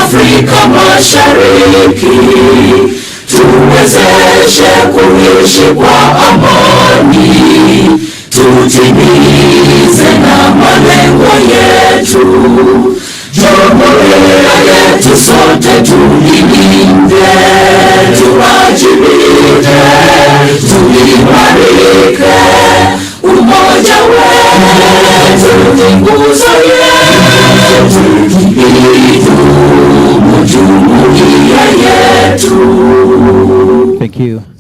Afrika Mashariki, tuwezeshe kuishi kwa amani, tutimize na malengo yetu. Jumuiya yetu sote tuilinde, tuwajibike, tuimarike. Umoja wetu ni nguzo yetu, idumu jumuiya yetu.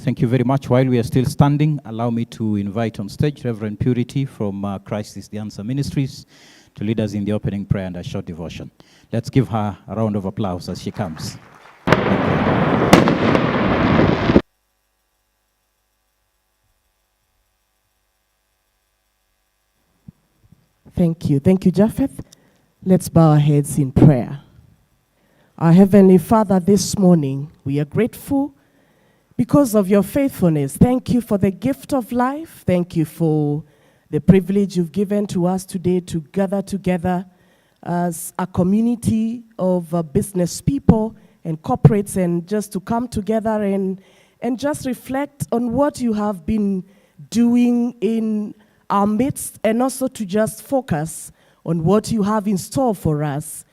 Thank you very much. While we are still standing, allow me to invite on stage Reverend Purity from Christ is the Answer Ministries to lead us in the opening prayer and a short devotion. Let's give her a round of applause as she comes. Thank you, Japheth. Let's bow our heads in prayer. Our Heavenly Father, this morning we are grateful because of your faithfulness. Thank you for the gift of life. Thank you for the privilege you've given to us today to gather together as a community of business people and corporates, and just to come together and just reflect on what you have been doing in our midst, and also to just focus on what you have in store for us,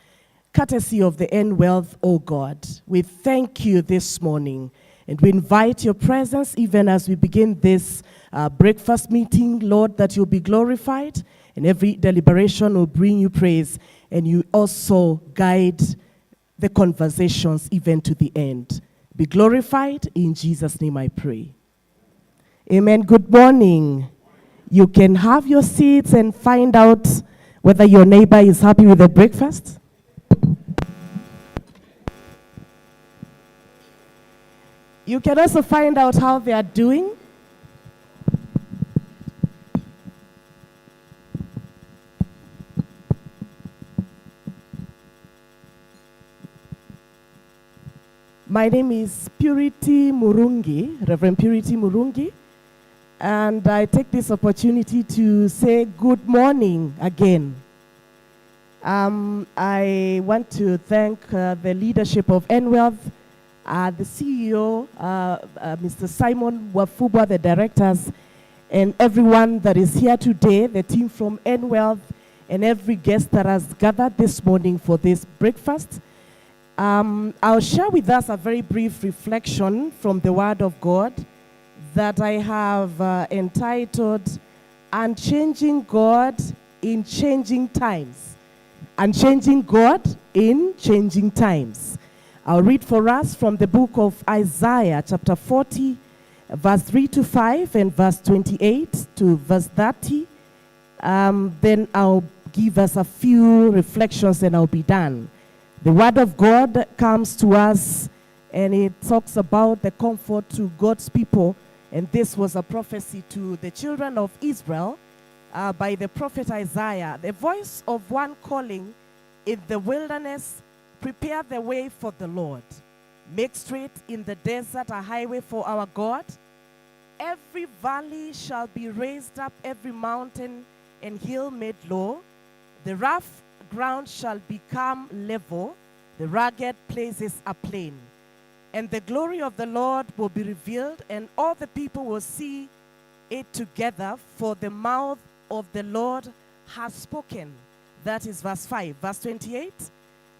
courtesy of the Enwealth, oh God. We thank you this morning, and we invite your presence even as we begin this breakfast meeting, Lord, that you'll be glorified, and every deliberation will bring you praise, and you also guide the conversations even to the end. Be glorified. In Jesus' name I pray. Amen. Good morning. You can have your seats and find out whether your neighbor is happy with the breakfast. You can also find out how they are doing. My name is Purity Murungi, Reverend Purity Murungi, and I take this opportunity to say good morning again. I want to thank the leadership of Enwealth, the CEO, Mr. Simon Wafubwa, the directors, and everyone that is here today, the team from Enwealth, and every guest that has gathered this morning for this breakfast. I'll share with us a very brief reflection from the Word of God that I have entitled, Unchanging God in Changing Times. Unchanging God in Changing Times. I'll read for us from the book of Isaiah, chapter 40, verse 3 to 5, and verse 28 to verse 30. Then I'll give us a few reflections and I'll be done. The Word of God comes to us and it talks about the comfort to God's people. And this was a prophecy to the children of Israel by the prophet Isaiah. The voice of one calling in the wilderness, prepare the way for the Lord. Make straight in the desert a highway for our God. Every valley shall be raised up, every mountain and hill made low. The rough ground shall become level, the rugged places are plain. And the glory of the Lord will be revealed, and all the people will see it together, for the mouth of the Lord has spoken. That is verse 5. Verse 28,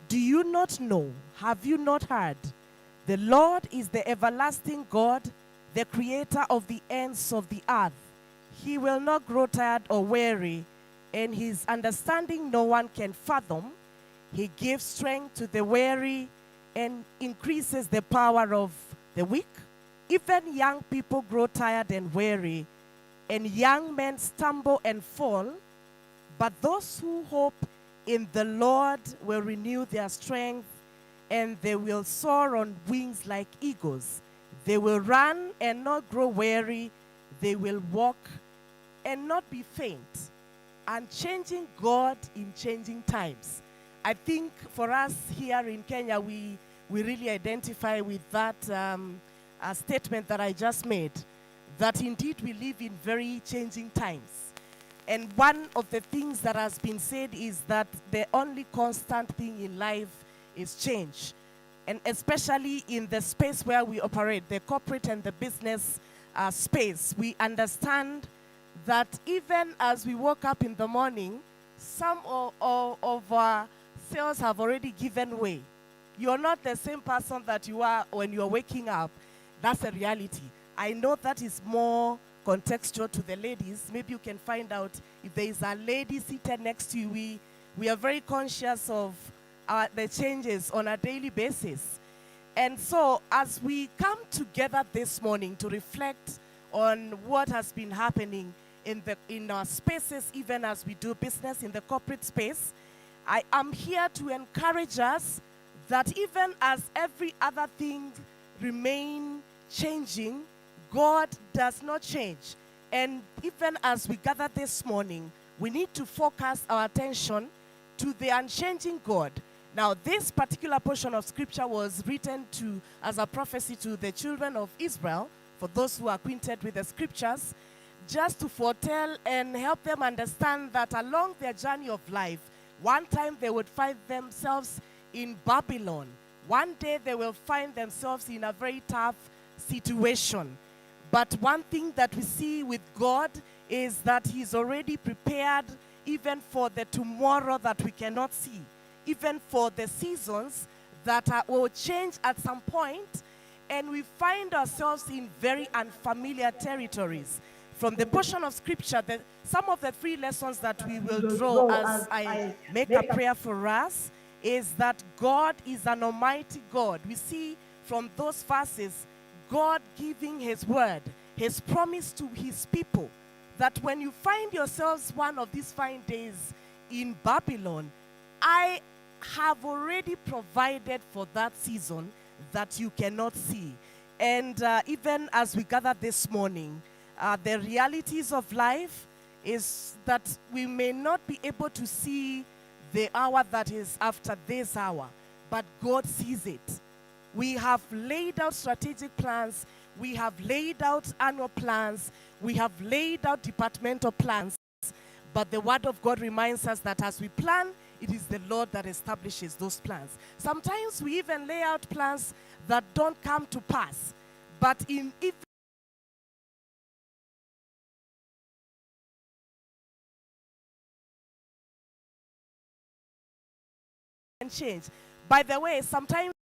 do you not know? Have you not heard? The Lord is the everlasting God, the creator of the ends of the earth. He will not grow tired or weary, and his understanding no one can fathom. He gives strength to the weary and increases the power of the weak. Even young people grow tired and weary, and young men stumble and fall. But those who hope in the Lord will renew their strength, and they will soar on wings like eagles. They will run and not grow weary. They will walk and not be faint. Unchanging God in changing times. I think for us here in Kenya, we really identify with that statement that I just made, that indeed we live in very changing times. And one of the things that has been said is that the only constant thing in life is change. And especially in the space where we operate, the corporate and the business space, we understand that even as we woke up in the morning, some of our cells have already given way. You're not the same person that you are when you're waking up. That's a reality. I know that is more contextual to the ladies. Maybe you can find out if there is a lady seated next to you. We are very conscious of the changes on a daily basis. And so as we come together this morning to reflect on what has been happening in our spaces, even as we do business in the corporate space, I am here to encourage us that even as every other thing remain changing, God does not change. And even as we gather this morning, we need to focus our attention to the unchanging God. Now, this particular portion of scripture was written as a prophecy to the children of Israel, for those who are acquainted with the scriptures, just to foretell and help them understand that along their journey of life, one time they would find themselves in Babylon. One day they will find themselves in a very tough situation. But one thing that we see with God is that He's already prepared even for the tomorrow that we cannot see, even for the seasons that will change at some point, and we find ourselves in very unfamiliar territories. From the portion of scripture, some of the three lessons that we will draw as I make a prayer for us is that God is an almighty God. We see from those verses, God giving His word, His promise to His people, that when you find yourselves one of these fine days in Babylon, I have already provided for that season that you cannot see. And even as we gather this morning, the realities of life is that we may not be able to see the hour that is after this hour, but God sees it. We have laid out strategic plans. We have laid out annual plans. We have laid out departmental plans. But the word of God reminds us that as we plan, it is the Lord that establishes those plans. Sometimes we even lay out plans that don't come to pass. But if change. By the way, sometimes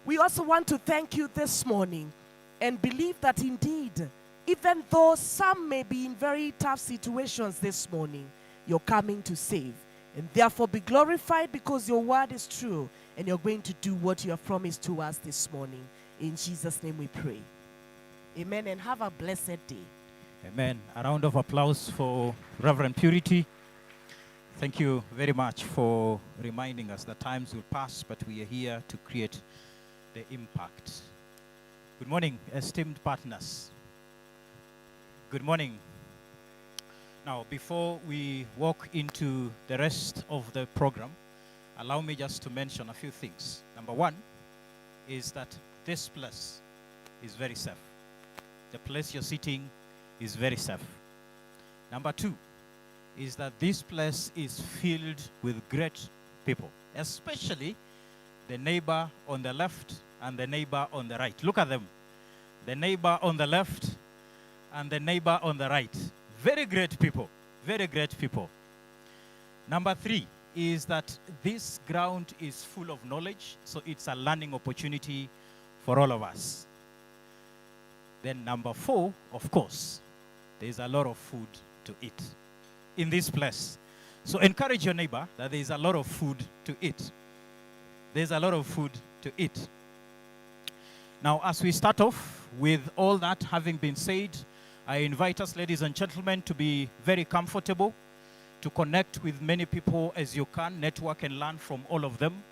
We also want to thank you this morning and believe that indeed, even though some may be in very tough situations this morning, you're coming to save. And therefore be glorified because your word is true and you're going to do what you have promised to us this morning. In Jesus' name we pray. Amen, and have a blessed day. Amen. A round of applause for Reverend Purity. Thank you very much for reminding us that times will pass, but we are here to create the impact. Good morning, esteemed partners. Good morning. Now, before we walk into the rest of the program, allow me just to mention a few things. Number one is that this place is very safe. The place you're sitting is very safe. Number two is that this place is filled with great people, especially the neighbor on the left and the neighbor on the right. Look at them. The neighbor on the left and the neighbor on the right. Very great people. Very great people. Number three is that this ground is full of knowledge, so it's a learning opportunity for all of us. Then number four, of course, there's a lot of food to eat in this place. So encourage your neighbor that there's a lot of food to eat. There's a lot of food to eat. Now, as we start off with all that having been said, I invite us, ladies and gentlemen, to be very comfortable, to connect with many people as you can, network and learn from all of them,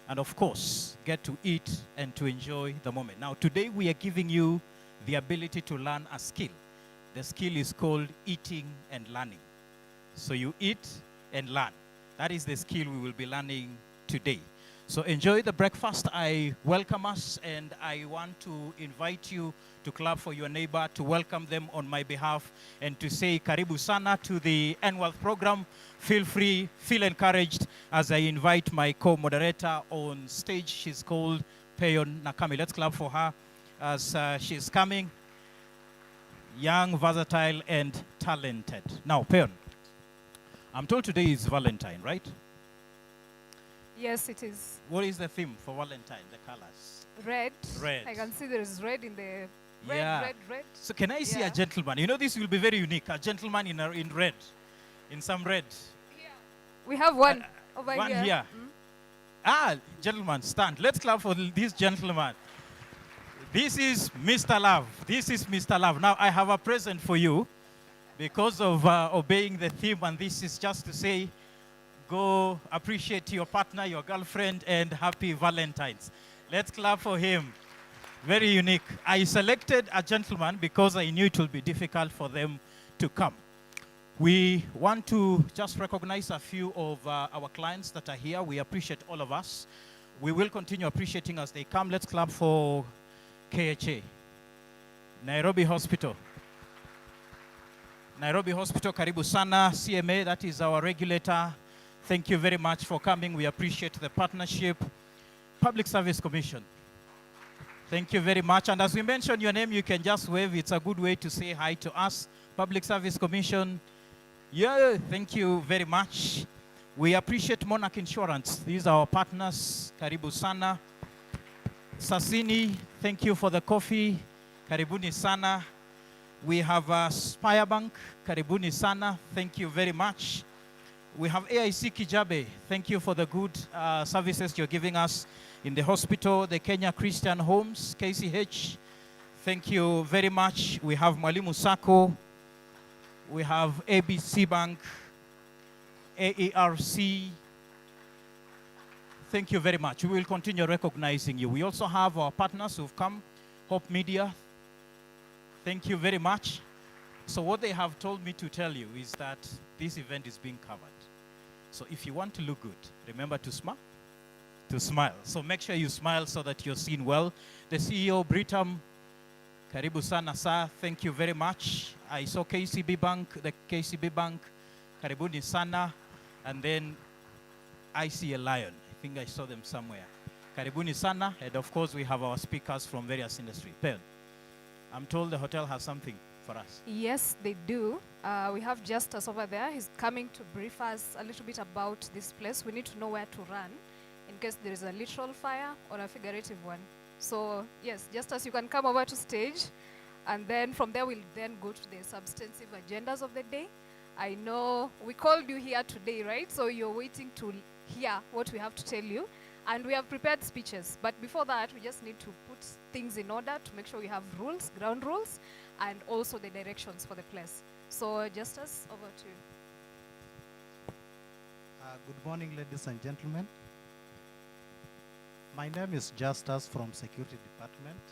and of course, get to eat and to enjoy the moment. Now, today we are giving you the ability to learn a skill. The skill is called eating and learning. So you eat and learn. That is the skill we will be learning today. So enjoy the breakfast. I welcome us, and I want to invite you to clap for your neighbor, to welcome them on my behalf, and to say karibu sana to the Enwealth program. Feel free, feel encouraged as I invite my co-moderator on stage. She's called Peyon Nakami. Let's clap for her as she's coming. Young, versatile, and talented. Now, Peyon, I'm told today is Valentine, right? Yes, it is. What is the theme for Valentine, the colors? Red. Red. I can see there is red in the red, Yeah. red. So can I see Yeah. a gentleman? You know, this will be very unique. A gentleman in red, in some red. We have one over One here. here. Ah, gentleman, stand. Let's clap for this gentleman. This is Mr. Love. This is Mr. Love. Now, I have a present for you because of obeying the theme, and this is just to say, go appreciate your partner, your girlfriend, and happy Valentine's. Let's clap for him. Very unique. I selected a gentleman because I knew it will be difficult for them to come. We want to just recognize a few of our clients that are here. We appreciate all of us. We will continue appreciating as they come. Let's clap for KHA, Nairobi Hospital. Nairobi Hospital, karibu sana. CMA, that is our regulator. Thank you very much for coming. We appreciate the partnership. Public Service Commission. Thank you very much. And as we mention your name, you can just wave. It's a good way to say hi to us. Public Service Commission. Yeah, thank you very much. We appreciate Monarch Insurance. These are our partners. Karibu sana. Sasini, thank you for the coffee. Karibuni sana. We have Spire Bank. Karibuni sana. Thank you very much. We have AIC Kijabe. Thank you for the good services you're giving us in the hospital. The Kenya Christian Homes, KCH. Thank you very much. We have Mwalimu Sacco. We have ABC Bank, AERC. Thank you very much. We will continue recognizing you. We also have our partners who've come, Hope Media. Thank you very much. So what they have told me to tell you is that this event is being covered. So if you want to look good, remember to smile. To smile. So make sure you smile so that you're seen well. The CEO, Britam, karibu sana sir. Thank you very much. I saw KCB Bank, the KCB Bank, karibuni sana. And then I see a lion. I think I saw them somewhere. Karibuni sana. And of course, we have our speakers from various industries. Pen, I'm told the hotel has something for us. Yes, they do. We have Justus over there. He's coming to brief us a little bit about this place. We need to know where to run in case there is a literal fire or a figurative one. So yes, just as you can come over to stage, and then from there we'll then go to the substantive agendas of the day. I know we called you here today, right? So you're waiting to hear what we have to tell you. And we have prepared speeches. But before that, we just need to put things in order to make sure we have rules, ground rules, and also the directions for the place. So Justus, over to you. Good morning, ladies and gentlemen. My name is Justus from Security Department.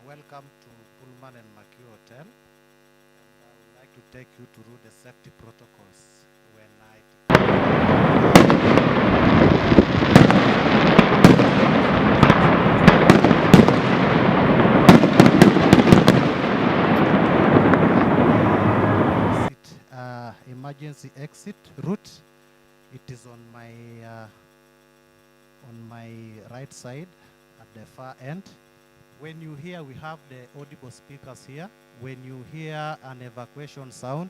Welcome to Pullman and Macue Hotel. And I would like to take you through the safety protocols when emergency exit route. It is on my right side at the far end. When you hear, we have the audible speakers here. When you hear an evacuation sound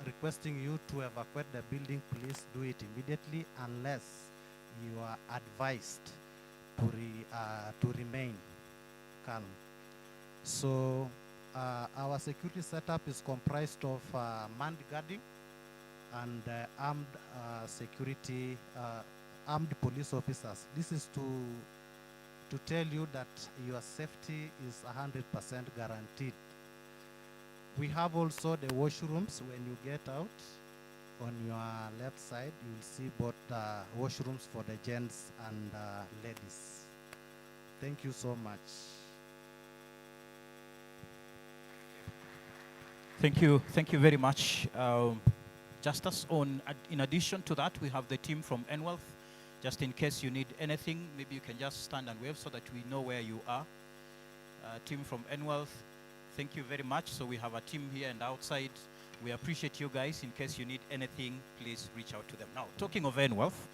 requesting you to evacuate the building, please do it immediately unless you are advised to remain calm. So our security setup is comprised of manned guarding and armed police officers. This is to tell you that your safety is 100% guaranteed. We have also the washrooms. When you get out, on your left side, you will see both washrooms for the gents and ladies. Thank you so much. Thank you very much. Justus, in addition to that, we have the team from Enwealth. Just in case you need anything, maybe you can just stand and wave so that we know where you are. Team from Enwealth, thank you very much. So we have a team here and outside. We appreciate you guys. In case you need anything, please reach out to them. Now, talking of Enwealth,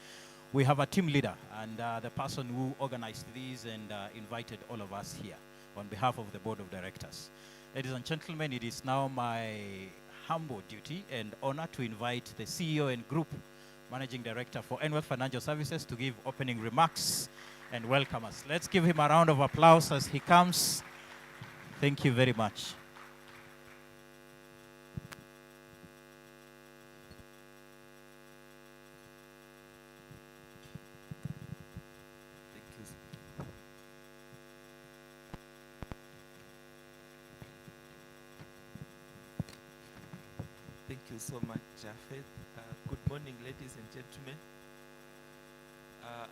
we have a team leader and the person who organized these and invited all of us here on behalf of the board of directors. Ladies and gentlemen, it is now my humble duty and honor to invite the CEO and Group Managing Director for Enwealth Financial Services to give opening remarks and welcome us. Let's give him a round of applause as he comes. Thank you very much. Thank you so much, Jafet. Good morning, ladies and gentlemen.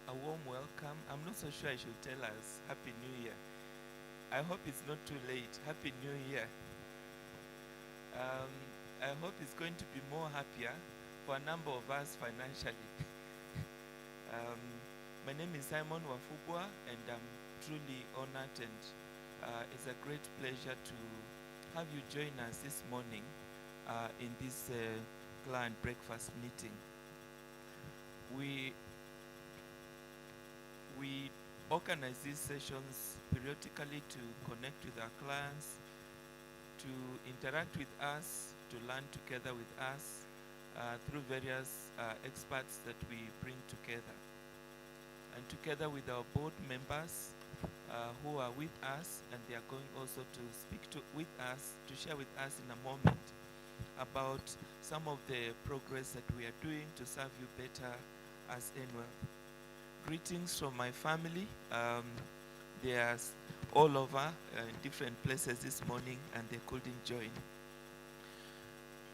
A warm welcome. I'm not so sure I should tell us Happy New Year. I hope it's not too late. Happy New Year. I hope it's going to be more happier for a number of us financially. My name is Simon Wafugwa, and I'm truly honored, and it's a great pleasure to have you join us this morning in this client breakfast meeting. We organize these sessions periodically to connect with our clients, to interact with us, to learn together with us through various experts that we bring together. And together with our board members who are with us, and they are going also to speak with us, to share with us in a moment about some of the progress that we are doing to serve you better as Enwealth. Greetings from my family. They are all over in different places this morning, and they couldn't join.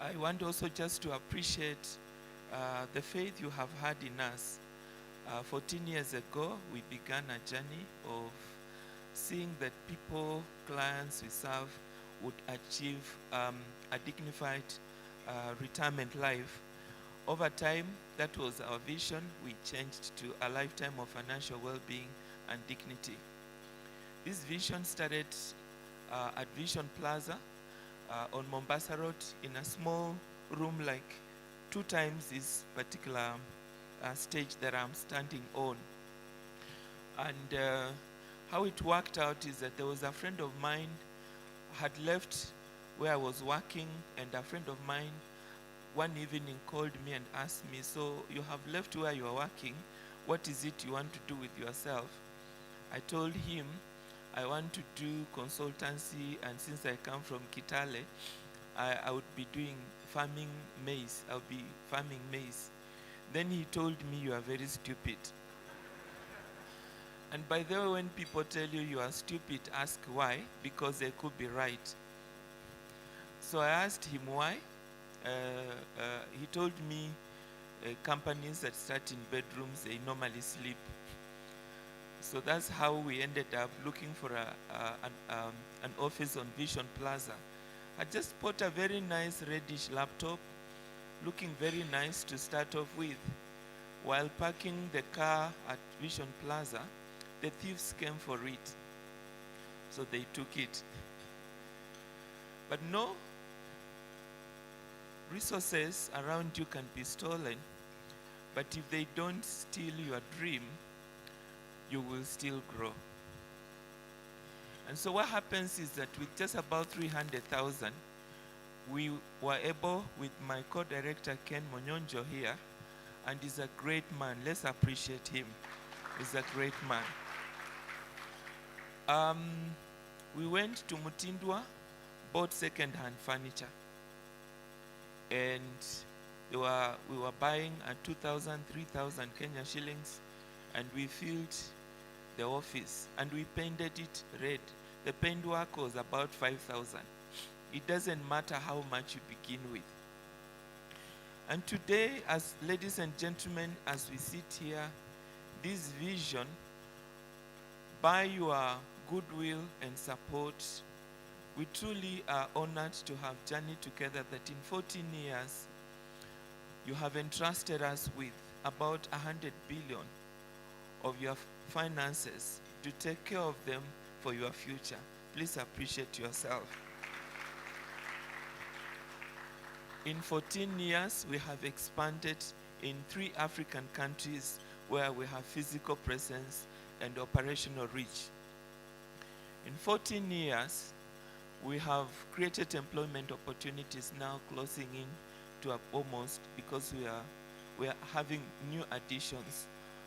I want also just to appreciate the faith you have had in us. 14 years ago, we began a journey of seeing that people, clients we serve, would achieve a dignified retirement life. Over time, that was our vision. We changed to a lifetime of financial well-being and dignity. This vision started at Vision Plaza on Mombasa Road in a small room like 2 times this particular stage that I'm standing on. And how it worked out is that there was a friend of mine had left where I was working, and a friend of mine one evening called me and asked me, so you have left where you are working, what is it you want to do with yourself? I told him I want to do consultancy, and since I come from Kitale, I would be doing farming maize. I'll be farming maize. Then he told me, you are very stupid. And by the way, when people tell you you are stupid, ask why, because they could be right. So I asked him why. He told me companies that start in bedrooms, they normally sleep. So that's how we ended up looking for an office on Vision Plaza. I just bought a very nice reddish laptop, looking very nice to start off with. While parking the car at Vision Plaza, the thieves came for it. So they took it. But no, resources around you can be stolen, but if they don't steal your dream, you will still grow. And so what happens is that with just about 300,000, we were able, with my co-director Ken Monyonjo here, and he's a great man. Let's appreciate him. He's a great man. We went to Mutindwa, bought second-hand furniture, and we were buying at 2,000, 3,000 Kenya shillings, and we filled the office, and we painted it red. The paint work was about 5,000. It doesn't matter how much you begin with. And today, as ladies and gentlemen, as we sit here, this vision, by your goodwill and support, we truly are honored to have journeyed together, that in 14 years, you have entrusted us with about 100 billion of your finances to take care of them for your future. Please appreciate yourself. In 14 years, we have expanded in 3 African countries where we have physical presence and operational reach. In 14 years, we have created employment opportunities now closing in to almost, because we are having new additions.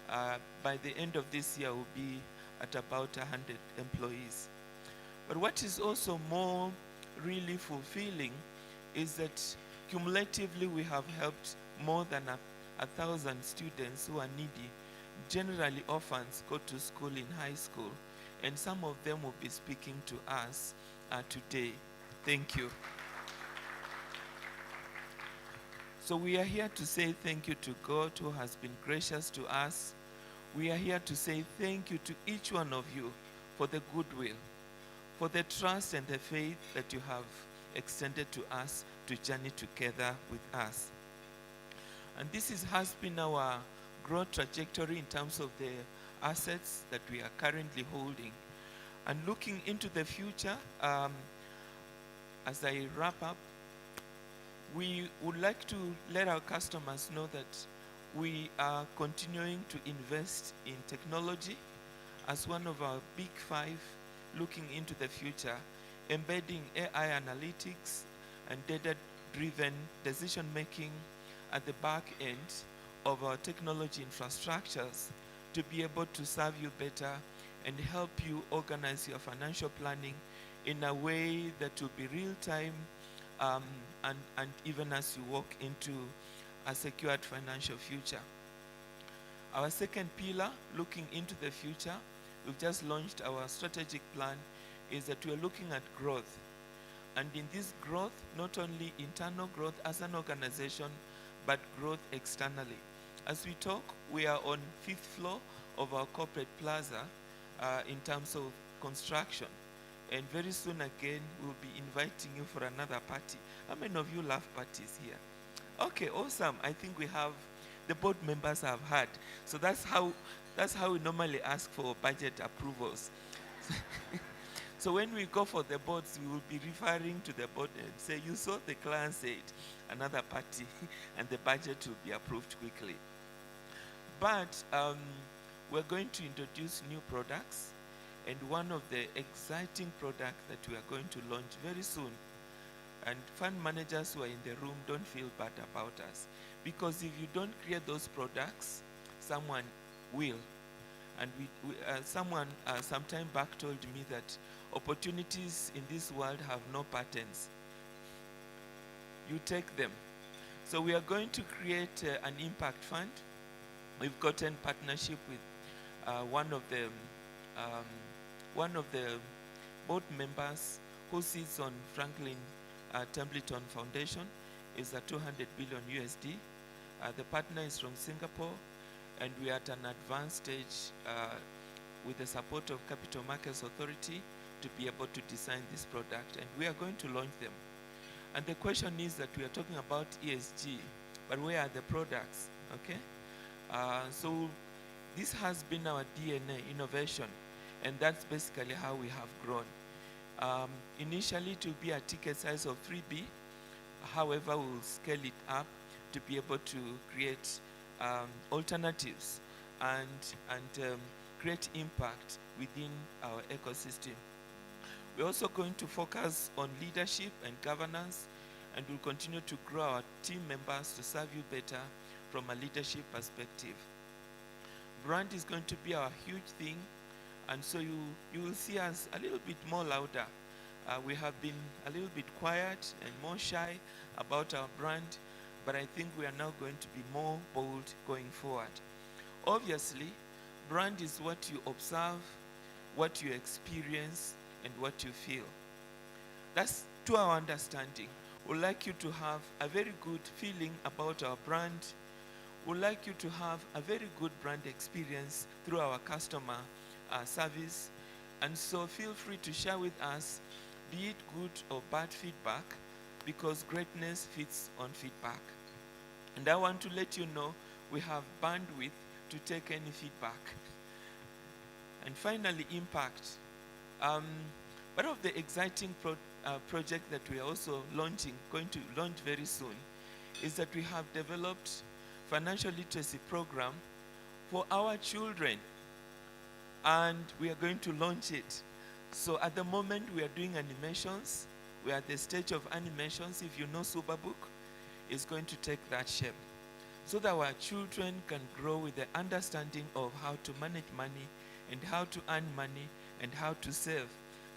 By the end of this year, we'll be at about 100 employees. But what is also more really fulfilling is that cumulatively we have helped more than 1,000 students who are needy. Generally, orphans go to school in high school, and some of them will be speaking to us today. Thank you. So we are here to say thank you to God who has been gracious to us. We are here to say thank you to each one of you for the goodwill, for the trust and the faith that you have extended to us to journey together with us. And this has been our growth trajectory in terms of the assets that we are currently holding. And looking into the future, as I wrap up, we would like to let our customers know that we are continuing to invest in technology as one of our big 5, looking into the future, embedding AI analytics and data-driven decision-making at the back end of our technology infrastructures to be able to serve you better and help you organize your financial planning in a way that will be real-time, and even as you walk into a secured financial future. Our second pillar, looking into the future, we've just launched our strategic plan, is that we're looking at growth. And in this growth, not only internal growth as an organization, but growth externally. As we talk, we are on 5th floor of our corporate plaza in terms of construction. And very soon again, we'll be inviting you for another party. How many of you love parties here? Okay, awesome. I think we have, the board members have heard. So that's how we normally ask for budget approvals. So when we go for the boards, we will be referring to the board and say, you saw the client said another party, and the budget will be approved quickly. But we're going to introduce new products, and one of the exciting products that we are going to launch very soon And fund managers who are in the room, don't feel bad about us. Because if you don't create those products, someone will. And someone some time back told me that opportunities in this world have no patterns. You take them. So we are going to create an impact fund. We've gotten partnership with one of the board members who sits on Franklin Templeton Foundation. Is a 200 billion USD. The partner is from Singapore, and we are at an advanced stage with the support of Capital Markets Authority to be able to design this product, and we are going to launch them. And the question is that we are talking about ESG, but where are the products? Okay, so this has been our DNA, innovation, and that's basically how we have grown. Initially to be a ticket size of 3B, however we'll scale it up to be able to create alternatives and create impact within our ecosystem. We're also going to focus on leadership and governance, and we'll continue to grow our team members to serve you better from a leadership perspective. Brand is going to be our huge thing, and so you will see us a little bit more louder. We have been a little bit quiet and more shy about our brand, but I think we are now going to be more bold going forward. Obviously, brand is what you observe, what you experience, and what you feel. That's to our understanding. We'd like you to have a very good feeling about our brand. We'd like you to have a very good brand experience through our customer service. And so feel free to share with us, be it good or bad feedback, because greatness feeds on feedback. And I want to let you know we have bandwidth to take any feedback. And finally, impact. One of the exciting project that we are also going to launch very soon, is that we have developed financial literacy program for our children, and we are going to launch it. So at the moment we are doing animations. We are at the stage of animations. If you know Superbook, it's going to take that shape, so that our children can grow with the understanding of how to manage money and how to earn money and how to save.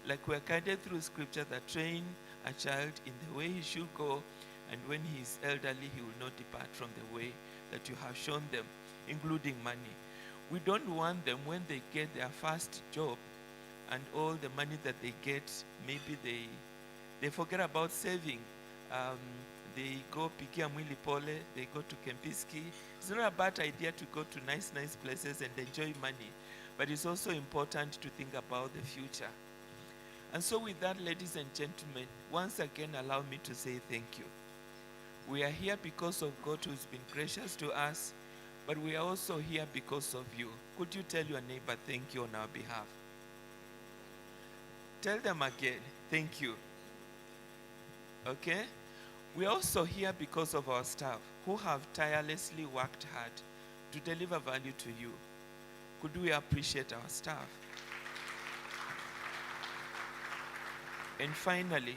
Like we are guided through scripture that train a child in the way he should go, and when he is elderly, he will not depart from the way that you have shown them, including money. We don't want them, when they get their first job and all the money that they get, maybe they forget about saving. They go Pikia Mwili Pole, they go to Kempiski. It's not a bad idea to go to nice places and enjoy money, but it's also important to think about the future. And so with that, ladies and gentlemen, once again, allow me to say thank you. We are here because of God who's been gracious to us, but we are also here because of you. Could you tell your neighbor thank you on our behalf? Tell them again, thank you. Okay? We are also here because of our staff who have tirelessly worked hard to deliver value to you. Could we appreciate our staff? And finally,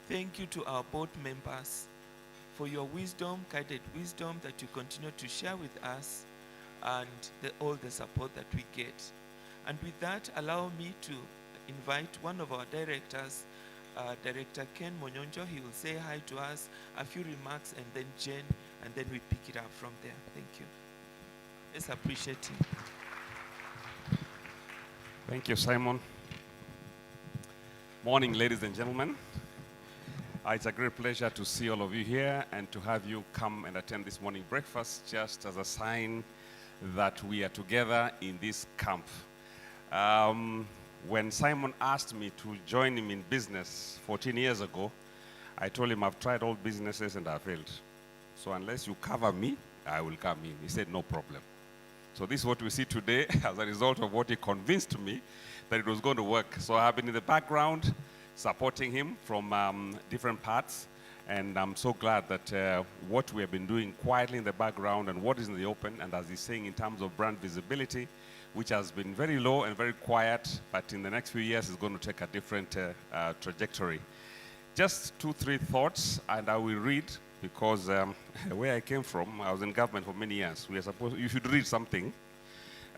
thank you to our board members for your wisdom, guided wisdom that you continue to share with us, and all the support that we get. And with that, allow me to invite one of our directors, Director Ken Monyonjo. He will say hi to us, a few remarks, and then Jen, and then we pick it up from there. Thank you. Let's appreciate him. Thank you, Simon. Morning, ladies and gentlemen. It's a great pleasure to see all of you here and to have you come and attend this morning breakfast, just as a sign that we are together in this camp. When Simon asked me to join him in business 14 years ago, I told him I've tried all businesses and I failed. So unless you cover me, I will come in. He said, no problem. So this is what we see today as a result of what he convinced me that it was going to work. So I have been in the background supporting him from different parts, and I'm so glad that what we have been doing quietly in the background and what is in the open, and as he's saying in terms of brand visibility, which has been very low and very quiet, but in the next few years is going to take a different trajectory. Just 2-3 thoughts, and I will read, because where I came from, I was in government for many years. You should read something.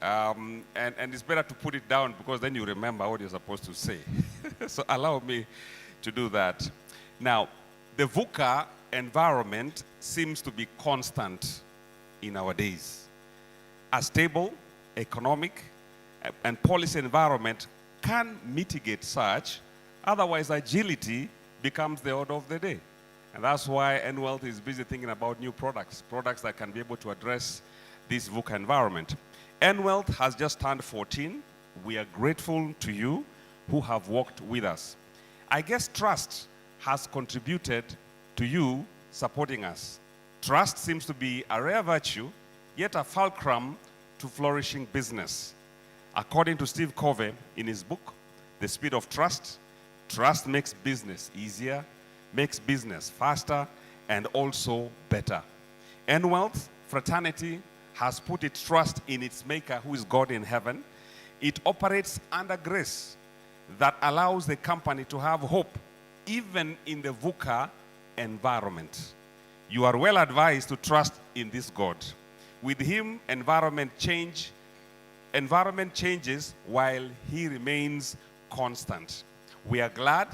And it's better to put it down, because then you remember what you're supposed to say. So allow me to do that. Now, the VUCA environment seems to be constant in our days. A stable, economic, and policy environment can mitigate such. Otherwise, agility becomes the order of the day. And that's why Enwealth is busy thinking about new products that can be able to address this VUCA environment. Enwealth has just turned 14. We are grateful to you who have worked with us. I guess trust has contributed to you supporting us. Trust seems to be a rare virtue, yet a fulcrum to flourishing business. According to Steve Covey in his book, The Speed of Trust, trust makes business easier, makes business faster, and also better. Enwealth Fraternity has put its trust in its maker, who is God in heaven. It operates under grace that allows the company to have hope, even in the VUCA environment. You are well advised to trust in this God. With him, environment changes while he remains constant. We are glad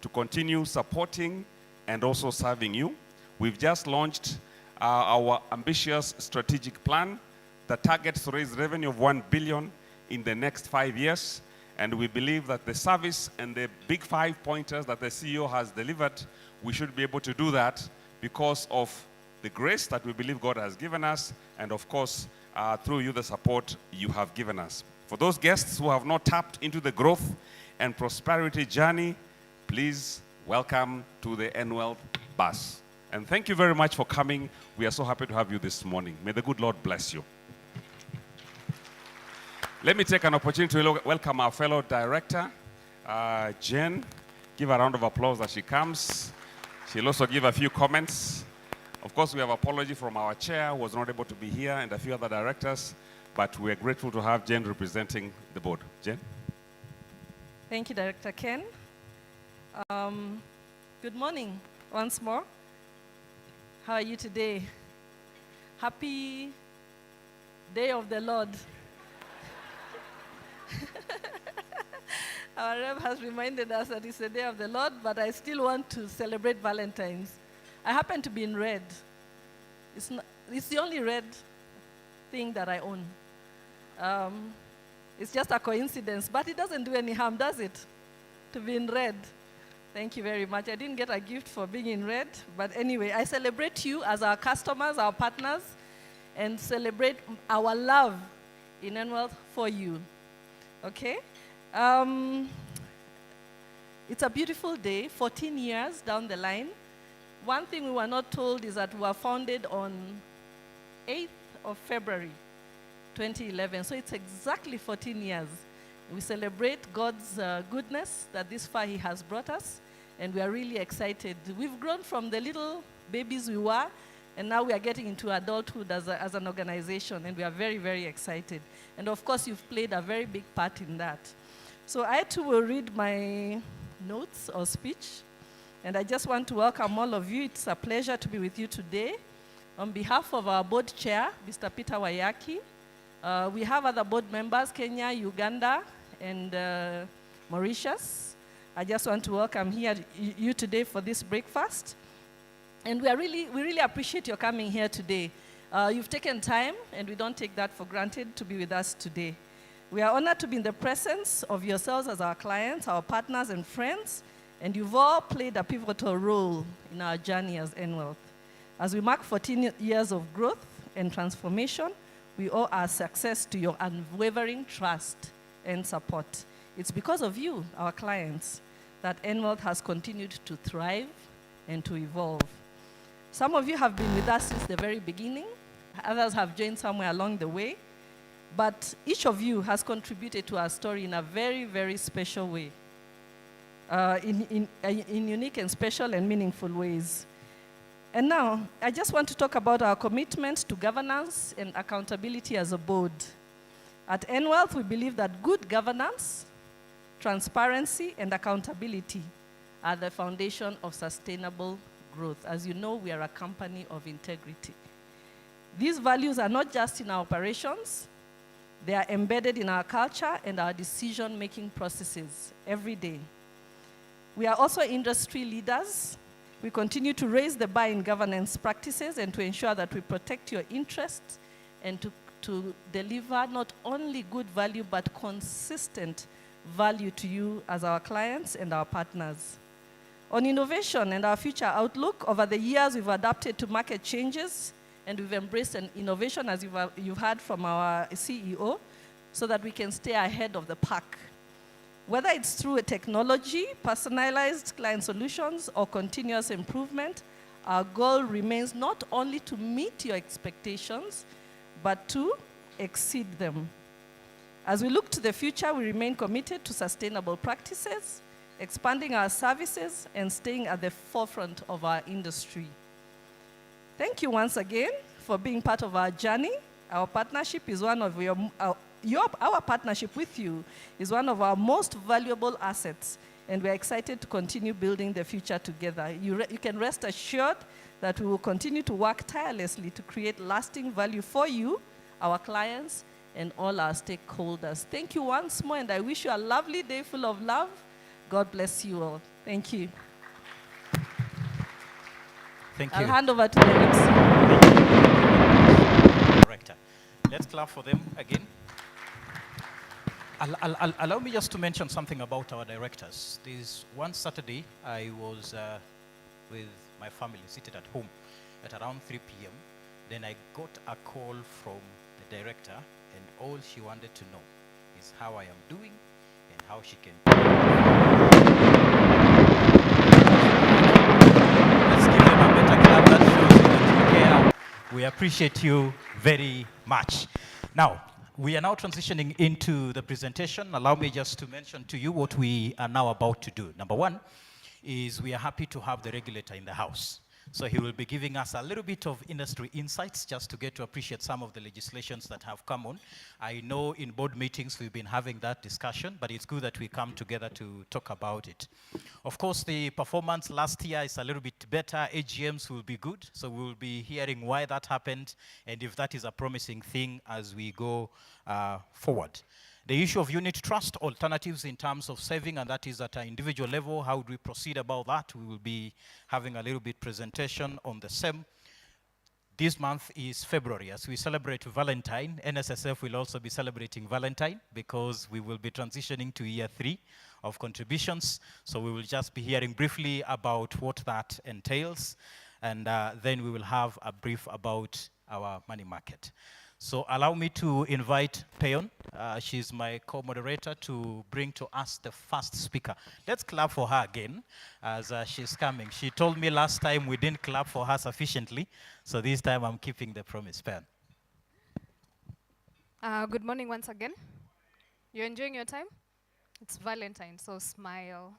to continue supporting and also serving you. We've just launched our ambitious strategic plan that targets to raise revenue of 1 billion in the next 5 years. And we believe that the service and the big 5 pointers that the CEO has delivered, we should be able to do that because of the grace that we believe God has given us, and of course, through you, the support you have given us. For those guests who have not tapped into the growth and prosperity journey, please welcome to the Enwealth bus. And thank you very much for coming. We are so happy to have you this morning. May the good Lord bless you. Let me take an opportunity to welcome our fellow director, Jen. Give a round of applause as she comes. She'll also give a few comments. Of course, we have apology from our chair, who was not able to be here, and a few other directors, but we're grateful to have Jen representing the board. Jen? Thank you, Director Ken. Good morning once more. How are you today? Happy Day of the Lord. Our Rev has reminded us that it's the Day of the Lord, but I still want to celebrate Valentine's. I happen to be in red. It's the only red thing that I own. It's just a coincidence, but it doesn't do any harm, does it? To be in red. Thank you very much. I didn't get a gift for being in red, but anyway, I celebrate you as our customers, our partners, and celebrate our love in Enwealth for you. Okay? It's a beautiful day, 14 years down the line. One thing we were not told is that we were founded on 8th of February, 2011. So it's exactly 14 years. We celebrate God's goodness that this far he has brought us, and we are really excited. We've grown from the little babies we were, and now we are getting into adulthood as an organization, and we are very, very excited. And of course, you've played a very big part in that. So I too will read my notes or speech, and I just want to welcome all of you. It's a pleasure to be with you today. On behalf of our board chair, Mr. Peter Wayaki, we have other board members, Kenya, Uganda, and Mauritius. I just want to welcome you today for this breakfast. And we really appreciate your coming here today. You've taken time, and we don't take that for granted, to be with us today. We are honored to be in the presence of yourselves as our clients, our partners and friends, and you've all played a pivotal role in our journey as Enwealth. As we mark 14 years of growth and transformation, we owe our success to your unwavering trust and support. It's because of you, our clients, that Enwealth has continued to thrive and to evolve. Some of you have been with us since the very beginning. Others have joined somewhere along the way. But each of you has contributed to our story in a very, very special way, in unique and special and meaningful ways. And now, I just want to talk about our commitment to governance and accountability as a board. At Enwealth, we believe that good governance, transparency, and accountability are the foundation of sustainable growth. As you know, we are a company of integrity. These values are not just in our operations, they are embedded in our culture and our decision-making processes every day. We are also industry leaders. We continue to raise the bar in governance practices and to ensure that we protect your interests and to deliver not only good value, but consistent value to you as our clients and our partners. On innovation and our future outlook, over the years we've adapted to market changes and we've embraced an innovation, as you've heard from our CEO, so that we can stay ahead of the pack. Whether it's through a technology, personalized client solutions, or continuous improvement, our goal remains not only to meet your expectations, but to exceed them. As we look to the future, we remain committed to sustainable practices, expanding our services, and staying at the forefront of our industry. Thank you once again for being part of our journey. Our partnership is one of our partnership with you is one of our most valuable assets, and we're excited to continue building the future together. You can rest assured that we will continue to work tirelessly to create lasting value for you, our clients, and all our stakeholders. Thank you once more, and I wish you a lovely day full of love. God bless you all. Thank you. Thank you. I'll hand over to the MC. Director. Let's clap for them again. Allow me just to mention something about our directors. This one Saturday, I was with my family seated at home at around 3 p.m. Then I got a call from the director, and all she wanted to know is how I am doing and how she can. Let's give them a better clap. That shows you that you care. We appreciate you very much. Now, we are now transitioning into the presentation. Allow me just to mention to you what we are now about to do. Number one is we are happy to have the regulator in the house. So he will be giving us a little bit of industry insights just to get to appreciate some of the legislations that have come on. I know in board meetings we've been having that discussion, but it's good that we come together to talk about it. Of course, the performance last year is a little bit better. AGMs will be good, so we'll be hearing why that happened and if that is a promising thing as we go forward. The issue of unit trust alternatives in terms of saving, and that is at an individual level. How would we proceed about that? We will be having a little bit presentation on the same. This month is February. As we celebrate Valentine, NSSF will also be celebrating Valentine because we will be transitioning to year 3 of contributions. So we will just be hearing briefly about what that entails, and then we will have a brief about our money market. So allow me to invite Peon. She's my co-moderator to bring to us the first speaker. Let's clap for her again as she's coming. She told me last time we didn't clap for her sufficiently, so this time I'm keeping the promise. Peon. Good morning once again. You enjoying your time? It's Valentine, so smile.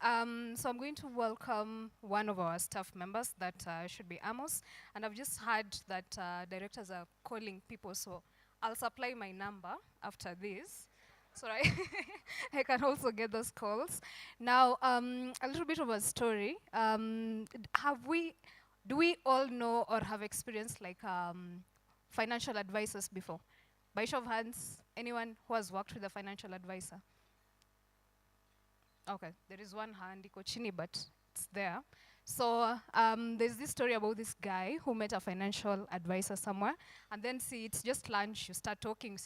So I'm going to welcome one of our staff members that should be Amos, and I've just heard that directors are calling people, so I'll supply my number after this, so I can also get those calls. Now, a little bit of a story. Do we all know or have experienced like financial advisors before? By show of hands, anyone who has worked with a financial advisor? Okay, there is one hand, iko chini, but it's there. So there's this story about this guy who met a financial advisor somewhere, and then see, it's just lunch, you start talking,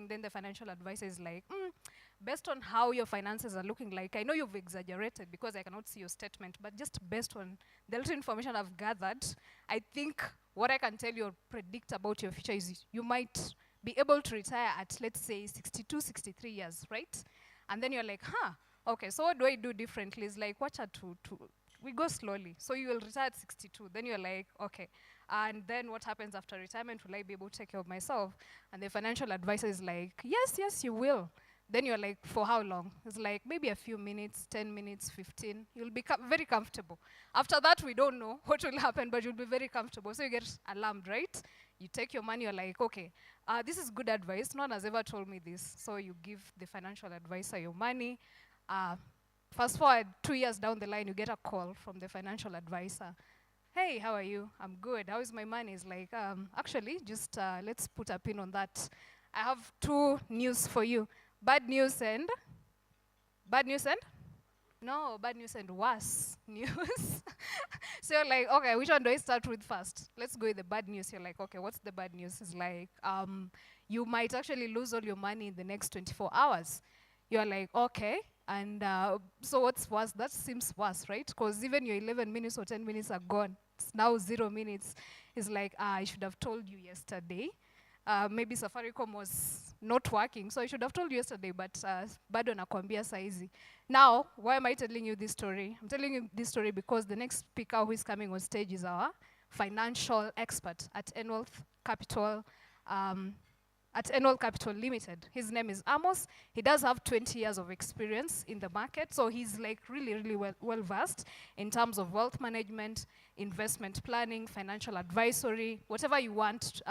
then the financial advisor is like, based on how your finances are looking like, I know you've exaggerated because I cannot see your statement, but just based on the little information I've gathered, I think what I can tell you or predict about your future is you might be able to retire at, let's say, 62, 63 years, right? And then you're like, okay, so what do I do differently? It's like, watch out we go slowly. So you will retire at 62. Then you're like, okay. And then what happens after retirement? Will I be able to take care of myself? And the financial advisor is like, yes, you will. Then you're like, for how long? It's like, maybe a few minutes, 10 minutes, 15. You'll be very comfortable. After that, we don't know what will happen, but you'll be very comfortable. So you get alarmed, right? You take your money, you're like, okay, this is good advice. No one has ever told me this. So you give the financial advisor your money. Fast forward 2 years down the line, you get a call from the financial advisor. Hey, how are you? I'm good. How is my money? It's like, actually, just let's put a pin on that. I have 2 news for you. Bad news and? Bad news and? No, bad news and worse news. So you're like, okay, which one do I start with first? Let's go with the bad news. You're like, okay, what's the bad news? It's like, you might actually lose all your money in the next 24 hours. You're like, okay. And so what's worse? That seems worse, right? Because even your 11 minutes or 10 minutes are gone. It's now 0 minutes. It's like, I should have told you yesterday. Maybe Safaricom was not working, so I should have told you yesterday, but bado nakwambia saizi. Now, why am I telling you this story? I'm telling you this story because the next speaker who is coming on stage is our financial expert at Enwealth Capital, Limited. His name is Amos. He does have 20 years of experience in the market, so he's like really well versed in terms of wealth management, investment planning, financial advisory, whatever you want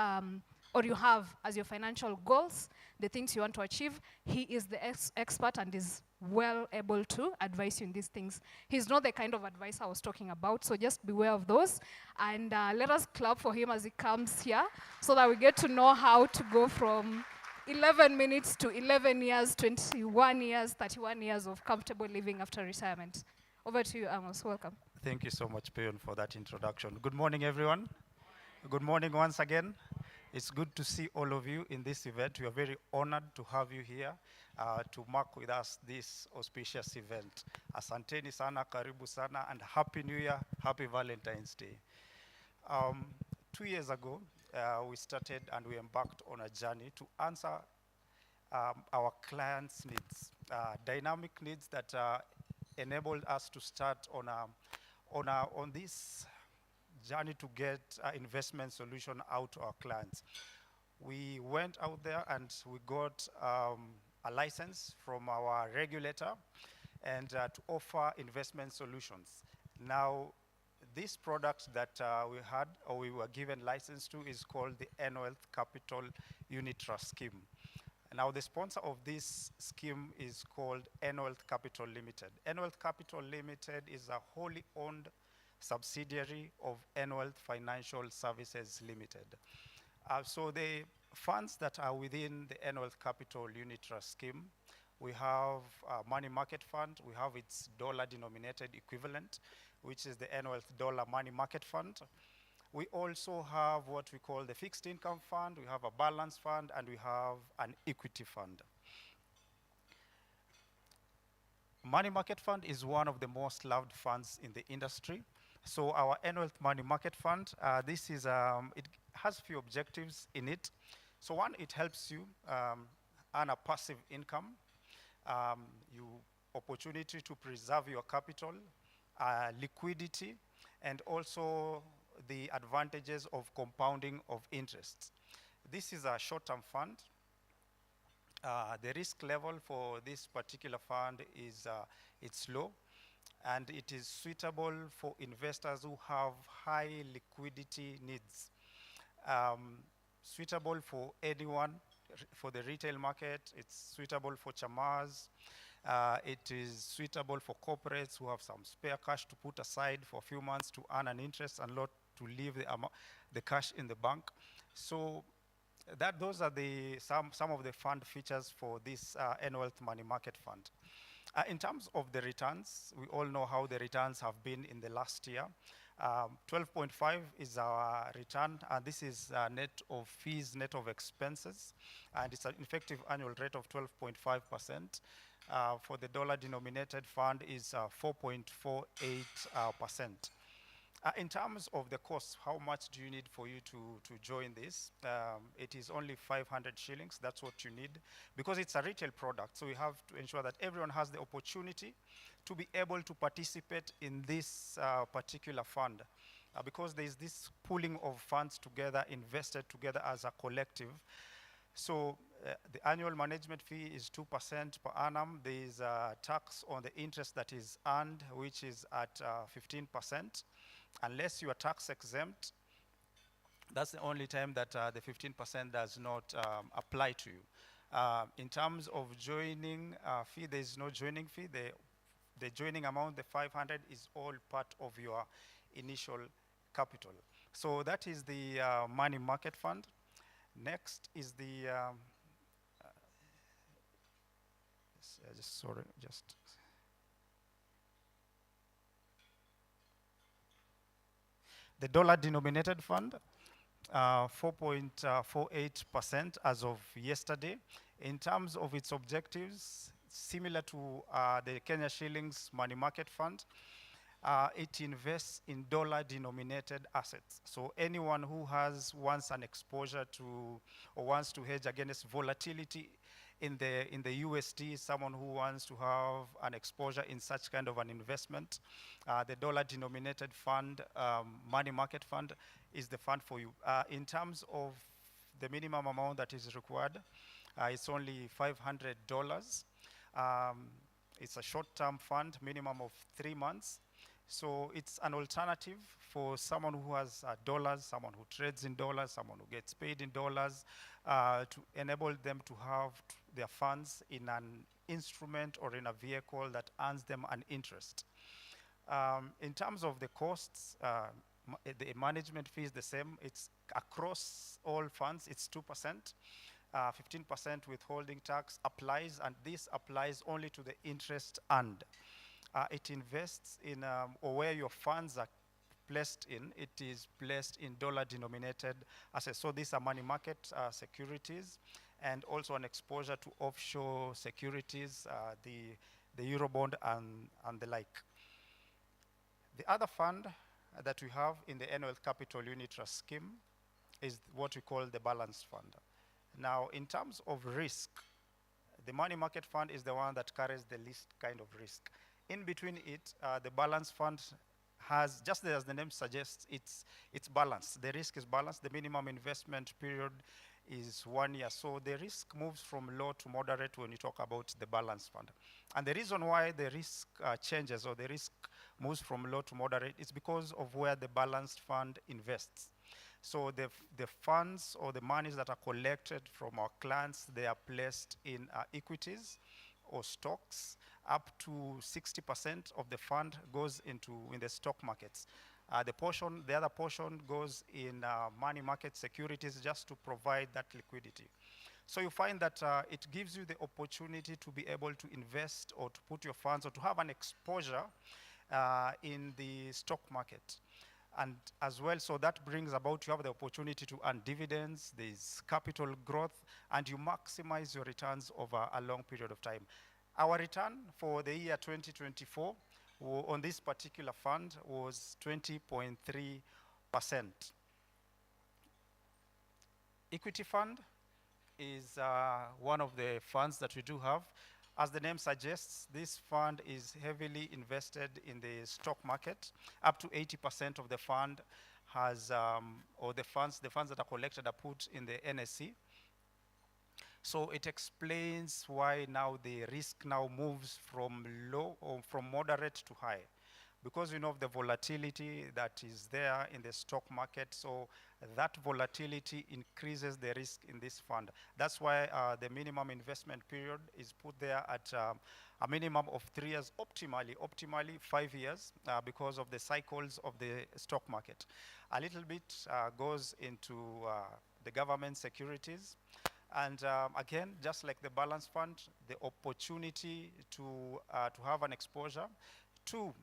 or you have as your financial goals, the things you want to achieve. He is the expert and is well able to advise you in these things. He's not the kind of advice I was talking about, so just beware of those. And let us clap for him as he comes here so that we get to know how to go from 11 minutes to 11 years, 21 years, 31 years of comfortable living after retirement. Over to you, Amos. Welcome. Thank you so much, Peon, for that introduction. Good morning, everyone. Good morning once again. It's good to see all of you in this event. We are very honored to have you here to mark with us this auspicious event. Asanteni sana, karibu sana, and Happy New Year, Happy Valentine's Day. 2 years ago, we started and we embarked on a journey to answer our clients' needs, dynamic needs that enabled us to start on this journey to get investment solution out to our clients. We went out there and we got a license from our regulator and to offer investment solutions. Now, this product that we were given license to is called the Enwealth Capital Unit Trust Scheme. Now, the sponsor of this scheme is called Enwealth Capital Limited. Enwealth Capital Limited is a wholly owned subsidiary of Enwealth Financial Services Limited. So the funds that are within the Enwealth Capital Unit Trust Scheme, we have a money market fund, we have its dollar-denominated equivalent, which is the Enwealth Dollar Money Market Fund. We also have what we call the fixed income fund, we have a balance fund, and we have an equity fund. Money market fund is one of the most loved funds in the industry. So our Enwealth Money Market Fund, this is, it has a few objectives in it. So one, it helps you earn a passive income, opportunity to preserve your capital, liquidity, and also the advantages of compounding of interests. This is a short-term fund. The risk level for this particular fund is it's low, and it is suitable for investors who have high liquidity needs. Suitable for anyone, for the retail market, it's suitable for chamas, it is suitable for corporates who have some spare cash to put aside for a few months to earn an interest and not to leave the cash in the bank. So those are some of the fund features for this Enwealth Money Market Fund. In terms of the returns, we all know how the returns have been in the last year. 12.5 is our return, and this is net of fees, net of expenses, and it's an effective annual rate of 12.5%. For the dollar-denominated fund is 4.48%. In terms of the cost, how much do you need for you to join this? It is only 500 shillings, that's what you need, because it's a retail product, so we have to ensure that everyone has the opportunity to be able to participate in this particular fund, because there's this pooling of funds together, invested together as a collective. So the annual management fee is 2% per annum. There is a tax on the interest that is earned, which is at 15%. Unless you are tax exempt, that's the only time that the 15% does not apply to you. In terms of joining fee, there is no joining fee. The The joining amount, the 500, is all part of your initial capital. So that is the money market fund. Next is the the dollar-denominated fund, 4.48% as of yesterday. In terms of its objectives, similar to the Kenya Shillings Money Market Fund, it invests in dollar-denominated assets. So anyone who wants an exposure to, or wants to hedge against volatility in the USD, someone who wants to have an exposure in such kind of an investment, the dollar-denominated fund, money market fund, is the fund for you. In terms of the minimum amount that is required, it's only $500. It's a short-term fund, minimum of 3 months. So it's an alternative for someone who has dollars, someone who trades in dollars, someone who gets paid in dollars, to enable them to have their funds in an instrument or in a vehicle that earns them an interest. In terms of the costs, the management fee is the same. It's across all funds, it's 2%. 15% withholding tax applies, and this applies only to the interest earned. It invests in, or where your funds are placed in, it is placed in dollar-denominated assets. So these are money market securities, and also an exposure to offshore securities, the Eurobond and the like. The other fund that we have in the Enwealth Capital Unit Trust Scheme is what we call the Balanced Fund. Now, in terms of risk, the money market fund is the one that carries the least kind of risk. In between it, the Balanced Fund has, just as the name suggests, it's balanced. The risk is balanced. The minimum investment period is 1 year. So the risk moves from low to moderate when you talk about the Balanced Fund. And the reason why the risk changes, or the risk moves from low to moderate, is because of where the Balanced Fund invests. So the funds or the monies that are collected from our clients, they are placed in equities or stocks. Up to 60% of the fund goes in the stock markets. The other portion goes in money market securities, just to provide that liquidity. So you find that it gives you the opportunity to be able to invest or to put your funds or to have an exposure in the stock market. And as well, so that brings about, you have the opportunity to earn dividends, there's capital growth, and you maximize your returns over a long period of time. Our return for the year 2024 on this particular fund was 20.3%. Equity fund is one of the funds that we do have. As the name suggests, this fund is heavily invested in the stock market. Up to 80% of the fund has, or the funds that are collected are put in the NSE. So it explains why now the risk now moves from low, or from moderate to high, because we know of the volatility that is there in the stock market. So that volatility increases the risk in this fund. That's why the minimum investment period is put there at a minimum of 3 years, optimally 5 years, because of the cycles of the stock market. A little bit goes into the government securities. And again, just like the Balanced Fund, the opportunity to have an exposure to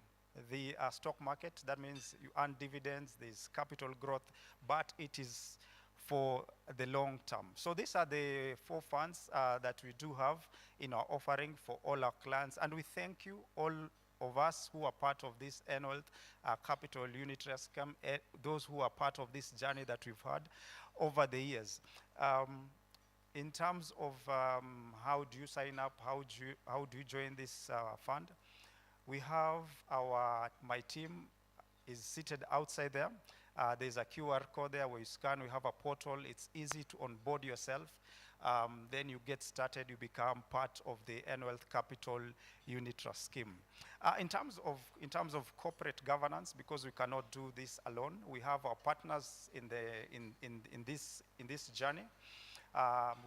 the stock market. That means you earn dividends, there's capital growth, but it is for the long term. So these are the 4 funds that we do have in our offering for all our clients. And we thank you, all of us who are part of this Enwealth Capital Unit Trust Scheme, those who are part of this journey that we've had over the years. In terms of how do you sign up, how do you join this fund? We have my team is seated outside there. There's a QR code there where you scan. We have a portal. It's easy to onboard yourself. Then you get started. You become part of the Enwealth Capital Unit Trust Scheme. In terms of corporate governance, because we cannot do this alone, we have our partners in this journey.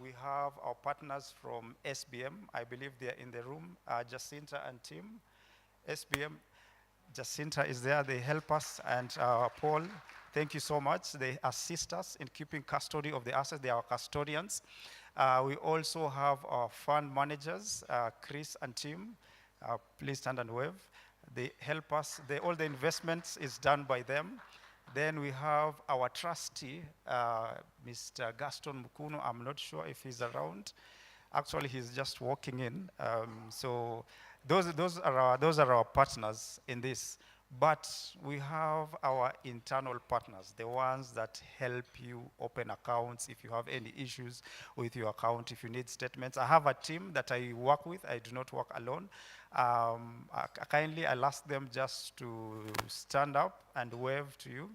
We have our partners from SBM. I believe they're in the room, Jacinta and Tim. SBM, Jacinta is there. They help us. And Paul, thank you so much. They assist us in keeping custody of the assets. They are our custodians. We also have our fund managers, Chris and Tim. Please stand and wave. They help us. All the investments is done by them. Then we have our trustee, Mr. Gaston Mukuno. I'm not sure if he's around. Actually, he's just walking in. So those are our partners in this. But we have our internal partners, the ones that help you open accounts if you have any issues with your account, if you need statements. I have a team that I work with. I do not work alone. Kindly, I'll ask them just to stand up and wave to you.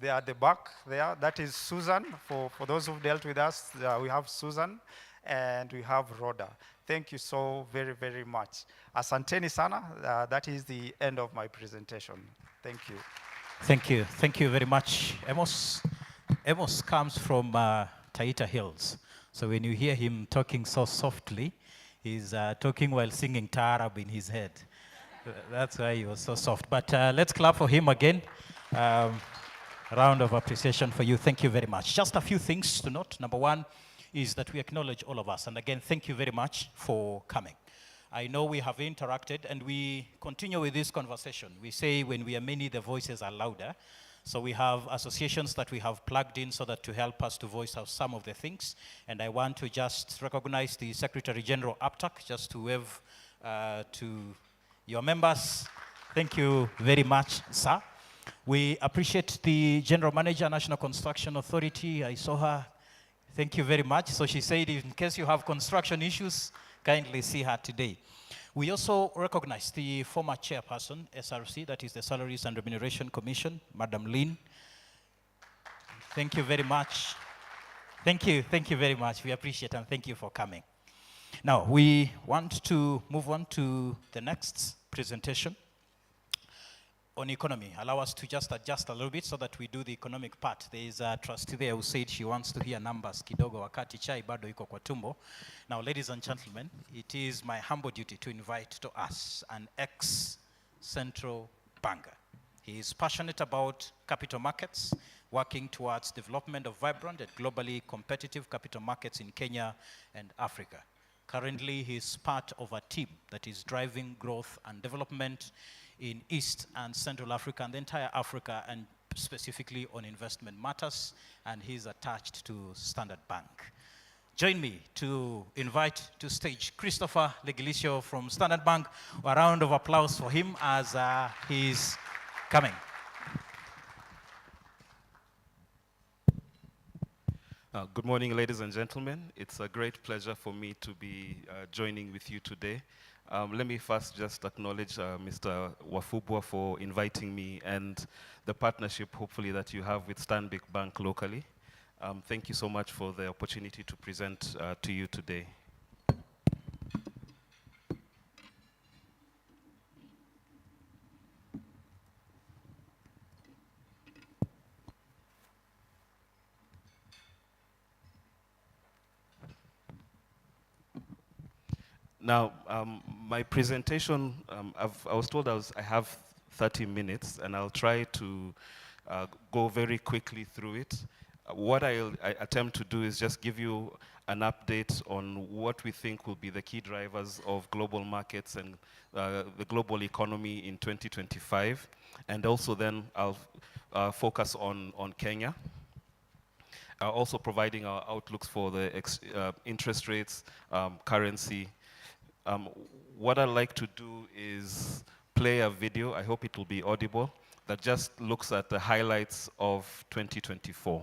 They are at the back there. That is Susan. For those who've dealt with us, we have Susan and we have Rhoda. Thank you so very, very much. Asanteni sana. That is the end of my presentation. Thank you. Thank you. Thank you very much. Amos comes from Taita Hills. So when you hear him talking so softly, he's talking while singing Taarab in his head. That's why he was so soft. But let's clap for him again. Round of appreciation for you. Thank you very much. Just a few things to note. Number one is that we acknowledge all of us. And again, thank you very much for coming. I know we have interacted and we continue with this conversation. We say when we are many, the voices are louder. So we have associations that we have plugged in so that to help us to voice out some of the things. And I want to just recognize the Secretary General APTAC, just to wave to your members. Thank you very much, sir. We appreciate the General Manager, National Construction Authority. I saw her. Thank you very much. So she said, in case you have construction issues, kindly see her today. We also recognize the former chairperson, SRC, that is the Salaries and Remuneration Commission, Madam Lynn. Thank you very much. Thank you very much. We appreciate and thank you for coming. Now, we want to move on to the next presentation on economy. Allow us to just adjust a little bit so that we do the economic part. There is a trustee there who said she wants to hear numbers kidogo wakati chai bado iko kwa tumbo. Now, ladies and gentlemen, it is my humble duty to invite to us an ex-central banker. He is passionate about capital markets, working towards development of vibrant and globally competitive capital markets in Kenya and Africa. Currently, he is part of a team that is driving growth and development in East and Central Africa and the entire Africa, and specifically on investment matters, and he's attached to Standard Bank. Join me to invite to stage Christopher Legilicio from Standard Bank. A round of applause for him as he's coming. Good morning, ladies and gentlemen. It's a great pleasure for me to be joining with you today. Let me first just acknowledge Mr. Wafubwa for inviting me and the partnership, hopefully, that you have with Stanbic Bank locally. Thank you so much for the opportunity to present to you today. Now, my presentation, I was told I have 30 minutes, and I'll try to go very quickly through it. What I attempt to do is just give you an update on what we think will be the key drivers of global markets and the global economy in 2025. And also then I'll focus on Kenya. Also providing our outlooks for the interest rates, currency. What I'd like to do is play a video, I hope it will be audible, that just looks at the highlights of 2024.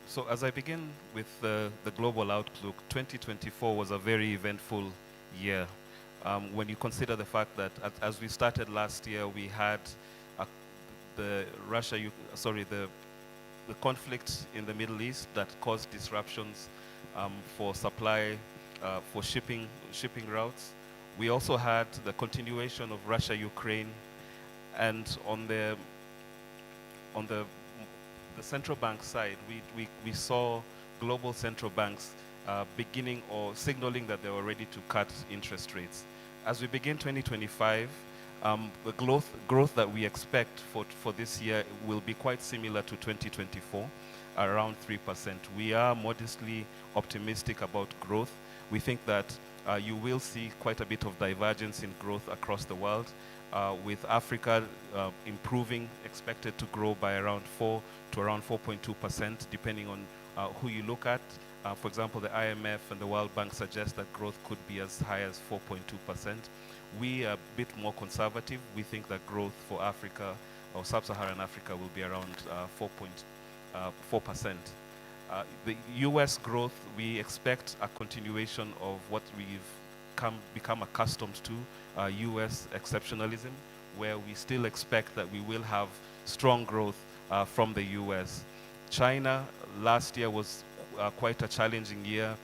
So as I begin with the global outlook, 2024 was a very eventful year. When you consider the fact that as we started last year, we had the the conflict in the Middle East that caused disruptions for supply, for shipping routes. We also had the continuation of Russia-Ukraine, and on the central bank side, we saw global central banks beginning or signaling that they were ready to cut interest rates. As we begin 2025, the growth that we expect for this year will be quite similar to 2024, around 3%. We are modestly optimistic about growth. We think that you will see quite a bit of divergence in growth across the world, with Africa improving, expected to grow by around 4 to around 4.2%, depending on who you look at. For example, the IMF and the World Bank suggest that growth could be as high as 4.2%. We are a bit more conservative. We think that growth for Africa or sub-Saharan Africa will be around 4%. The US growth, we expect a continuation of what we've become accustomed to, US exceptionalism, where we still expect that we will have strong growth from the US. China last year was quite a challenging year.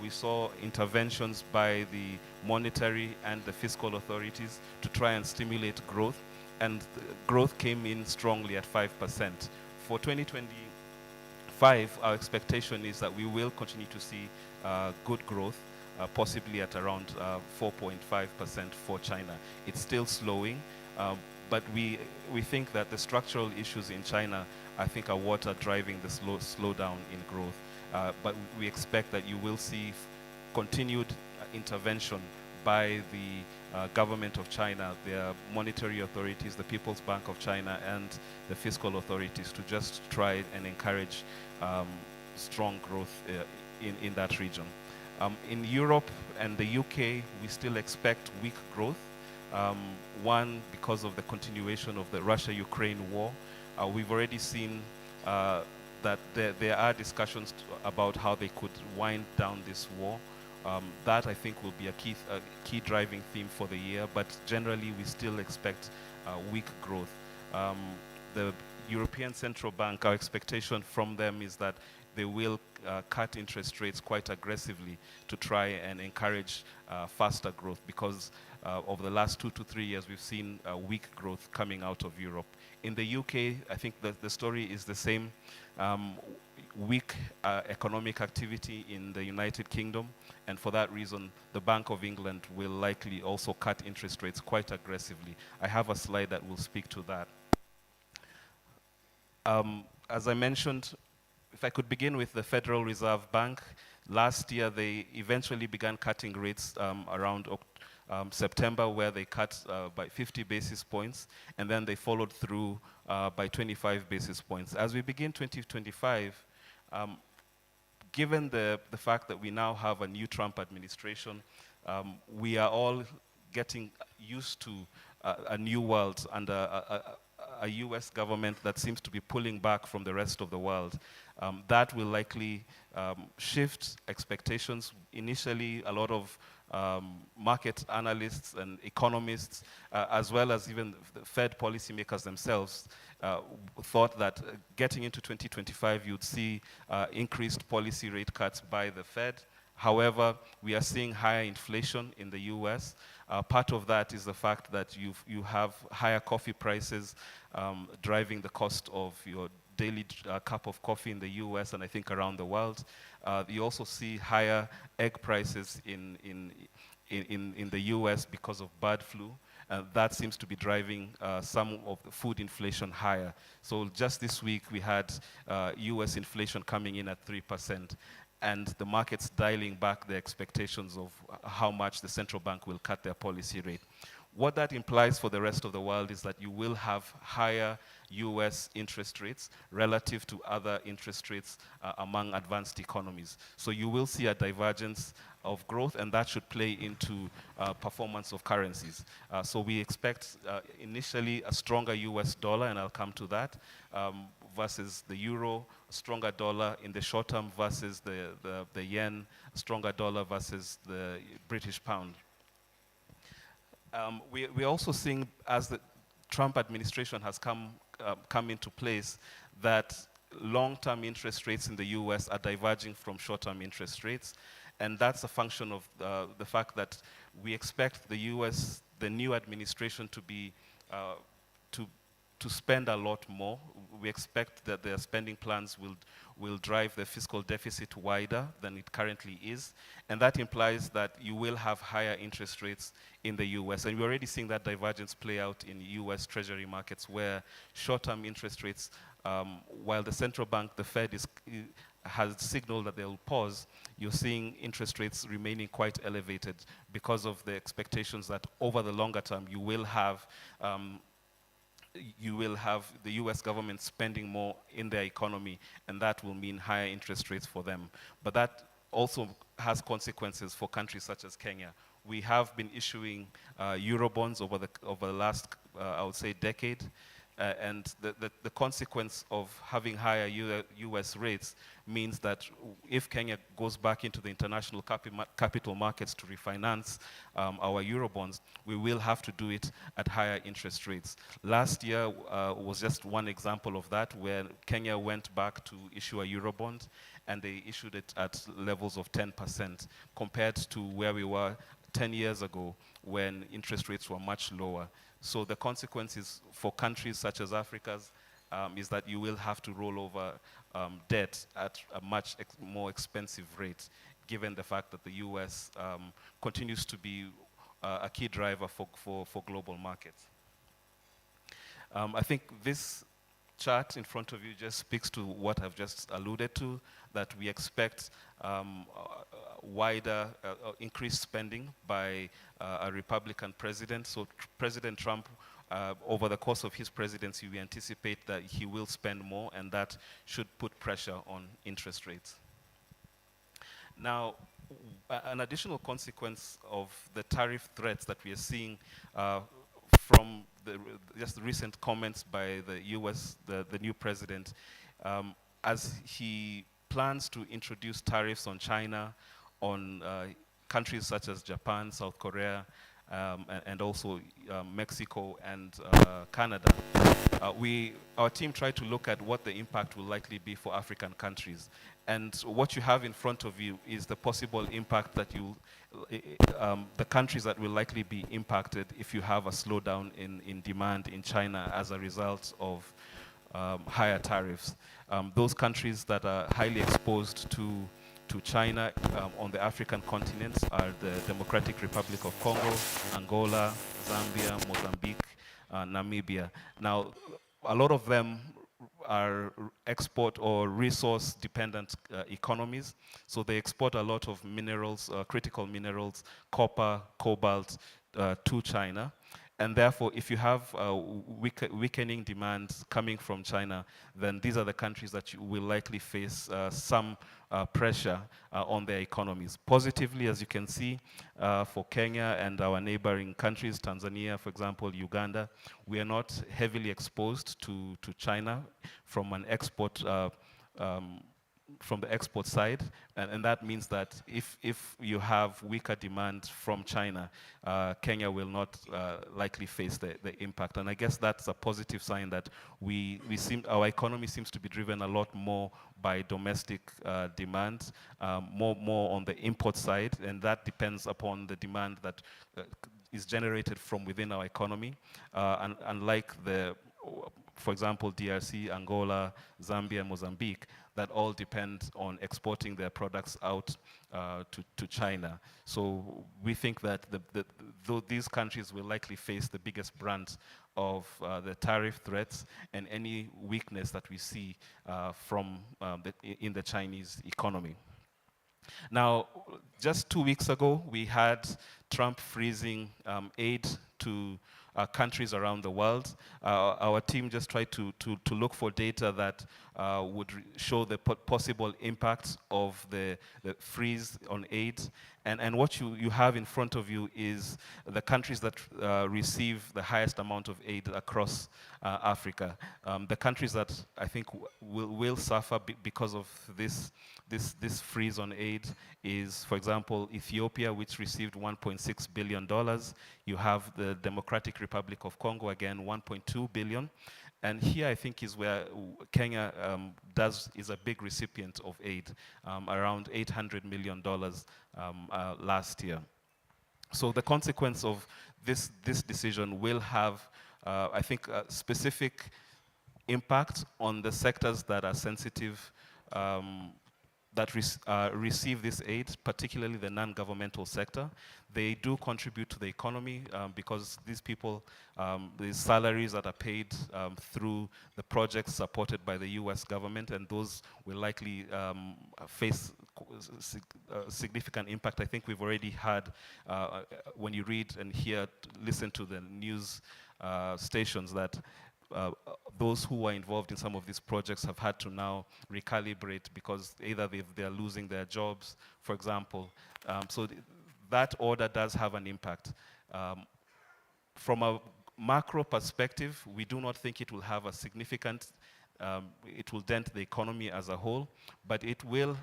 We saw interventions by the monetary and the fiscal authorities to try and stimulate growth, and growth came in strongly at 5%. For 2025, our expectation is that we will continue to see good growth, possibly at around 4.5% for China. It's still slowing, but we think that the structural issues in China, I think, are what are driving the slowdown in growth. But we expect that you will see continued intervention by the government of China, their monetary authorities, the People's Bank of China, and the fiscal authorities to just try and encourage strong growth in that region. In Europe and the UK, we still expect weak growth. One, because of the continuation of the Russia-Ukraine war. We've already seen that there are discussions about how they could wind down this war. That, I think, will be a key driving theme for the year, but generally we still expect weak growth. The European Central Bank, our expectation from them is that they will cut interest rates quite aggressively to try and encourage faster growth, because over the last 2 to 3 years we've seen weak growth coming out of Europe. In the UK, I think that the story is the same. Weak economic activity in the United Kingdom, and for that reason the Bank of England will likely also cut interest rates quite aggressively. I have a slide that will speak to that. As I mentioned, if I could begin with the Federal Reserve Bank, last year they eventually began cutting rates around September, where they cut by 50 basis points, and then they followed through by 25 basis points. As we begin 2025, given the fact that we now have a new Trump administration, we are all getting used to a new world under a US government that seems to be pulling back from the rest of the world. That will likely shift expectations. Initially, a lot of market analysts and economists, as well as even the Fed policymakers themselves, thought that getting into 2025, you'd see increased policy rate cuts by the Fed. However, we are seeing higher inflation in the US. Part of that is the fact that you have higher coffee prices driving the cost of your daily cup of coffee in the US and I think around the world. You also see higher egg prices in the US because of bird flu. That seems to be driving some of the food inflation higher. So just this week we had US inflation coming in at 3%. And the market's dialing back the expectations of how much the central bank will cut their policy rate. What that implies for the rest of the world is that you will have higher US interest rates relative to other interest rates among advanced economies. So you will see a divergence of growth, and that should play into performance of currencies. So we expect initially a stronger US dollar, and I'll come to that, versus the euro, stronger dollar in the short term versus the yen, stronger dollar versus the British pound. We're also seeing, as the Trump administration has come into place, that long-term interest rates in the US are diverging from short-term interest rates. And that's a function of the fact that we expect the US, the new administration, to be to spend a lot more. We expect that their spending plans will drive the fiscal deficit wider than it currently is. And that implies that you will have higher interest rates in the US. And we're already seeing that divergence play out in US Treasury markets, where short-term interest rates, while the central bank, the Fed, has signaled that they'll pause, you're seeing interest rates remaining quite elevated because of the expectations that over the longer term you will have the US government spending more in their economy, and that will mean higher interest rates for them. But that also has consequences for countries such as Kenya. We have been issuing Eurobonds over the last, I would say, decade. And the consequence of having higher US rates means that if Kenya goes back into the international capital markets to refinance our Eurobonds, we will have to do it at higher interest rates. Last year was just one example of that, where Kenya went back to issue a Eurobond, and they issued it at levels of 10% compared to where we were 10 years ago when interest rates were much lower. So the consequences for countries such as Africa's is that you will have to roll over debt at a much more expensive rate, given the fact that the US continues to be a key driver for global markets. I think this chart in front of you just speaks to what I've just alluded to, that we expect wider, increased spending by a Republican president. So President Trump, over the course of his presidency, we anticipate that he will spend more, and that should put pressure on interest rates. Now, an additional consequence of the tariff threats that we are seeing from just the recent comments by the US, the new president, as he plans to introduce tariffs on China, on countries such as Japan, South Korea, and also Mexico and Canada. Our team tried to look at what the impact will likely be for African countries. And what you have in front of you is the possible impact that the countries that will likely be impacted if you have a slowdown in demand in China as a result of higher tariffs. Those countries that are highly exposed to China on the African continent are the Democratic Republic of Congo, Angola, Zambia, Mozambique, Namibia. Now, a lot of them are export or resource dependent economies. So they export a lot of minerals, critical minerals, copper, cobalt to China. And therefore, if you have weakening demand coming from China, then these are the countries that you will likely face some pressure on their economies. Positively, as you can see, for Kenya and our neighboring countries, Tanzania, for example, Uganda, we are not heavily exposed to China from an export from the export side, and that means that if you have weaker demand from China, Kenya will not likely face the impact. And I guess that's a positive sign that our economy seems to be driven a lot more by domestic demand, more on the import side, and that depends upon the demand that is generated from within our economy, and unlike for example, DRC, Angola, Zambia, Mozambique, that all depend on exporting their products out to China. So we think that though these countries will likely face the biggest brunt of the tariff threats and any weakness that we see in the Chinese economy. Now, just 2 weeks ago, we had Trump freezing aid to countries around the world. Our team just tried to look for data that would show the possible impact of the freeze on aid. And what you have in front of you is the countries that receive the highest amount of aid across Africa. The countries that I think will suffer because of this freeze on aid is, for example, Ethiopia, which received $1.6 billion. You have the Democratic Republic of Congo, again, $1.2 billion. And here I think is where Kenya is a big recipient of aid, around $800 million last year. So the consequence of this decision will have, I think, a specific impact on the sectors that are sensitive, that receive this aid, particularly the non-governmental sector. They do contribute to the economy because these people, the salaries that are paid through the projects supported by the US government, and those will likely face significant impact. I think we've already had, when you read and listen to the news stations, that those who are involved in some of these projects have had to now recalibrate because either they're losing their jobs, for example. So that order does have an impact. From a macro perspective, we do not think it will have a significant, it will dent the economy as a whole, but it will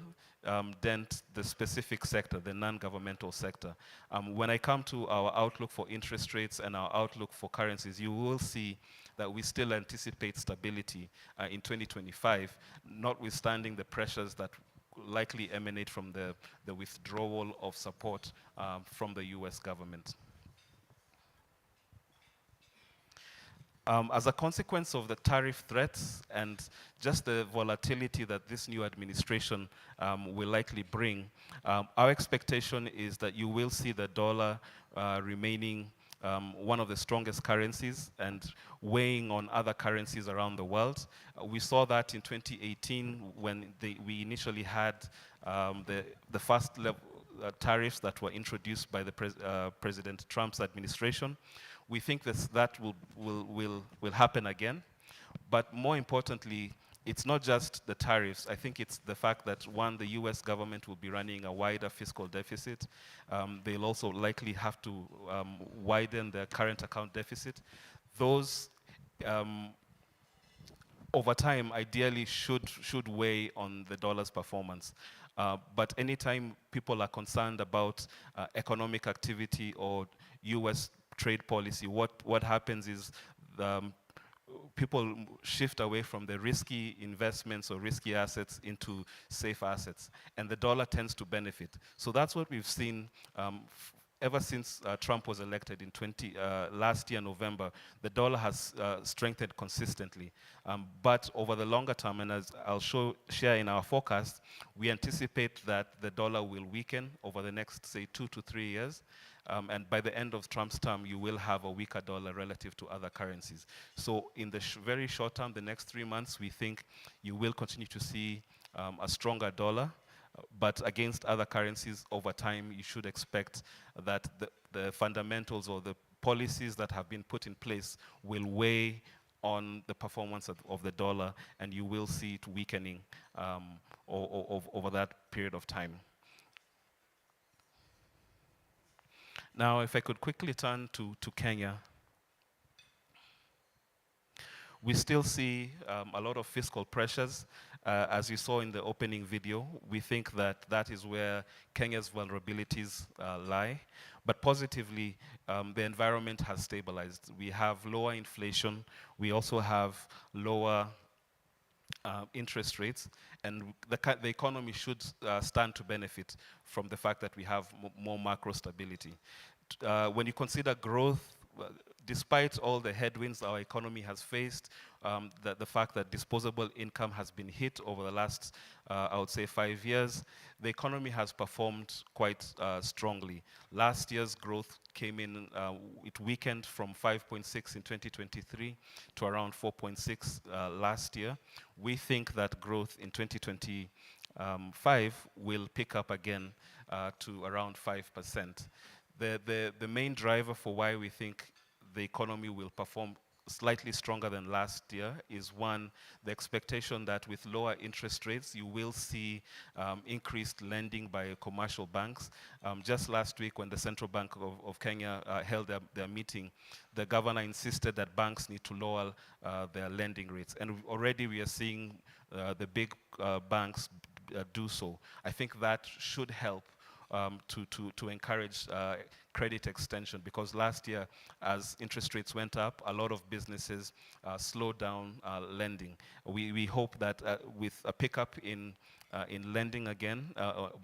dent the specific sector, the non-governmental sector. When I come to our outlook for interest rates and our outlook for currencies, you will see that we still anticipate stability in 2025, notwithstanding the pressures that likely emanate from the withdrawal of support from the US government. As a consequence of the tariff threats and just the volatility that this new administration will likely bring, our expectation is that you will see the dollar remaining one of the strongest currencies and weighing on other currencies around the world. We saw that in 2018 when we initially had the first level tariffs that were introduced by the President Trump's administration. We think that will happen again. But more importantly, it's not just the tariffs. I think it's the fact that, one, the US government will be running a wider fiscal deficit. They'll also likely have to widen their current account deficit. Those, over time, ideally should weigh on the dollar's performance. But anytime people are concerned about economic activity or US trade policy, what happens is people shift away from the risky investments or risky assets into safe assets, and the dollar tends to benefit. So that's what we've seen ever since Trump was elected in last year, November. The dollar has strengthened consistently. But over the longer term, and as I'll share in our forecast, we anticipate that the dollar will weaken over the next, say, 2 to 3 years. And by the end of Trump's term, you will have a weaker dollar relative to other currencies. So in the very short term, the next 3 months, we think you will continue to see a stronger dollar. But against other currencies over time, you should expect that the fundamentals or the policies that have been put in place will weigh on the performance of the dollar, and you will see it weakening over that period of time. Now, if I could quickly turn to Kenya. We still see a lot of fiscal pressures. As you saw in the opening video, we think that is where Kenya's vulnerabilities lie. But positively, the environment has stabilized. We have lower inflation. We also have lower interest rates, and the economy should stand to benefit from the fact that we have more macro stability. When you consider growth, despite all the headwinds our economy has faced, the fact that disposable income has been hit over the last, I would say, 5 years, the economy has performed quite strongly. Last year's growth came in, it weakened from 5.6 in 2023 to around 4.6 last year. We think that growth in 2025 will pick up again to around 5%. The main driver for why we think the economy will perform slightly stronger than last year is one, the expectation that with lower interest rates, you will see increased lending by commercial banks. Just last week when the Central Bank of Kenya held their meeting, the governor insisted that banks need to lower their lending rates. And already we are seeing the big banks do so. I think that should help to encourage credit extension, because last year, as interest rates went up, a lot of businesses slowed down lending. We hope that with a pickup in lending again,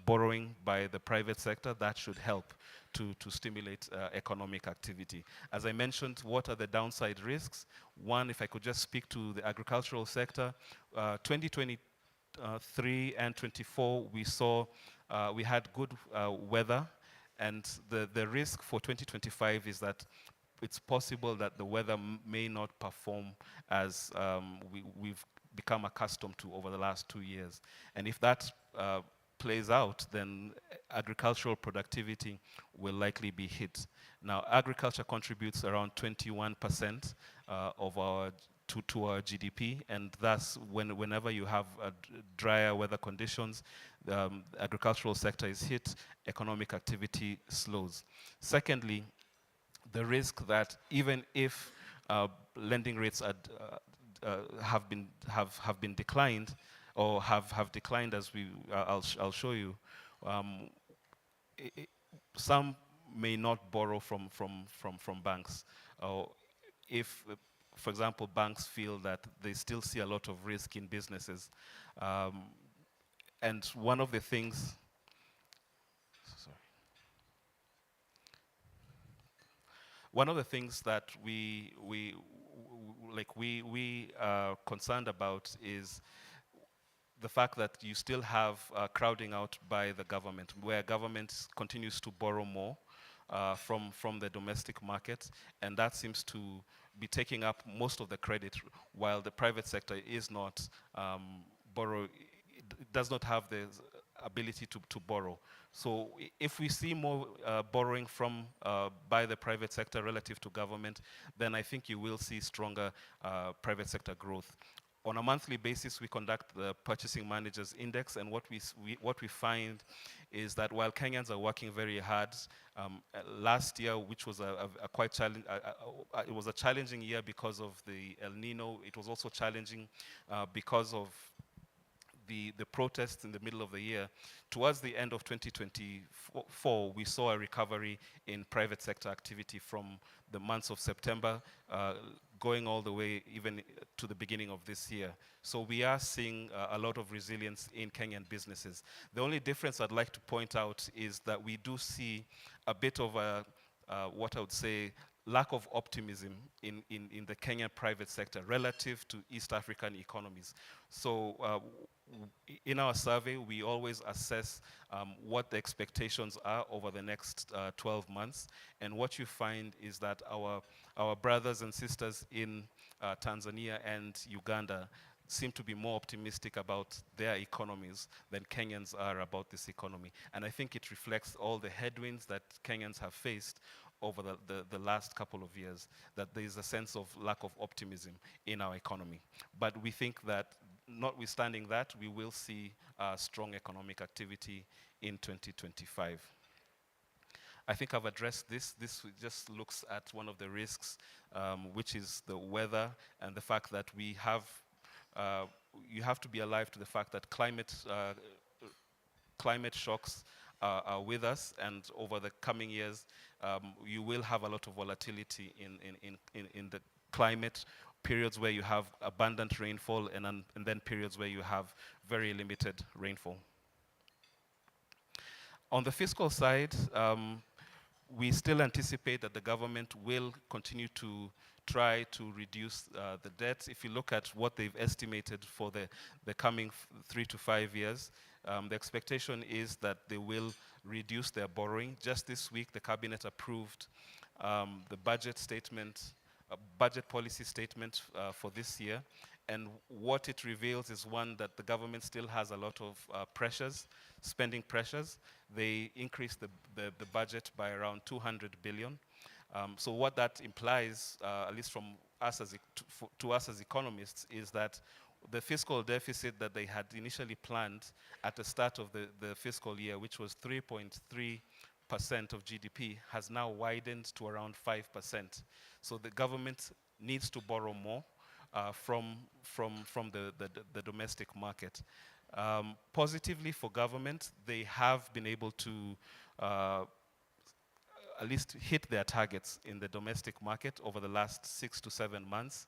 borrowing by the private sector, that should help to stimulate economic activity. As I mentioned, what are the downside risks? One, if I could just speak to the agricultural sector, 2023 and 24, we had good weather, and the risk for 2025 is that it's possible that the weather may not perform as we've become accustomed to over the last 2 years. And if that plays out, then agricultural productivity will likely be hit. Now, agriculture contributes around 21% of our to our GDP, and thus whenever you have drier weather conditions, the agricultural sector is hit, economic activity slows. Secondly, the risk that even if lending rates have been declined, or have declined, as I'll show you, some may not borrow from banks. If, for example, banks feel that they still see a lot of risk in businesses, and one of the things, that we are concerned about is the fact that you still have crowding out by the government, where government continues to borrow more from the domestic market, and that seems to be taking up most of the credit, while the private sector is not it does not have the ability to borrow. So if we see more borrowing by the private sector relative to government, then I think you will see stronger private sector growth. On a monthly basis, we conduct the Purchasing Managers Index, and what we find is that while Kenyans are working very hard, last year, which was a quite challenging, it was a challenging year because of the El Nino. It was also challenging because of the protests in the middle of the year. Towards the end of 2024, we saw a recovery in private sector activity from the months of September, going all the way even to the beginning of this year. So we are seeing a lot of resilience in Kenyan businesses. The only difference I'd like to point out is that we do see a bit of what I would say, lack of optimism in the Kenyan private sector relative to East African economies. So in our survey, we always assess what the expectations are over the next 12 months. And what you find is that our brothers and sisters in Tanzania and Uganda seem to be more optimistic about their economies than Kenyans are about this economy. And I think it reflects all the headwinds that Kenyans have faced over the last couple of years, that there is a sense of lack of optimism in our economy. But we think that notwithstanding that, we will see strong economic activity in 2025. I think I've addressed this. This just looks at one of the risks, which is the weather, and the fact that you have to be alive to the fact that climate shocks are with us, and over the coming years, you will have a lot of volatility in the climate, periods where you have abundant rainfall, and then periods where you have very limited rainfall. On the fiscal side, we still anticipate that the government will continue to try to reduce the debt. If you look at what they've estimated for the coming 3 to 5 years, the expectation is that they will reduce their borrowing. Just this week, the cabinet approved the budget policy statement for this year. And what it reveals is, one, that the government still has a lot of spending pressures. They increased the budget by around 200 billion. So what that implies, at least from us as to us as economists, is that the fiscal deficit that they had initially planned at the start of the fiscal year, which was 3.3% of GDP, has now widened to around 5%. So the government needs to borrow more from the domestic market. Positively for government, they have been able to at least hit their targets in the domestic market over the last 6 to 7 months.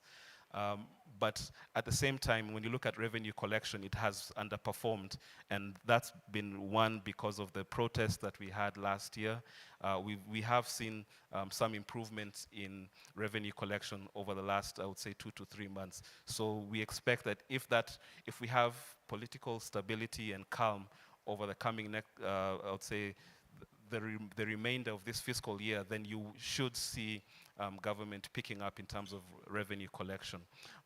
But at the same time, when you look at revenue collection, it has underperformed. And that's been one because of the protests that we had last year. We have seen some improvements in revenue collection over the last, I would say, 2 to 3 months. So we expect that if we have political stability and calm over the coming, I would say, the remainder of this fiscal year, then you should see government picking up in terms of revenue collection.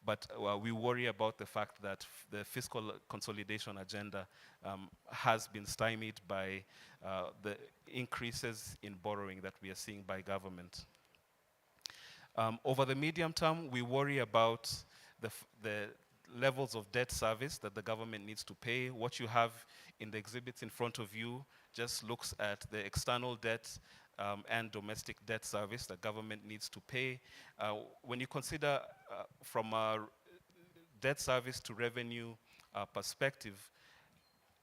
But we worry about the fact that the fiscal consolidation agenda has been stymied by the increases in borrowing that we are seeing by government. Over the medium term, we worry about the levels of debt service that the government needs to pay. What you have in the exhibits in front of you just looks at the external debt and domestic debt service that government needs to pay. When you consider from a debt service to revenue perspective,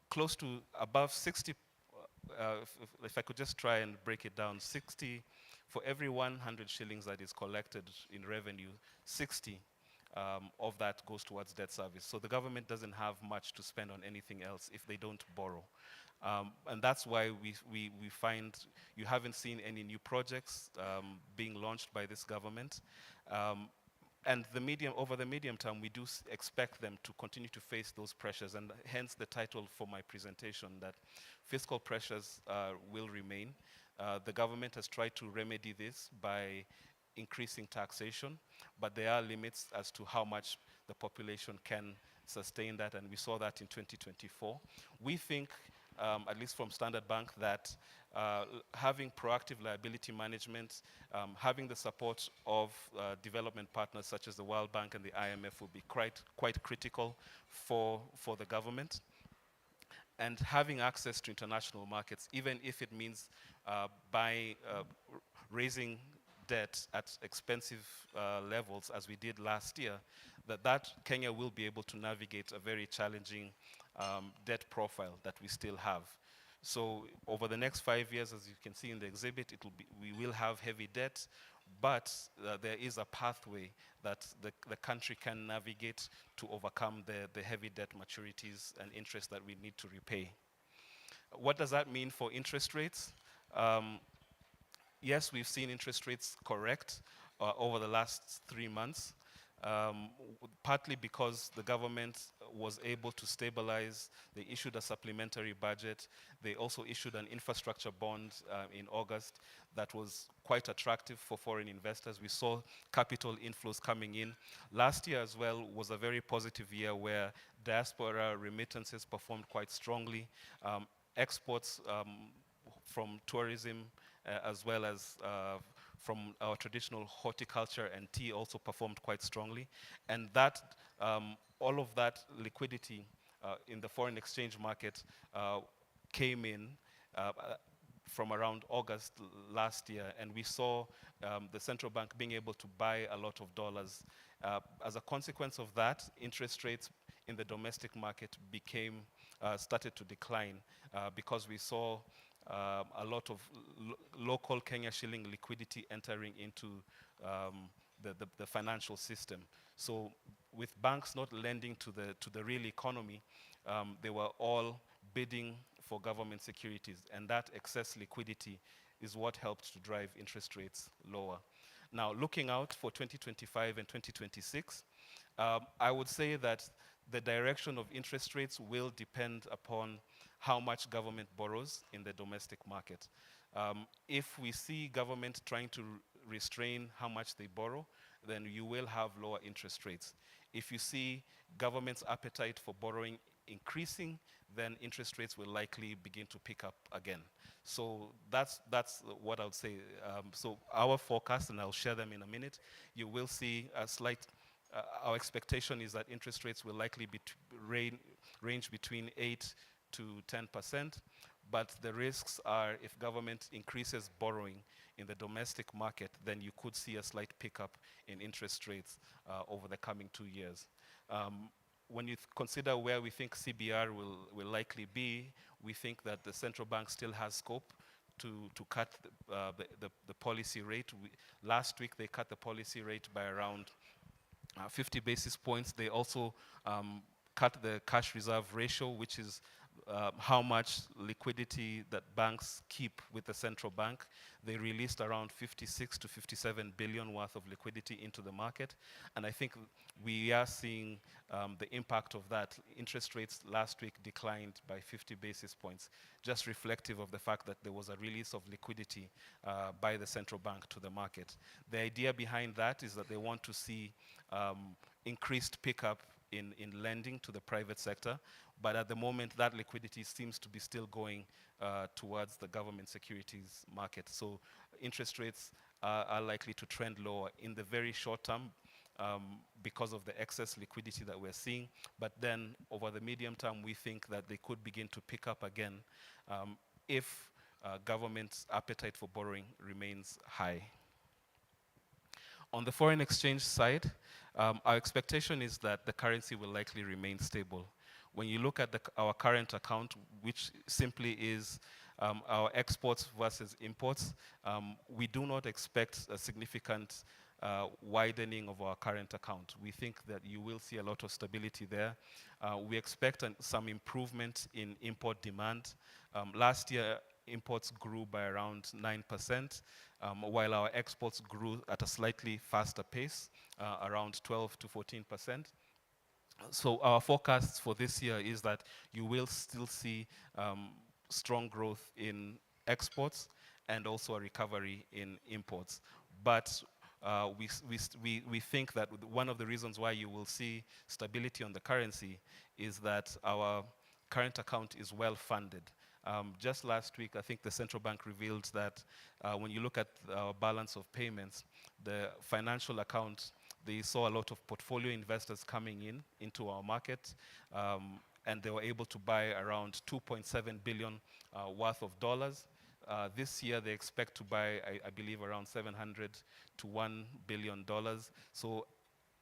close to above 60, if I could just try and break it down, 60, for every 100 shillings that is collected in revenue, 60 of that goes towards debt service. So the government doesn't have much to spend on anything else if they don't borrow. And that's why we find you haven't seen any new projects being launched by this government. And over the medium term, we do expect them to continue to face those pressures, and hence the title for my presentation, that fiscal pressures will remain. The government has tried to remedy this by increasing taxation, but there are limits as to how much the population can sustain that, and we saw that in 2024. We think, at least from Standard Bank, that having proactive liability management, having the support of development partners such as the World Bank and the IMF will be quite critical for the government. And having access to international markets, even if it means raising debt at expensive levels as we did last year, that Kenya will be able to navigate a very challenging debt profile that we still have. So over the next 5 years, as you can see in the exhibit, we will have heavy debt, but there is a pathway that the country can navigate to overcome the heavy debt maturities and interest that we need to repay. What does that mean for interest rates? Yes, we've seen interest rates correct over the last 3 months, partly because the government was able to stabilize. They issued a supplementary budget. They also issued an infrastructure bond in August that was quite attractive for foreign investors. We saw capital inflows coming in. Last year as well was a very positive year where diaspora remittances performed quite strongly. Exports from tourism as well as from our traditional horticulture and tea also performed quite strongly. And that, all of that liquidity in the foreign exchange market came in from around August last year, and we saw the central bank being able to buy a lot of dollars. As a consequence of that, interest rates in the domestic market started to decline because we saw a lot of local Kenya shilling liquidity entering into the financial system. So with banks not lending to the real economy, they were all bidding for government securities, and that excess liquidity is what helped to drive interest rates lower. Now, looking out for 2025 and 2026, I would say that the direction of interest rates will depend upon how much government borrows in the domestic market. If we see government trying to restrain how much they borrow, then you will have lower interest rates. If you see government's appetite for borrowing increasing, then interest rates will likely begin to pick up again. So that's what I would say. So our forecast, and I'll share them in a minute, you will see a slight, our expectation is that interest rates will likely be range between 8 to 10%, but the risks are if government increases borrowing in the domestic market, then you could see a slight pickup in interest rates over the coming 2 years. When you consider where we think CBR will likely be, we think that the central bank still has scope to cut the policy rate. Last week they cut the policy rate by around 50 basis points. They also cut the cash reserve ratio, which is how much liquidity that banks keep with the central bank. They released around 56 to 57 billion worth of liquidity into the market. And I think we are seeing the impact of that. Interest rates last week declined by 50 basis points, just reflective of the fact that there was a release of liquidity by the central bank to the market. The idea behind that is that they want to see increased pickup in lending to the private sector, but at the moment that liquidity seems to be still going towards the government securities market. So interest rates are likely to trend lower in the very short term because of the excess liquidity that we're seeing, but then over the medium term we think that they could begin to pick up again if government's appetite for borrowing remains high. On the foreign exchange side, our expectation is that the currency will likely remain stable. When you look at our current account, which simply is our exports versus imports, we do not expect a significant widening of our current account. We think that you will see a lot of stability there. We expect some improvement in import demand. Last year, imports grew by around 9%, while our exports grew at a slightly faster pace, around 12 to 14%. So our forecast for this year is that you will still see strong growth in exports and also a recovery in imports. But we think that one of the reasons why you will see stability on the currency is that our current account is well funded. Just last week, I think the central bank revealed that when you look at our balance of payments, the financial account, they saw a lot of portfolio investors coming into our market, and they were able to buy around 2.7 billion worth of dollars. This year, they expect to buy, I believe, around 700 to $1 billion. So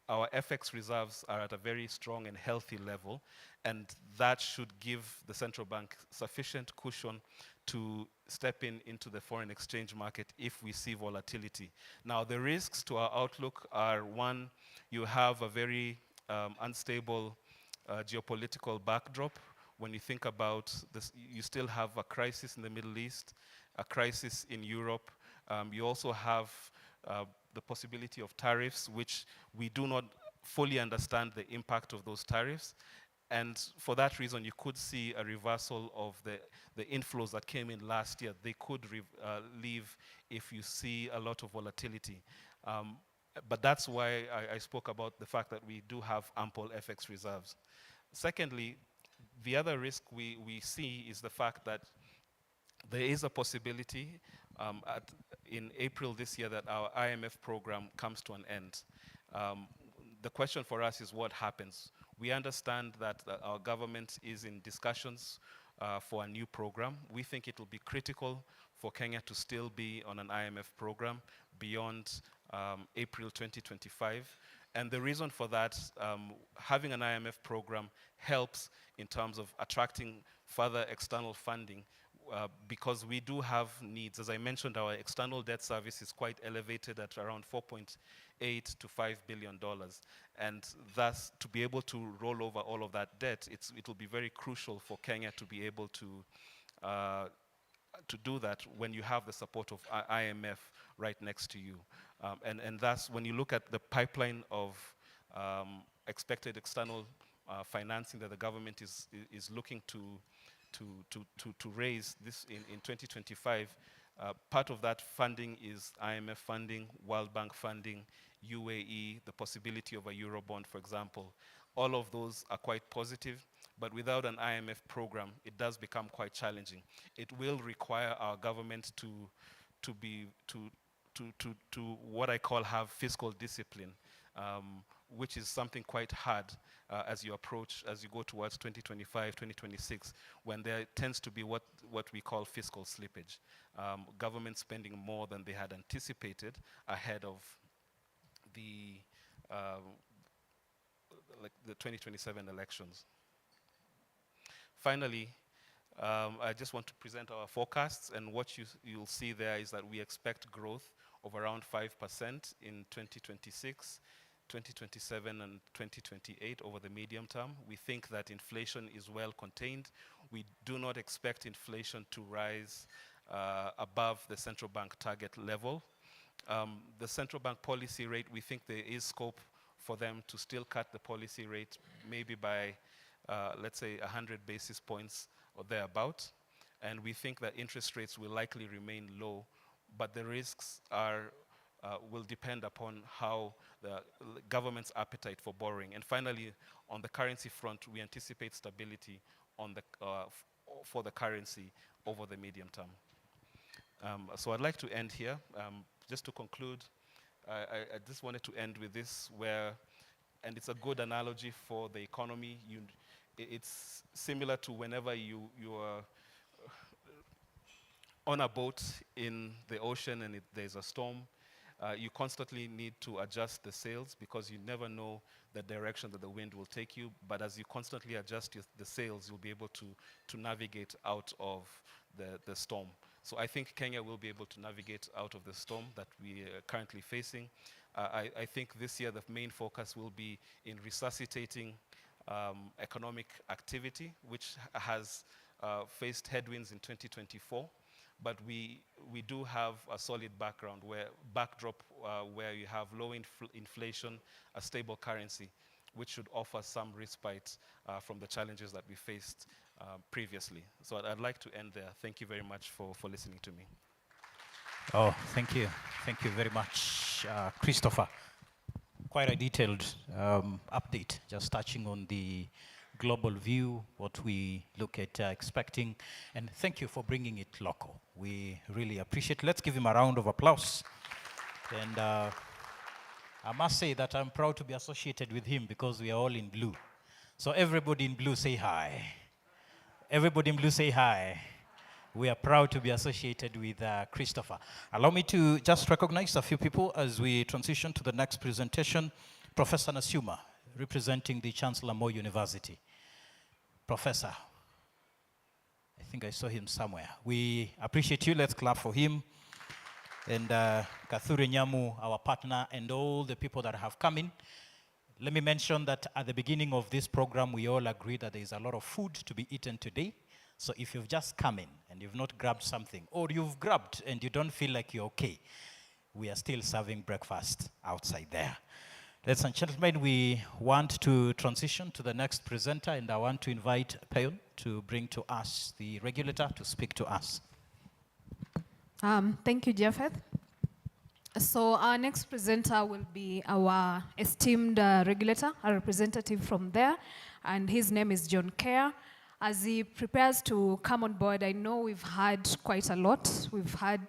our FX reserves are at a very strong and healthy level, and that should give the central bank sufficient cushion to step into the foreign exchange market if we see volatility. Now, the risks to our outlook are, one, you have a very unstable geopolitical backdrop. When you think about this, you still have a crisis in the Middle East, a crisis in Europe. You also have the possibility of tariffs, which we do not fully understand the impact of those tariffs. And for that reason, you could see a reversal of the inflows that came in last year. They could leave if you see a lot of volatility. But that's why I spoke about the fact that we do have ample FX reserves. Secondly, the other risk we see is the fact that there is a possibility in April this year that our IMF program comes to an end. The question for us is what happens. We understand that our government is in discussions for a new program. We think it will be critical for Kenya to still be on an IMF program beyond April 2025. And the reason for that, having an IMF program helps in terms of attracting further external funding because we do have needs. As I mentioned, our external debt service is quite elevated at around $4.8 to $5 billion. And thus, to be able to roll over all of that debt, it will be very crucial for Kenya to be able to do that when you have the support of IMF right next to you. And thus, when you look at the pipeline of expected external financing that the government is looking to raise this in 2025, part of that funding is IMF funding, World Bank funding, UAE, the possibility of a Eurobond, for example. All of those are quite positive, but without an IMF program, it does become quite challenging. It will require our government to what I call have fiscal discipline, which is something quite hard as you go towards 2025, 2026, when there tends to be what we call fiscal slippage. Government spending more than they had anticipated ahead of the 2027 elections. Finally, I just want to present our forecasts, and what you'll see there is that we expect growth of around 5% in 2026, 2027 and 2028 over the medium term. We think that inflation is well contained. We do not expect inflation to rise above the central bank target level. The central bank policy rate, we think there is scope for them to still cut the policy rate maybe by, let's say, 100 basis points or thereabout. And we think that interest rates will likely remain low, but the risks will depend upon how the government's appetite for borrowing. And finally, on the currency front, we anticipate stability on for the currency over the medium term. So I'd like to end here. Just to conclude, I just wanted to end with this, and it's a good analogy for the economy. It's similar to whenever you are on a boat in the ocean and there's a storm. You constantly need to adjust the sails because you never know the direction that the wind will take you. But as you constantly adjust the sails, you'll be able to navigate out of the storm. So I think Kenya will be able to navigate out of the storm that we are currently facing. I think this year the main focus will be in resuscitating economic activity, which has faced headwinds in 2024. But we do have a solid backdrop where you have low inflation, a stable currency, which should offer some respite from the challenges that we faced previously. So I'd like to end there. Thank you very much for listening to me. Oh, thank you. Thank you very much, Christopher. Quite a detailed update, just touching on the global view, what we look at expecting, and thank you for bringing it local. We really appreciate it. Let's give him a round of applause. And I must say that I'm proud to be associated with him because we are all in blue. So everybody in blue say hi. Everybody in blue say hi. We are proud to be associated with Christopher. Allow me to just recognize a few people as we transition to the next presentation. Professor Nasuma, representing the Chancellor Moi University. Professor, I think I saw him somewhere. We appreciate you. Let's clap for him. And Kathure Nyamu, our partner, and all the people that have come in. Let me mention that at the beginning of this program, we all agreed that there is a lot of food to be eaten today. So if you've just come in and you've not grabbed something, or you've grabbed and you don't feel like you're okay, we are still serving breakfast outside there. Ladies and gentlemen, we want to transition to the next presenter, and I want to invite Peyon to bring to us the regulator to speak to us. Thank you, Japheth. So our next presenter will be our esteemed regulator, a representative from there, and his name is John Kerr. As he prepares to come on board, I know we've had quite a lot. We've had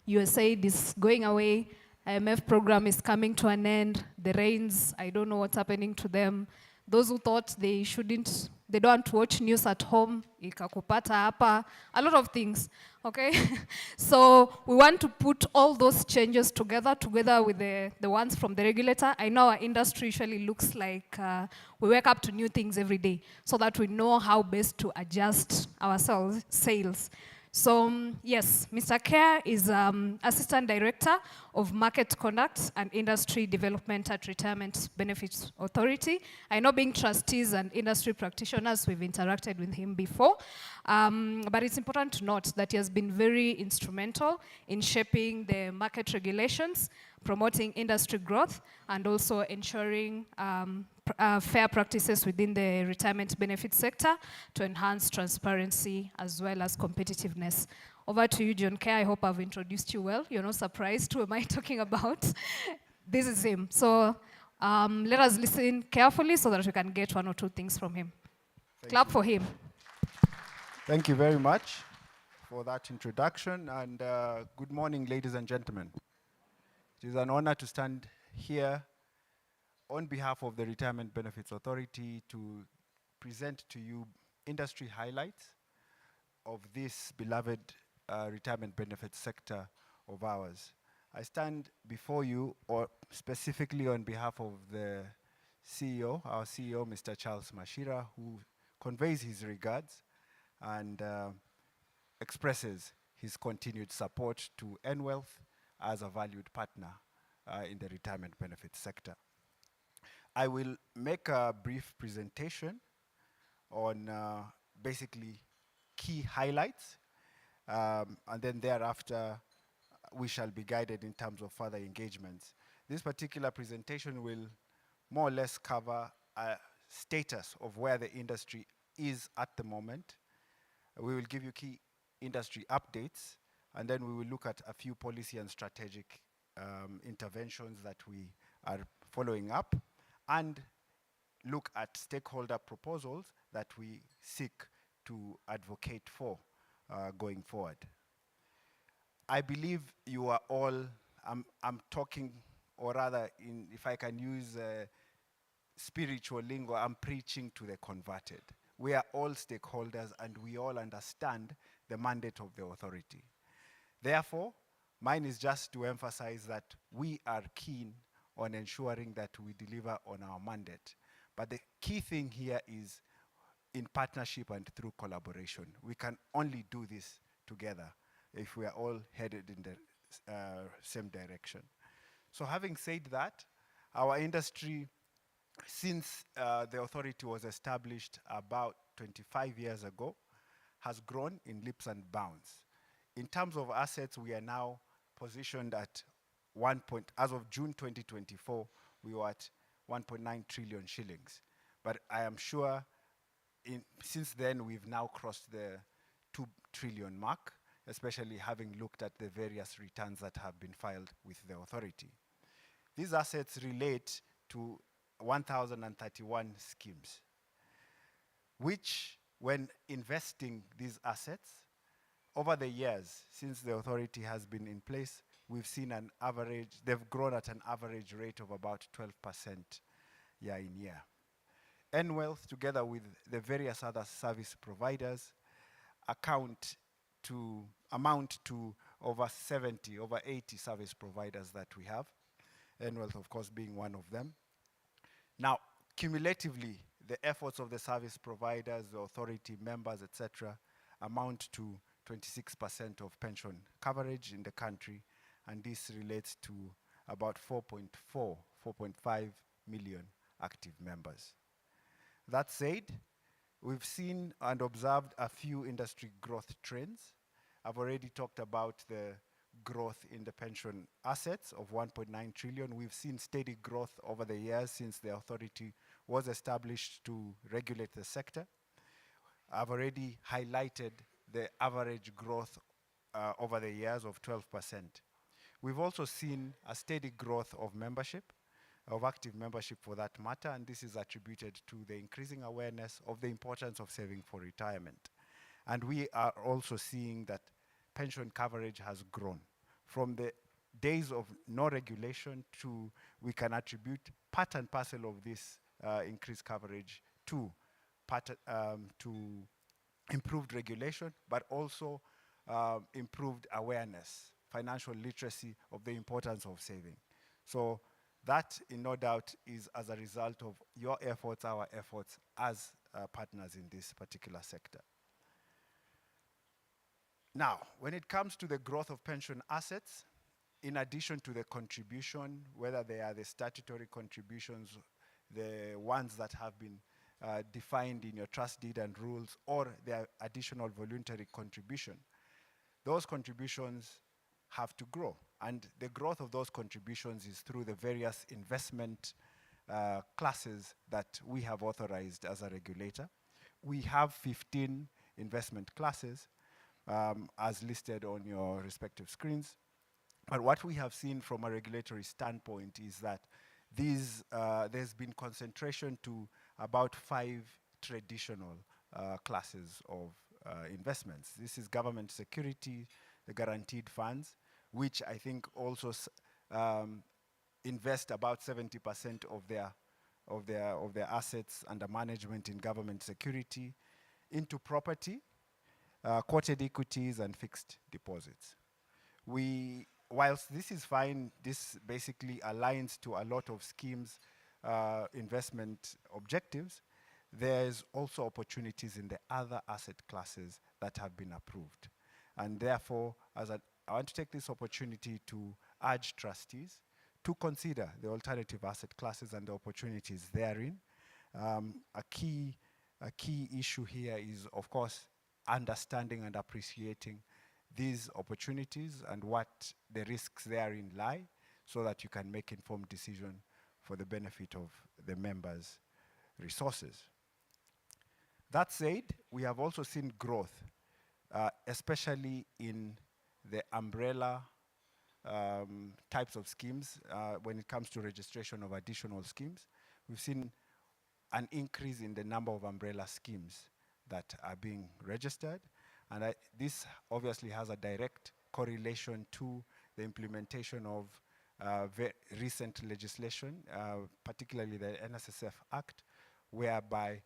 USAID is going away, IMF program is coming to an end, the rains, I don't know what's happening to them. Those who thought they don't want to watch news at home, ikakupata hapa, a lot of things, okay? So we want to put all those changes together with the ones from the regulator. I know our industry usually looks like we wake up to new things every day so that we know how best to adjust our sales. So yes, Mr. Kerr is Assistant Director of Market Conduct and Industry Development at Retirement Benefits Authority. I know being trustees and industry practitioners, we've interacted with him before, but it's important to note that he has been very instrumental in shaping the market regulations, promoting industry growth, and also ensuring fair practices within the retirement benefit sector to enhance transparency as well as competitiveness. Over to you, John Kerr. I hope I've introduced you well. You're not surprised who am I talking about. This is him. So let us listen carefully so that we can get one or two things from him. Clap for him. Thank you very much for that introduction, and good morning, ladies and gentlemen. It is an honor to stand here on behalf of the Retirement Benefits Authority to present to you industry highlights of this beloved retirement benefits sector of ours. I stand before you or specifically on behalf of the CEO, our CEO, Mr. Charles Mashira, who conveys his regards and expresses his continued support to Enwealth as a valued partner in the retirement benefits sector. I will make a brief presentation on basically key highlights, and then thereafter we shall be guided in terms of further engagements. This particular presentation will more or less cover a status of where the industry is at the moment. We will give you key industry updates, and then we will look at a few policy and strategic interventions that we are following up, and look at stakeholder proposals that we seek to advocate for going forward. I believe you are all, I'm talking, or rather, if I can use spiritual lingo, I'm preaching to the converted. We are all stakeholders and we all understand the mandate of the authority. Therefore, mine is just to emphasize that we are keen on ensuring that we deliver on our mandate. But the key thing here is in partnership and through collaboration. We can only do this together if we are all headed in the same direction. So having said that, our industry, since the authority was established about 25 years ago, has grown in leaps and bounds. In terms of assets, we are now positioned at as of June 2024, we were at 1.9 trillion shillings. But I am sure since then we've now crossed the 2 trillion mark, especially having looked at the various returns that have been filed with the authority. These assets relate to 1,031 schemes, which when investing these assets, over the years, since the authority has been in place, we've seen an average, they've grown at an average rate of about 12% year in year. Enwealth, together with the various other service providers, amount to over 80 service providers that we have. Enwealth, of course, being one of them. Now, cumulatively, the efforts of the service providers, the authority members, etc., amount to 26% of pension coverage in the country, and this relates to about 4.5 million active members. That said, we've seen and observed a few industry growth trends. I've already talked about the growth in the pension assets of 1.9 trillion. We've seen steady growth over the years since the authority was established to regulate the sector. I've already highlighted the average growth over the years of 12%. We've also seen a steady growth of membership, of active membership for that matter, and this is attributed to the increasing awareness of the importance of saving for retirement. And we are also seeing that pension coverage has grown. From the days of no regulation to, we can attribute part and parcel of this increased coverage to improved regulation, but also improved awareness, financial literacy of the importance of saving. So that, in no doubt, is as a result of your efforts, our efforts as partners in this particular sector. Now, when it comes to the growth of pension assets, in addition to the contribution, whether they are the statutory contributions, the ones that have been defined in your trust deed and rules, or their additional voluntary contribution, those contributions have to grow. And the growth of those contributions is through the various investment classes that we have authorized as a regulator. We have 15 investment classes as listed on your respective screens. But what we have seen from a regulatory standpoint is that there's been concentration to about 5 traditional classes of investments. This is government security, the guaranteed funds, which I think also invest about 70% of their assets under management in government security into property, quoted equities, and fixed deposits. Whilst this is fine, this basically aligns to a lot of schemes' investment objectives. There's also opportunities in the other asset classes that have been approved. And therefore, I want to take this opportunity to urge trustees to consider the alternative asset classes and the opportunities therein. A key issue here is, of course, understanding and appreciating these opportunities and what the risks therein lie, so that you can make informed decision for the benefit of the members' resources. That said, we have also seen growth, especially in the umbrella types of schemes when it comes to registration of additional schemes. We've seen an increase in the number of umbrella schemes that are being registered. And this obviously has a direct correlation to the implementation of recent legislation, particularly the NSSF Act, whereby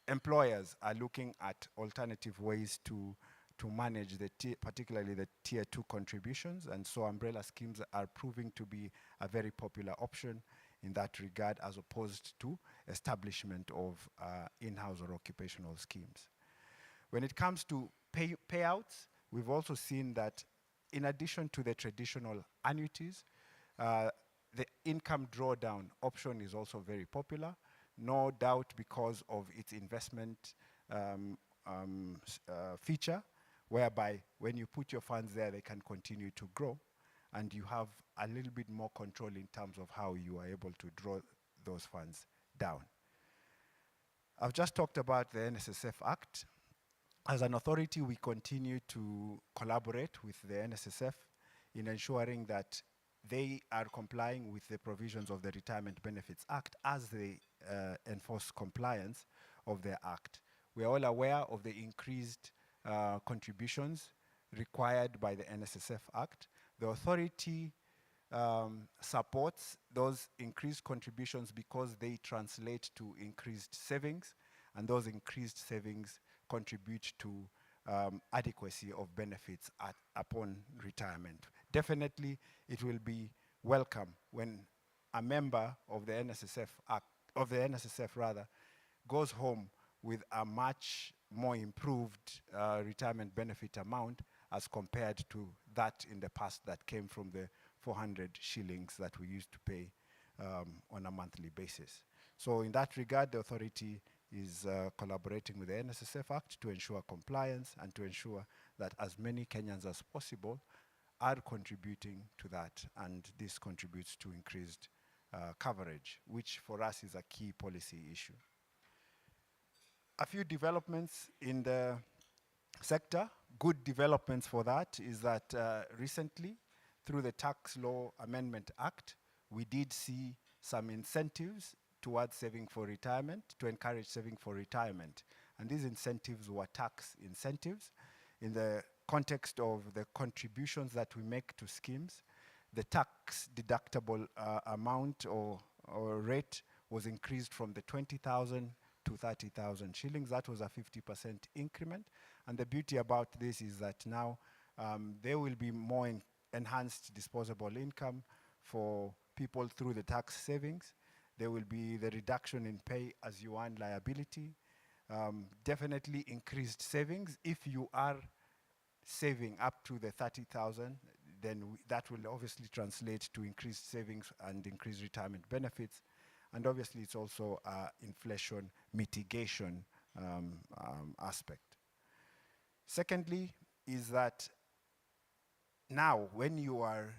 employers are looking at alternative ways to manage particularly the tier 2 contributions, and so umbrella schemes are proving to be a very popular option in that regard, as opposed to establishment of in-house or occupational schemes. When it comes to payouts, we've also seen that in addition to the traditional annuities, the income drawdown option is also very popular, no doubt because of its investment feature, whereby when you put your funds there, they can continue to grow, and you have a little bit more control in terms of how you are able to draw those funds down. I've just talked about the NSSF Act. As an authority, we continue to collaborate with the NSSF in ensuring that they are complying with the provisions of the Retirement Benefits Act as they enforce compliance of the Act. We are all aware of the increased contributions required by the NSSF Act. The authority supports those increased contributions because they translate to increased savings, and those increased savings contribute to adequacy of benefits upon retirement. Definitely, it will be welcome when a member of the NSSF goes home with a much more improved retirement benefit amount as compared to that in the past that came from the 400 shillings that we used to pay on a monthly basis. So in that regard, the authority is collaborating with the NSSF Act to ensure compliance and to ensure that as many Kenyans as possible are contributing to that, and this contributes to increased coverage, which for us is a key policy issue. A few developments in the sector. Good developments for that is that recently, through the Tax Law Amendment Act, we did see some incentives towards saving for retirement, to encourage saving for retirement. And these incentives were tax incentives. In the context of the contributions that we make to schemes, the tax deductible amount or rate was increased from the 20,000 to 30,000 shillings. That was a 50% increment. And the beauty about this is that now there will be more enhanced disposable income for people through the tax savings. There will be the reduction in pay as you earn liability. Definitely increased savings. If you are saving up to the 30,000, then that will obviously translate to increased savings and increased retirement benefits. And obviously, it's also inflation mitigation aspect. Secondly, is that now when you are,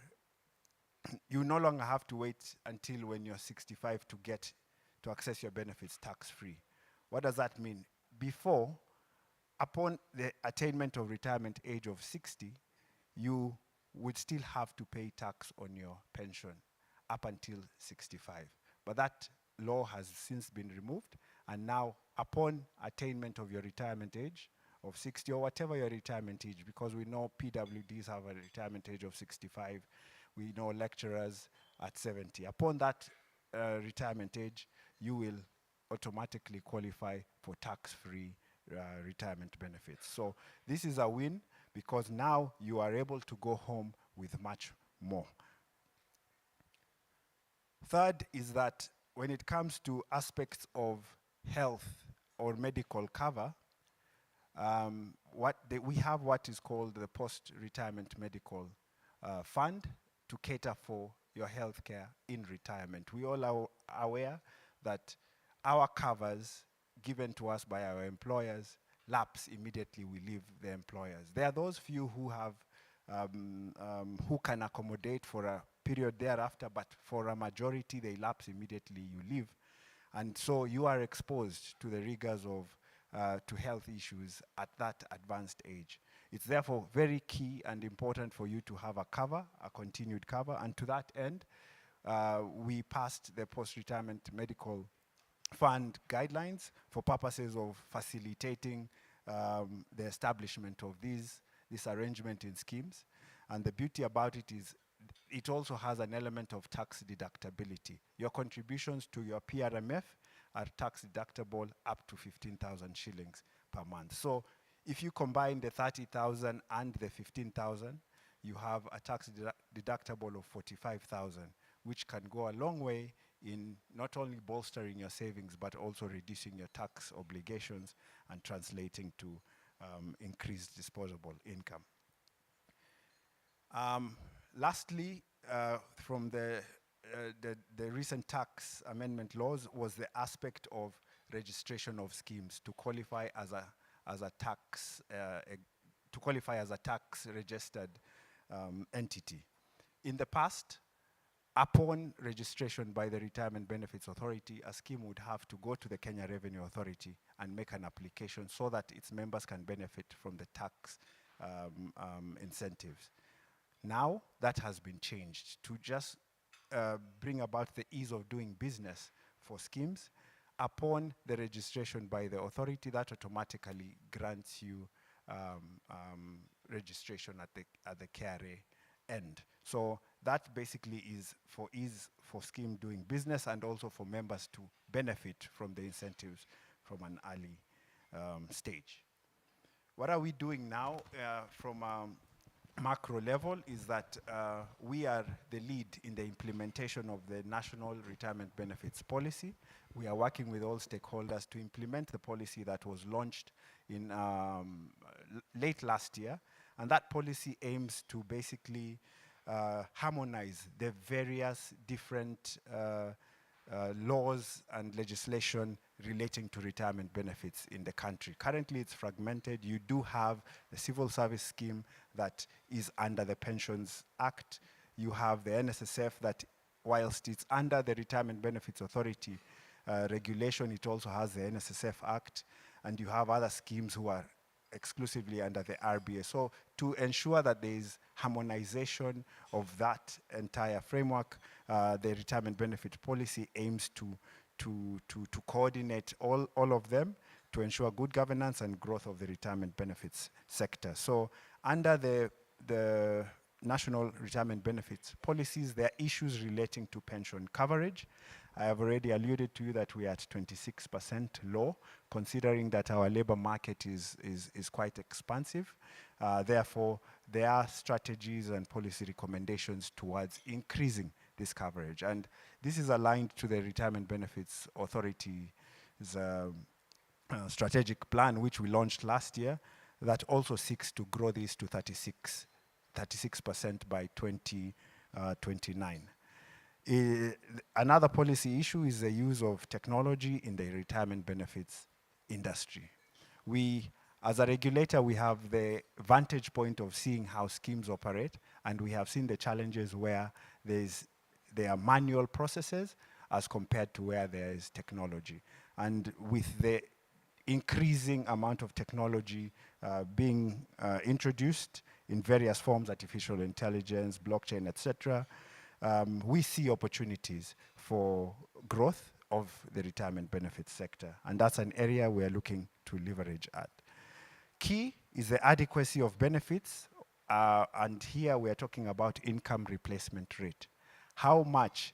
you no longer have to wait until when you're 65 to access your benefits tax-free. What does that mean? Before, upon the attainment of retirement age of 60, you would still have to pay tax on your pension up until 65. But that law has since been removed, And now, upon attainment of your retirement age of 60 or whatever your retirement age, because we know PWDs have a retirement age of 65, we know lecturers at 70. Upon that retirement age, you will automatically qualify for tax-free retirement benefits. So this is a win because now you are able to go home with much more. Third is that when it comes to aspects of health or medical cover, we have what is called the post-retirement medical fund to cater for your health care in retirement. We all are aware that our covers given to us by our employers lapse immediately we leave the employers. There are those few who have who can accommodate for a period thereafter, but for a majority they lapse immediately you leave. And so you are exposed to the rigors of to health issues at that advanced age. It's therefore very key and important for you to have a cover, a continued cover, and to that end, we passed the post-retirement medical fund guidelines for purposes of facilitating the establishment of this arrangement in schemes. And the beauty about it is it also has an element of tax deductibility. Your contributions to your PRMF are tax deductible up to 15,000 shillings per month. So if you combine the 30,000 and the 15,000, you have a tax deductible of 45,000, which can go a long way in not only bolstering your savings, but also reducing your tax obligations and translating to increased disposable income. Lastly, from the recent tax amendment laws was the aspect of registration of schemes to qualify as a tax registered entity. In the past, upon registration by the Retirement Benefits Authority, a scheme would have to go to the Kenya Revenue Authority and make an application so that its members can benefit from the tax incentives. Now, that has been changed to just bring about the ease of doing business for schemes. Upon the registration by the authority, that automatically grants you registration at the KRA end. So that basically is for ease for scheme doing business and also for members to benefit from the incentives from an early stage. What are we doing now from macro level is that we are the lead in the implementation of the National Retirement Benefits Policy. We are working with all stakeholders to implement the policy that was launched in late last year. And that policy aims to basically harmonize the various different laws and legislation relating to retirement benefits in the country. Currently, it's fragmented. You do have the civil service scheme that is under the Pensions Act. You have the NSSF that, whilst it's under the Retirement Benefits Authority regulation, it also has the NSSF Act. And you have other schemes who are exclusively under the RBA. So to ensure that there is harmonization of that entire framework, the retirement benefit policy aims to coordinate all of them to ensure good governance and growth of the retirement benefits sector. So under the national retirement benefits policies, there are issues relating to pension coverage. I have already alluded to you that we are at 26% low, considering that our labor market is quite expansive. Therefore, there are strategies and policy recommendations towards increasing this coverage. And this is aligned to the Retirement Benefits Authority's strategic plan, which we launched last year, that also seeks to grow this to 36% by 2029. Another policy issue is the use of technology in the retirement benefits industry. We, as a regulator, we have the vantage point of seeing how schemes operate, and we have seen the challenges where there are manual processes as compared to where there is technology. And with the increasing amount of technology being introduced in various forms, artificial intelligence, blockchain, etc., we see opportunities for growth of the retirement benefits sector. And that's an area we are looking to leverage at. Key is the adequacy of benefits, and here we are talking about income replacement rate. How much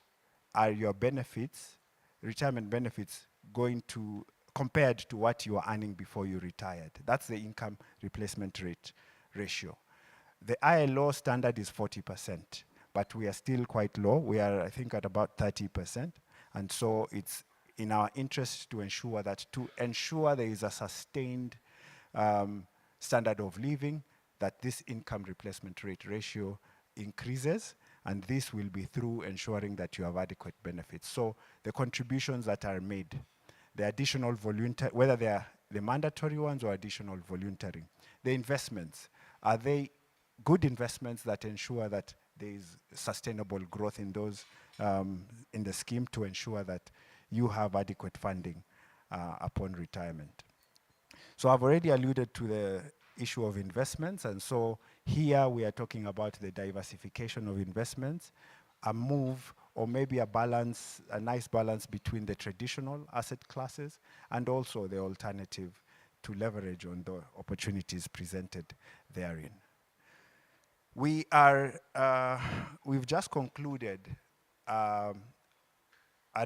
are your benefits, retirement benefits, going to, compared to what you were earning before you retired? That's the income replacement rate ratio. The ILO standard is 40%, but we are still quite low. We are, I think, at about 30%. And so it's in our interest to ensure that, there is a sustained standard of living, that this income replacement rate ratio increases, and this will be through ensuring that you have adequate benefits. So the contributions that are made, the additional voluntary, whether they are the mandatory ones or additional voluntary, the investments, are they good investments that ensure that there is sustainable growth in those, in the scheme, to ensure that you have adequate funding upon retirement? So I've already alluded to the issue of investments, and so here we are talking about the diversification of investments, a move or maybe a balance, a nice balance between the traditional asset classes and also the alternative, to leverage on the opportunities presented therein. We are, we've just concluded a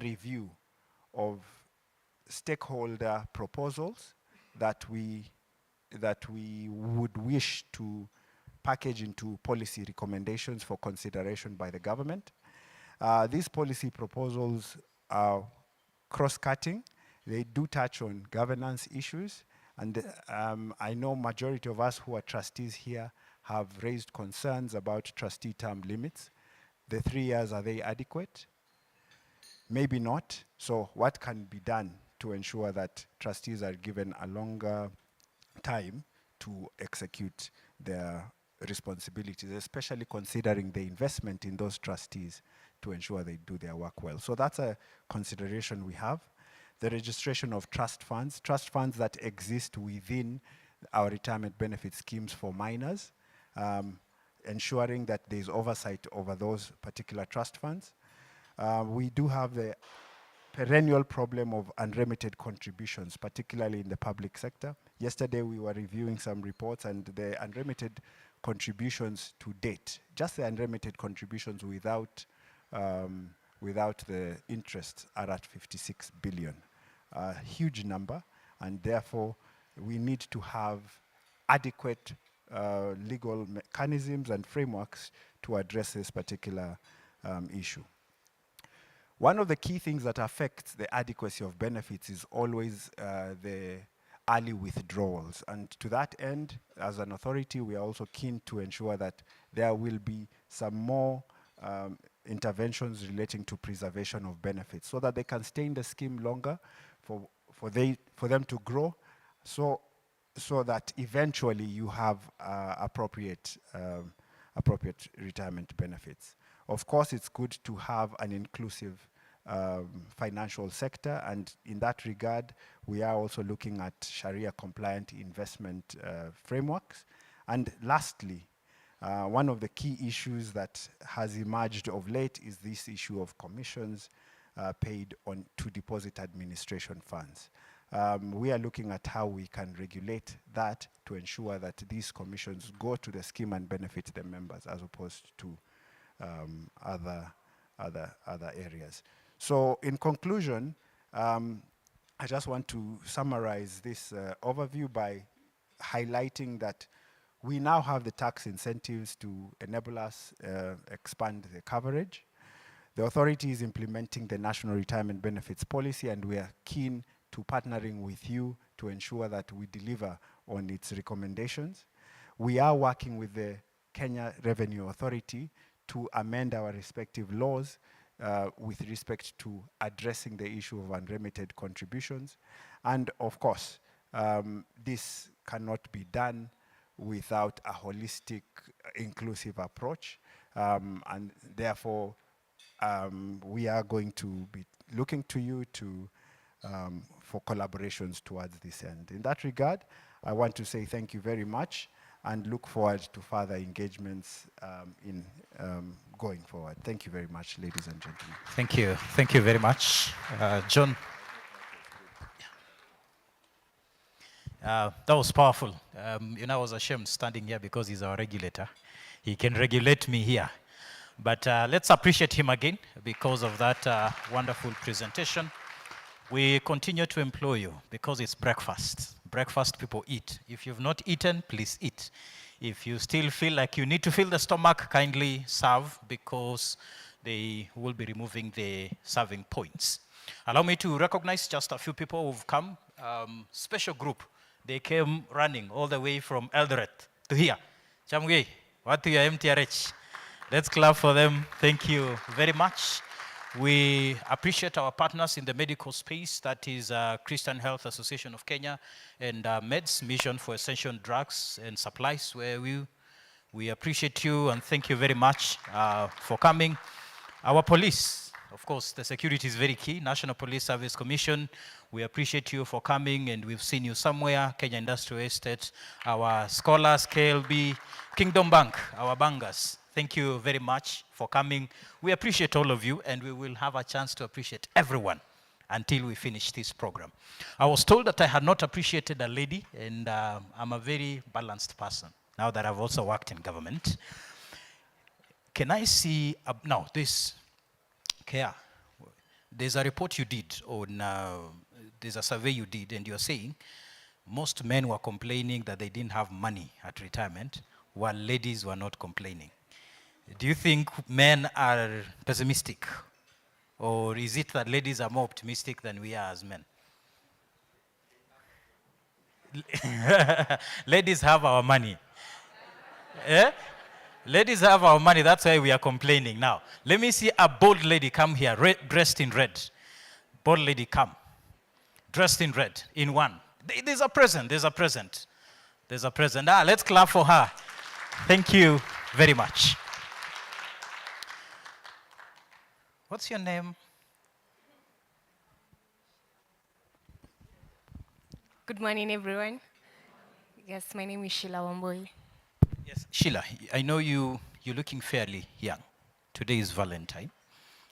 review of stakeholder proposals that we would wish to package into policy recommendations for consideration by the government. These policy proposals are cross-cutting. They do touch on governance issues, and I know majority of us who are trustees here have raised concerns about trustee term limits. The 3 years, are they adequate? Maybe not. So what can be done to ensure that trustees are given a longer time to execute their responsibilities, especially considering the investment in those trustees to ensure they do their work well? So that's a consideration we have. The registration of trust funds that exist within our retirement benefit schemes for minors, ensuring that there's oversight over those particular trust funds. We do have the perennial problem of unremitted contributions, particularly in the public sector. Yesterday we were reviewing some reports, and the unremitted contributions to date, just the unremitted contributions without the interest, are at 56 billion. A huge number, and therefore we need to have adequate legal mechanisms and frameworks to address this particular issue. One of the key things that affects the adequacy of benefits is always the early withdrawals. And to that end, as an authority, we are also keen to ensure that there will be some more interventions relating to preservation of benefits, so that they can stay in the scheme longer, for them to grow, so that eventually you have appropriate retirement benefits. Of course, it's good to have an inclusive financial sector, and in that regard, we are also looking at Sharia-compliant investment frameworks. And lastly, one of the key issues that has emerged of late is this issue of commissions paid on to deposit administration funds. We are looking at how we can regulate that to ensure that these commissions go to the scheme and benefit the members, as opposed to other areas. So in conclusion, I just want to summarize this overview by highlighting that we now have the tax incentives to enable us expand the coverage. The authority is implementing the National Retirement Benefits Policy, and we are keen to partnering with you to ensure that we deliver on its recommendations. We are working with the Kenya Revenue Authority to amend our respective laws with respect to addressing the issue of unremitted contributions. And of course, this cannot be done without a holistic, inclusive approach. And therefore, we are going to be looking to you for collaborations towards this end. In that regard, I want to say thank you very much. and look forward to further engagements in going forward. Thank you very much, ladies and gentlemen. Thank you. Thank you very much. John. That was powerful. I was ashamed standing here because he's our regulator. He can regulate me here. But let's appreciate him again because of that wonderful presentation. We continue to employ you because it's breakfast. Breakfast people eat. If you've not eaten, please eat. If you still feel like you need to fill the stomach, kindly serve because they will be removing the serving points. Allow me to recognize just a few people who've come. Special group. They came running all the way from Eldoret to here. Chamgei, what to your MTRH? Let's clap for them. Thank you very much. We appreciate our partners in the medical space, that is Christian Health Association of Kenya and MEDS, Mission for Essential Drugs and Supplies, where we appreciate you and thank you very much for coming. Our police, of course, the security is very key. National Police Service Commission, we appreciate you for coming and we've seen you somewhere. Kenya Industrial Estate, our scholars, KLB, Kingdom Bank, our bankers. Thank you very much for coming. We appreciate all of you, and we will have a chance to appreciate everyone until we finish this program. I was told that I had not appreciated a lady, and I'm a very balanced person, now that I've also worked in government. Can I see, now this, Kea, there's a report you did on, there's a survey you did, and you're saying most men were complaining that they didn't have money at retirement, while ladies were not complaining. Do you think men are pessimistic? Or is it that ladies are more optimistic than we are as men? Ladies have our money. Eh? Ladies have our money, that's why we are complaining. Now, let me see a bold lady come here, dressed in red. Bold lady, come. Dressed in red, in one. There's a present, there's a present. There's a present. Let's clap for her. Thank you very much. What's your name? Good morning, everyone. Yes, my name is Sheila Wamboi. Yes, Sheila, I know you're looking fairly young. Today is Valentine,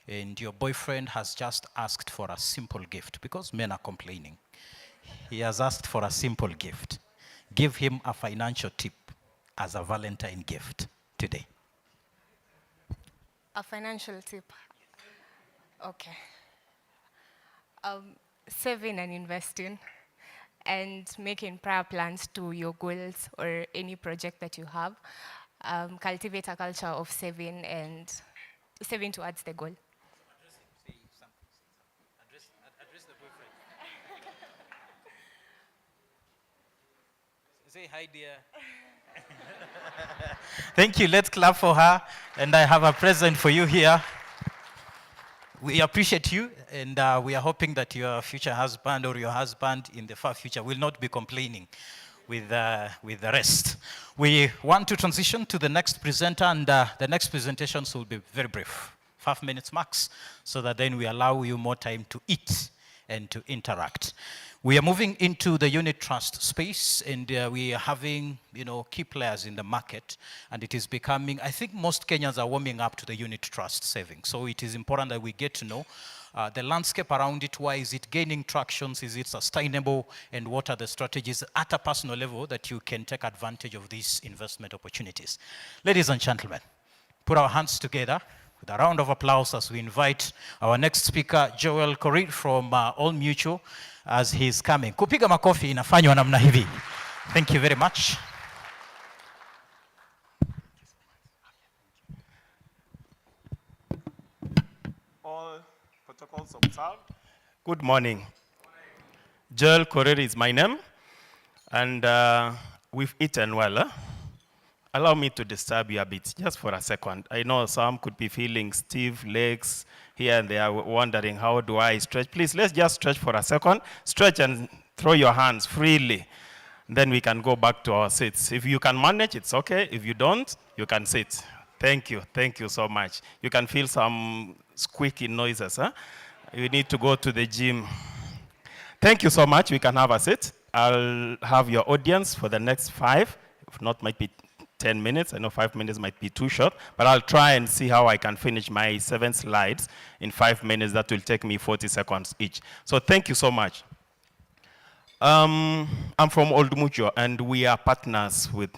and your boyfriend has just asked for a simple gift because men are complaining. He has asked for a simple gift. Give him a financial tip as a Valentine gift today. A financial tip. Okay. Saving and investing and making prior plans to your goals or any project that you have. Cultivate a culture of saving and saving towards the goal. Address the boyfriend. Say hi, dear. Thank you. Let's clap for her. And I have a present for you here. We appreciate you, and we are hoping that your future husband or your husband in the far future will not be complaining with the rest. We want to transition to the next presenter, and the next presentations will be very brief, 5 minutes max, so that then we allow you more time to eat and to interact. We are moving into the unit trust space, and we are having, key players in the market, and it is becoming, I think most Kenyans are warming up to the unit trust saving. So it is important that we get to know the landscape around it. Why is it gaining traction? Is it sustainable? And what are the strategies at a personal level that you can take advantage of these investment opportunities? Ladies and gentlemen, put our hands together with a round of applause as we invite our next speaker, Joel Korir from All Mutual, as he's coming. Kupiga makofi inafanywa namna hivi. Thank you very much. All protocols observed. Good morning. Joel Korir is my name, and we've eaten well. Allow me to disturb you a bit, just for a second. I know some could be feeling stiff legs here and they are wondering, how do I stretch? Please, let's just stretch for a second. Stretch and throw your hands freely. Then we can go back to our seats. If you can manage, it's okay. If you don't, you can sit. Thank you. Thank you so much. You can feel some squeaky noises. Huh? You need to go to the gym. Thank you so much. We can have a seat. I'll have your audience for the next 5. if not, might be 10 minutes. I know 5 minutes might be too short, but I'll try and see how I can finish my 7 slides in 5 minutes. That will take me 40 seconds each. So thank you so much. I'm from Old Mucho, and we are partners with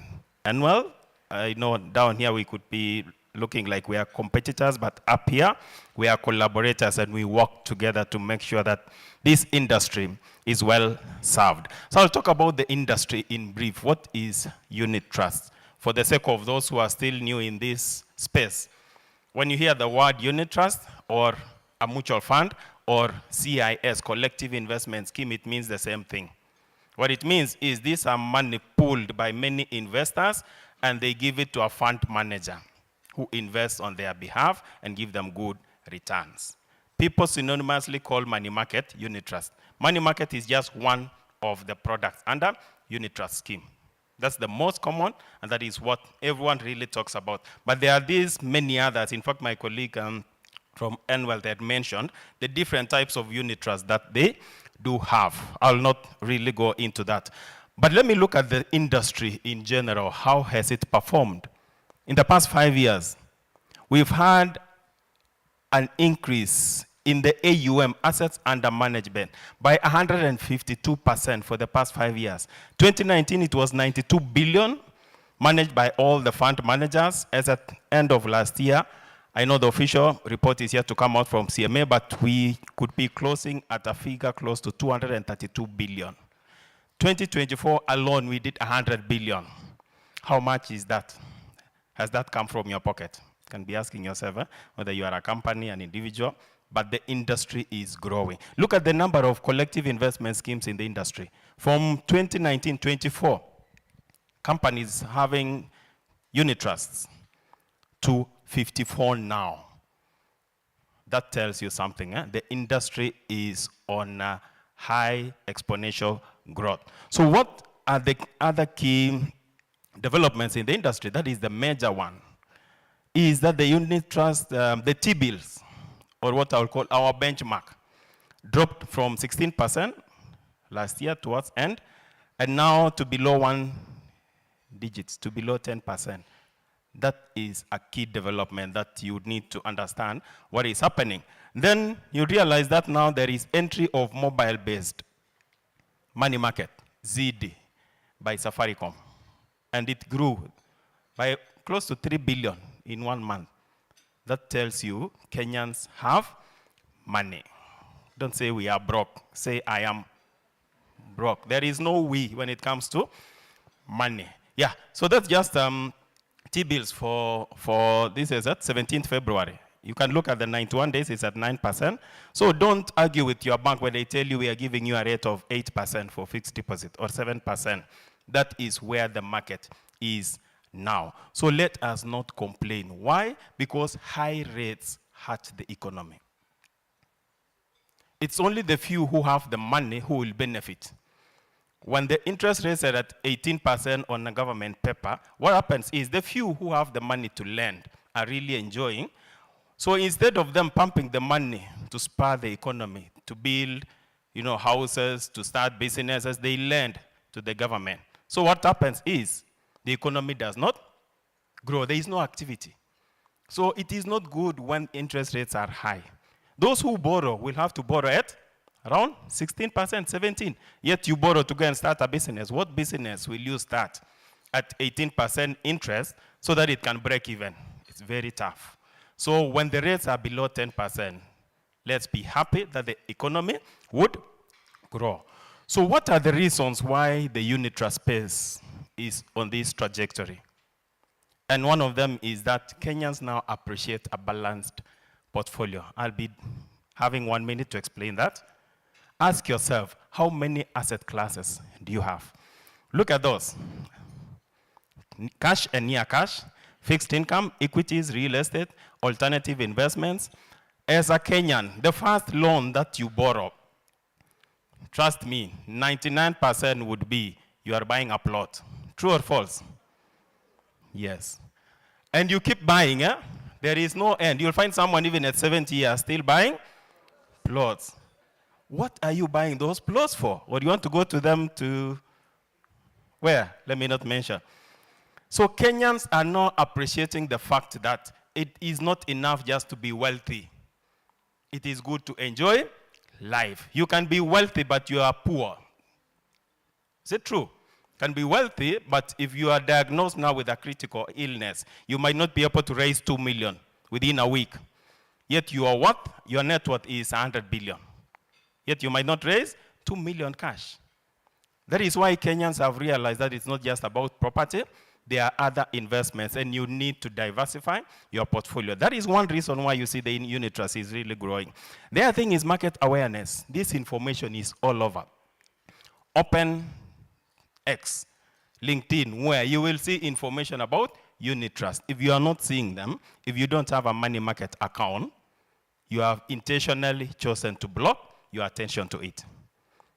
Enwealth. I know down here we could be looking like we are competitors, but up here we are collaborators, and we work together to make sure that this industry is well served. So I'll talk about the industry in brief. What is unit trust? For the sake of those who are still new in this space, when you hear the word unit trust or a mutual fund or CIS, collective investment scheme, it means the same thing. What it means is these are money pooled by many investors, and they give it to a fund manager who invests on their behalf and give them good returns. People synonymously call money market unit trust. Money market is just one of the products under unit trust scheme. That's the most common, and that is what everyone really talks about. But there are these many others. In fact, my colleague from Enwealth had mentioned the different types of unit trust that they do have. I'll not really go into that. But let me look at the industry in general. How has it performed? In the past 5 years, we've had an increase in the AUM, assets under management, by 152% for the past 5 years. 2019, it was 92 billion managed by all the fund managers. As at end of last year, I know the official report is yet to come out from CMA, but we could be closing at a figure close to 232 billion. 2024 alone, we did 100 billion. How much is that? Has that come from your pocket? You can be asking yourself whether you are a company, an individual, but the industry is growing. Look at the number of collective investment schemes in the industry. From 2019-24, companies having unit trusts to 54 now. That tells you something. The industry is on a high exponential growth. So what are the other key developments in the industry? That is the major one, is that the unit trust, the T-bills, or what I'll call our benchmark, dropped from 16% last year towards end, and now to below 1 digits, to below 10%. That is a key development that you need to understand what is happening. Then you realize that now there is entry of mobile-based money market, ZD, by Safaricom. And it grew by close to 3 billion in 1 month. That tells you Kenyans have money. Don't say we are broke. Say I am broke. There is no we when it comes to money. Yeah, so that's just T-bills for this is at 17th February. You can look at the 91 days, it's at 9%. So don't argue with your bank when they tell you we are giving you a rate of 8% for fixed deposit or 7%. That is where the market is now. So let us not complain. Why? Because high rates hurt the economy. It's only the few who have the money who will benefit. When the interest rates are at 18% on a government paper, what happens is the few who have the money to lend are really enjoying. So instead of them pumping the money to spur the economy, to build houses, to start businesses, they lend to the government. So what happens is the economy does not grow. There is no activity. So it is not good when interest rates are high. Those who borrow will have to borrow at around 16%, 17%. Yet you borrow to go and start a business. What business will you start at 18% interest so that it can break even? It's very tough. So when the rates are below 10%, let's be happy that the economy would grow. So what are the reasons why the unit trust space is on this trajectory? And one of them is that Kenyans now appreciate a balanced portfolio. I'll be having 1 minute to explain that. Ask yourself, how many asset classes do you have? Look at those. Cash and near cash, fixed income, equities, real estate, alternative investments. As a Kenyan, the first loan that you borrow, trust me, 99% would be you are buying a plot. True or false? Yes. And you keep buying, there is no end. You'll find someone even at 70 years still buying plots. What are you buying those plots for? Or do you want to go to them to, where? Let me not mention. So Kenyans are not appreciating the fact that it is not enough just to be wealthy. It is good to enjoy life. You can be wealthy, but you are poor. Is it true? Can be wealthy, but if you are diagnosed now with a critical illness, you might not be able to raise 2 million within a week. Yet your net worth is 100 billion. Yet you might not raise 2 million cash. That is why Kenyans have realized that it's not just about property, there are other investments, and you need to diversify your portfolio. That is one reason why you see the unit trust is really growing. The other thing is market awareness. This information is all over. Open X, LinkedIn, where you will see information about unit trust. If you are not seeing them, if you don't have a money market account, you have intentionally chosen to block your attention to it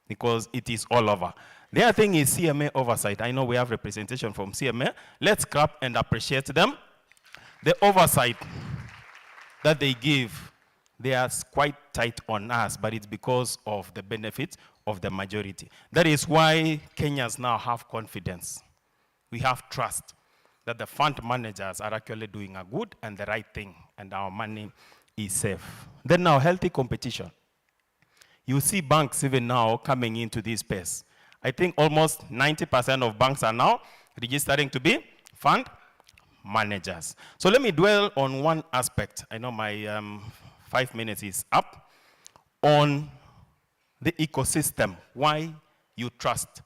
because it is all over. The other thing is CMA oversight. I know we have representation from CMA. Let's clap and appreciate them. The oversight that they give, they are quite tight on us, but it's because of the benefits of the majority. That is why Kenyans now have confidence. We have trust that the fund managers are actually doing a good and the right thing, and our money is safe. Then now, healthy competition. You see banks even now coming into this space. I think almost 90% of banks are now registering to be fund managers. So let me dwell on one aspect. I know my 5 minutes is up. On the ecosystem, why you trust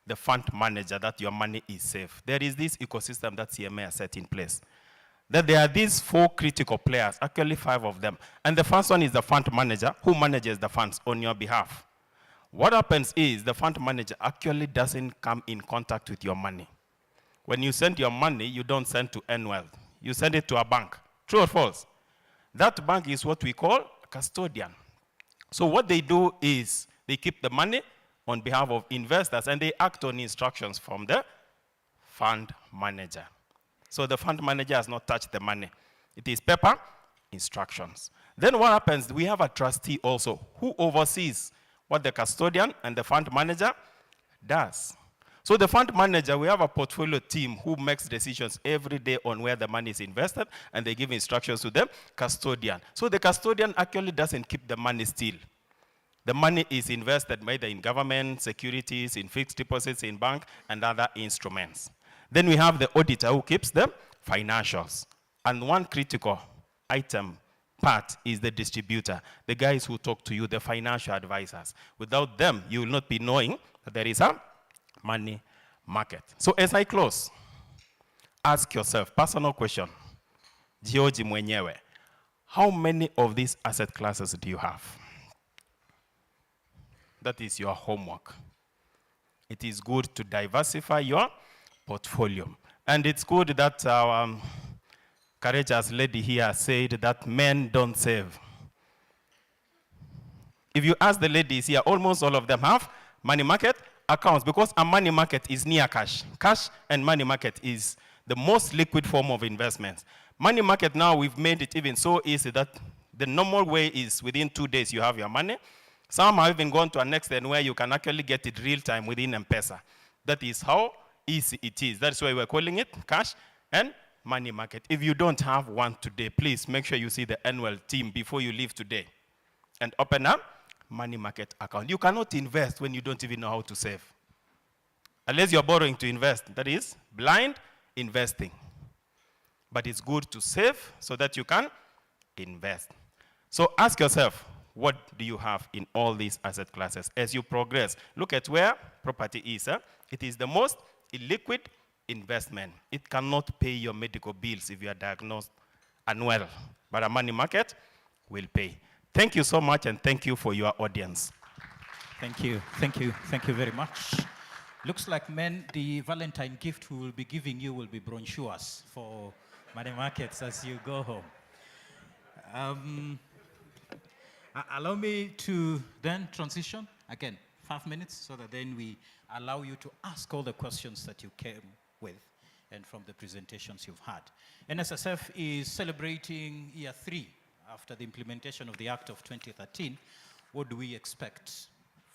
the fund manager that your money is safe. There is this ecosystem that CMA has set in place. That there are these 4 critical players, actually 5 of them. And the first one is the fund manager who manages the funds on your behalf. What happens is the fund manager actually doesn't come in contact with your money. When you send your money, you don't send to Enwealth. You send it to a bank. True or false? That bank is what we call a custodian. So what they do is they keep the money on behalf of investors and they act on instructions from the fund manager. So the fund manager has not touched the money. It is paper instructions. Then what happens? We have a trustee also who oversees what the custodian and the fund manager does. So the fund manager, we have a portfolio team who makes decisions every day on where the money is invested, and they give instructions to the custodian. So the custodian actually doesn't keep the money still. The money is invested either in government, securities, in fixed deposits, in bank, and other instruments. Then we have the auditor who keeps the financials. And one critical item part is the distributor, the guys who talk to you, the financial advisors. Without them, you will not be knowing that there is a money market. So as I close, ask yourself, personal question, George mwenyewe, how many of these asset classes do you have? That is your homework. It is good to diversify your portfolio. And it's good that our courageous lady here said that men don't save. If you ask the ladies here, almost all of them have money market accounts because a money market is near cash. Cash and money market is the most liquid form of investments. Money market now, we've made it even so easy that the normal way is within 2 days you have your money. Some have even gone to an extent where you can actually get it real time within M-Pesa. That is how easy it is. That's why we're calling it cash and money market. If you don't have one today, please make sure you see the Enwealth team before you leave today and open up money market account. You cannot invest when you don't even know how to save. Unless you're borrowing to invest. That is blind investing. But it's good to save so that you can invest. So ask yourself, what do you have in all these asset classes? As you progress, look at where property is. It is the most illiquid investment. It cannot pay your medical bills if you are diagnosed unwell, but a money market will pay. Thank you so much, and thank you for your audience. Thank you very much. Looks like, men, the Valentine gift we will be giving you will be brochures for money markets as you go home. Allow me to then transition, again, 5 minutes, so that then we allow you to ask all the questions that you came with and from the presentations you've had. NSSF is celebrating year 3 after the implementation of the Act of 2013. What do we expect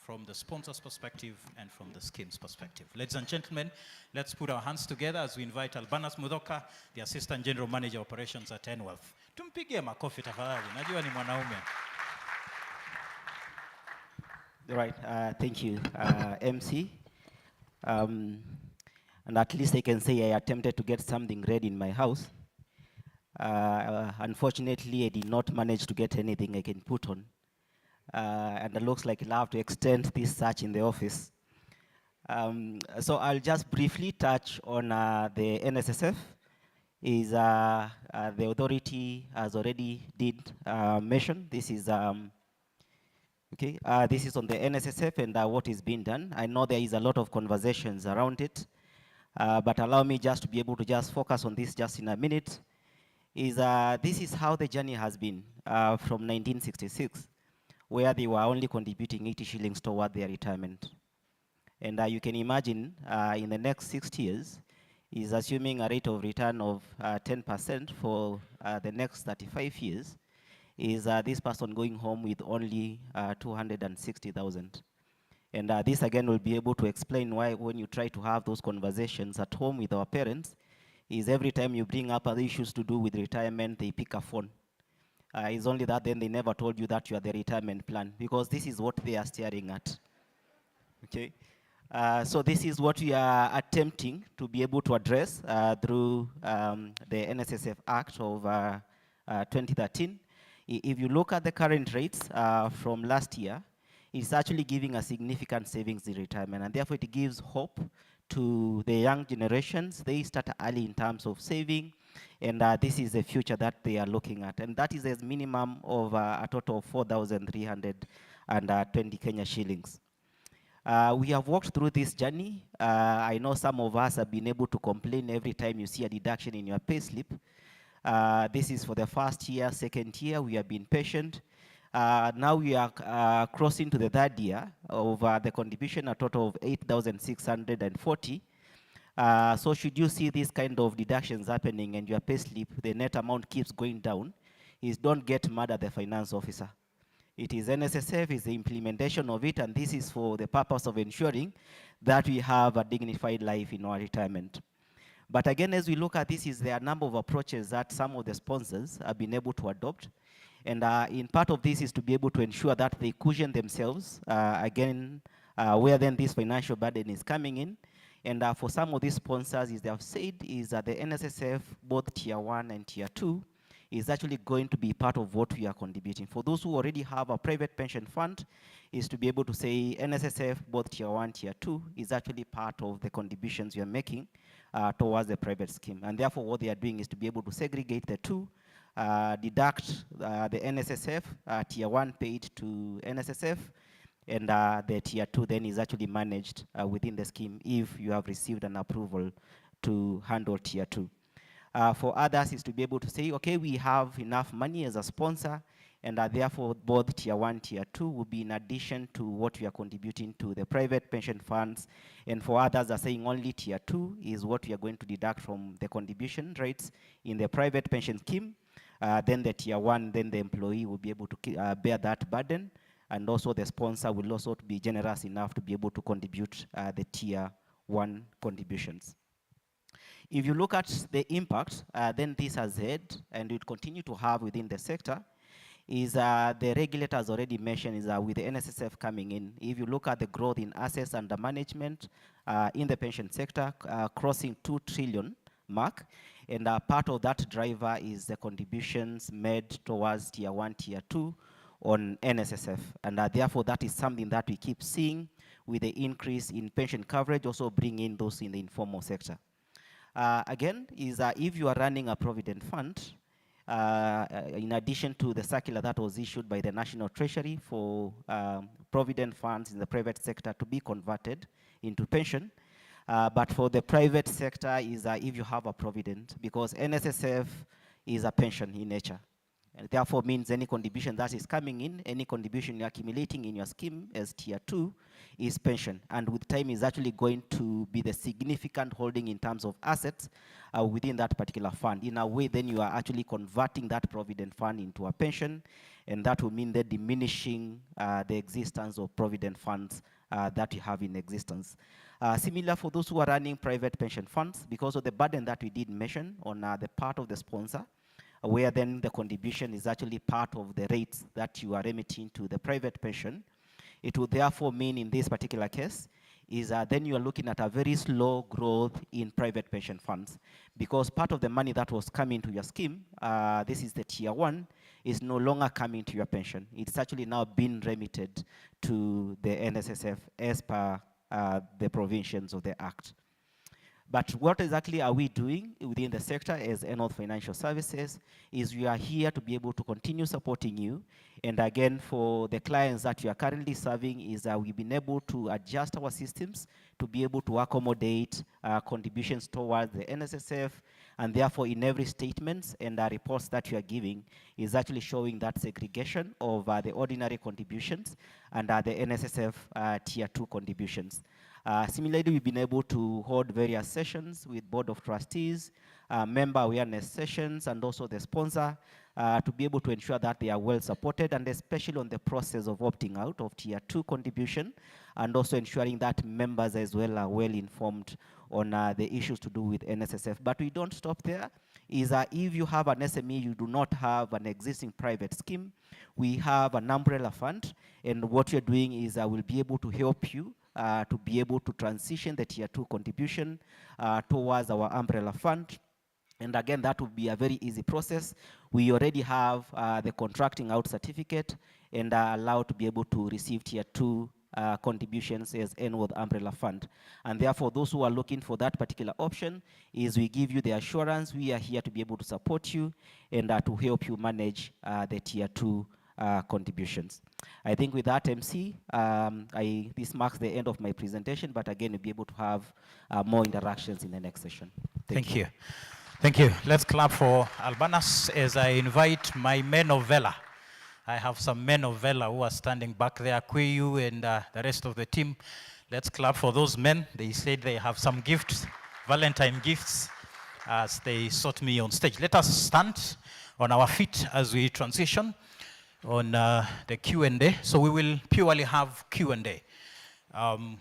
from the sponsor's perspective and from the scheme's perspective. Ladies and gentlemen, let's put our hands together as we invite Albanas Mudhoka, the Assistant General Manager Operations at Enwealth. Tumpigie makofi tafadhali, najua ni mwanaume. Right, thank you, MC. And at least I can say I attempted to get something ready in my house. Unfortunately, I did not manage to get anything I can put on. And it looks like I'll have to extend this search in the office. So I'll just briefly touch on the NSSF. The authority has already did mention. This is this is on the NSSF and what is being done. I know there is a lot of conversations around it, but allow me just to be able to just focus on this just in a minute. This is how the journey has been from 1966, where they were only contributing 80 shillings toward their retirement. And you can imagine in the next 6 years, is assuming a rate of return of 10% for the next 35 years, is this person going home with only 260,000. And this again will be able to explain why when you try to have those conversations at home with our parents, is every time you bring up other issues to do with retirement, they pick a phone. It's only that then they never told you that you are the retirement plan, because this is what they are staring at. Okay. So this is what we are attempting to be able to address through the NSSF Act of 2013. If you look at the current rates from last year, it's actually giving a significant savings in retirement, and therefore it gives hope to the young generations. They start early in terms of saving, and this is the future that they are looking at. And that is a minimum of a total of 4,320 Kenya shillings. We have walked through this journey. I know some of us have been able to complain every time you see a deduction in your payslip. This is for the first year, second year, we have been patient. Now we are crossing to the third year of the contribution, a total of 8,640. So should you see these kind of deductions happening and your payslip, the net amount keeps going down, is don't get mad at the finance officer. It is NSSF, is the implementation of it, and this is for the purpose of ensuring that we have a dignified life in our retirement. But again, as we look at this, there are a number of approaches that some of the sponsors have been able to adopt. And in part of this is to be able to ensure that they cushion themselves, again, where then this financial burden is coming in. And for some of these sponsors, as they have said, is that the NSSF, both Tier 1 and Tier 2, is actually going to be part of what we are contributing. For those who already have a private pension fund, is to be able to say NSSF, both Tier 1, Tier 2, is actually part of the contributions you are making towards the private scheme. And therefore, what they are doing is to be able to segregate the two, deduct the NSSF, Tier 1 paid to NSSF, and the Tier 2 then is actually managed within the scheme if you have received an approval to handle Tier 2. For others is to be able to say, okay, we have enough money as a sponsor, and therefore both Tier 1, Tier 2 will be in addition to what we are contributing to the private pension funds. And for others are saying only Tier 2 is what we are going to deduct from the contribution rates in the private pension scheme. Then the Tier 1, then the employee will be able to bear that burden, and also the sponsor will also be generous enough to be able to contribute the Tier 1 contributions. If you look at the impact, then this has had, and will continue to have within the sector, is the regulators already mentioned, is with the NSSF coming in. If you look at the growth in assets under management in the pension sector, crossing 2 trillion mark, and part of that driver is the contributions made towards Tier 1, Tier 2 on NSSF. And therefore, that is something that we keep seeing with the increase in pension coverage, also bring in those in the informal sector. Again, is if you are running a provident fund, in addition to the circular that was issued by the National Treasury for provident funds in the private sector to be converted into pension, but for the private sector is if you have a provident, because NSSF is a pension in nature. And therefore means any contribution that is coming in, any contribution you're accumulating in your scheme as tier 2 is pension. And with time is actually going to be the significant holding in terms of assets within that particular fund. In a way, then you are actually converting that provident fund into a pension, and that will mean the diminishing the existence of provident funds that you have in existence. Similar for those who are running private pension funds, because of the burden that we did mention on the part of the sponsor, where then the contribution is actually part of the rates that you are remitting to the private pension. It would therefore mean in this particular case is then you are looking at a very slow growth in private pension funds, because part of the money that was coming to your scheme, this is the tier 1, is no longer coming to your pension. It's actually now being remitted to the NSSF as per the provisions of the Act. But what exactly are we doing within the sector as Enwealth Financial Services is we are here to be able to continue supporting you. And again, for the clients that you are currently serving is we've been able to adjust our systems to be able to accommodate contributions towards the NSSF, and therefore in every statement and reports that you are giving is actually showing that segregation of the ordinary contributions and the NSSF tier 2 contributions. Similarly, we've been able to hold various sessions with Board of Trustees, member awareness sessions, and also the sponsor to be able to ensure that they are well supported, and especially on the process of opting out of tier 2 contribution, and also ensuring that members as well are well informed on the issues to do with NSSF. But we don't stop there. Is if you have an SME, you do not have an existing private scheme, we have an umbrella fund, and what you're doing is we'll be able to help you to be able to transition the tier 2 contribution towards our umbrella fund. And again, that will be a very easy process. We already have the contracting out certificate and are allowed to be able to receive tier 2 contributions as Enwealth Umbrella Fund. And therefore, those who are looking for that particular option is we give you the assurance we are here to be able to support you and to help you manage the tier 2 contributions. I think with that, MC, this marks the end of my presentation, but again, we'll be able to have more interactions in the next session. Thank you. Thank you. Let's clap for Albanas as I invite my men of Vela. I have some men of Vela who are standing back there, Kuyu and the rest of the team. Let's clap for those men. They said they have some gifts, Valentine gifts, as they sought me on stage. Let us stand on our feet as we transition on the Q&A. So we will purely have Q&A.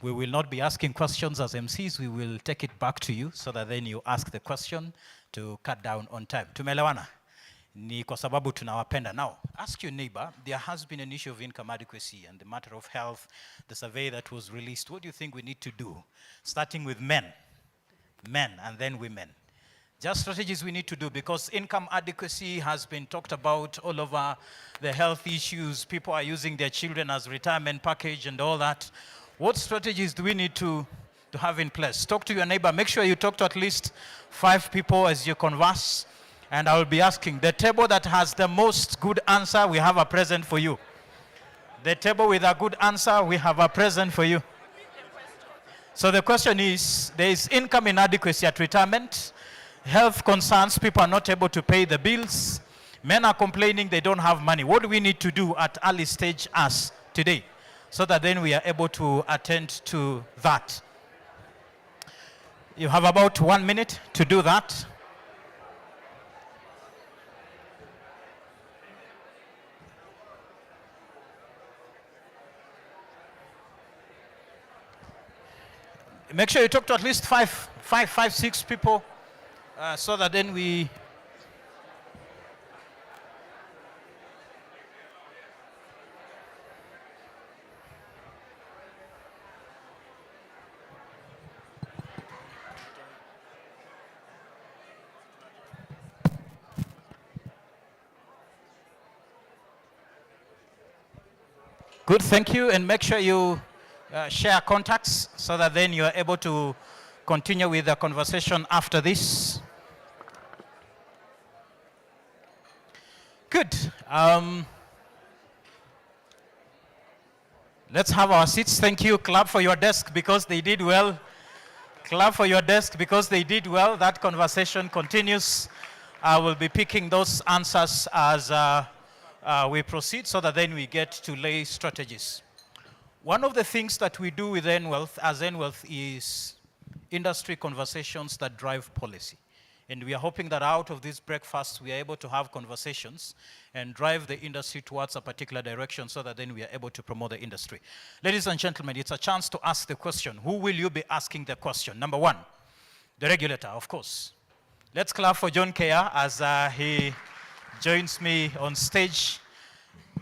We will not be asking questions as MCs. We will take it back to you so that then you ask the question to cut down on time. Tumelewana? Ni kwa sababu tunawapenda. Now, ask your neighbor, there has been an issue of income adequacy and the matter of health, the survey that was released. What do you think we need to do? Starting with men, and then women. Just strategies we need to do, because income adequacy has been talked about all over, the health issues. People are using their children as retirement package and all that. What strategies do we need to have in place? Talk to your neighbor. Make sure you talk to at least 5 people as you converse. And I will be asking, the table that has the most good answer, we have a present for you. The table with a good answer, we have a present for you. So the question is, there is income inadequacy at retirement, health concerns, people are not able to pay the bills, men are complaining they don't have money. What do we need to do at early stage as today, so that then we are able to attend to that? You have about 1 minute to do that. Make sure you talk to at least 6 people, so that then we... Good, thank you, and make sure you share contacts so that then you are able to continue with the conversation after this. Good. Let's have our seats. Thank you. Clap for your desk because they did well. Clap for your desk because they did well. That conversation continues I will be picking those answers as we proceed so that then we get to lay strategies. One of the things that we do with Enwealth as Enwealth is industry conversations that drive policy. And we are hoping that out of this breakfast, we are able to have conversations and drive the industry towards a particular direction so that then we are able to promote the industry. Ladies and gentlemen, it's a chance to ask the question. Who will you be asking the question? Number one, the regulator, of course. Let's clap for John Kea as he joins me on stage.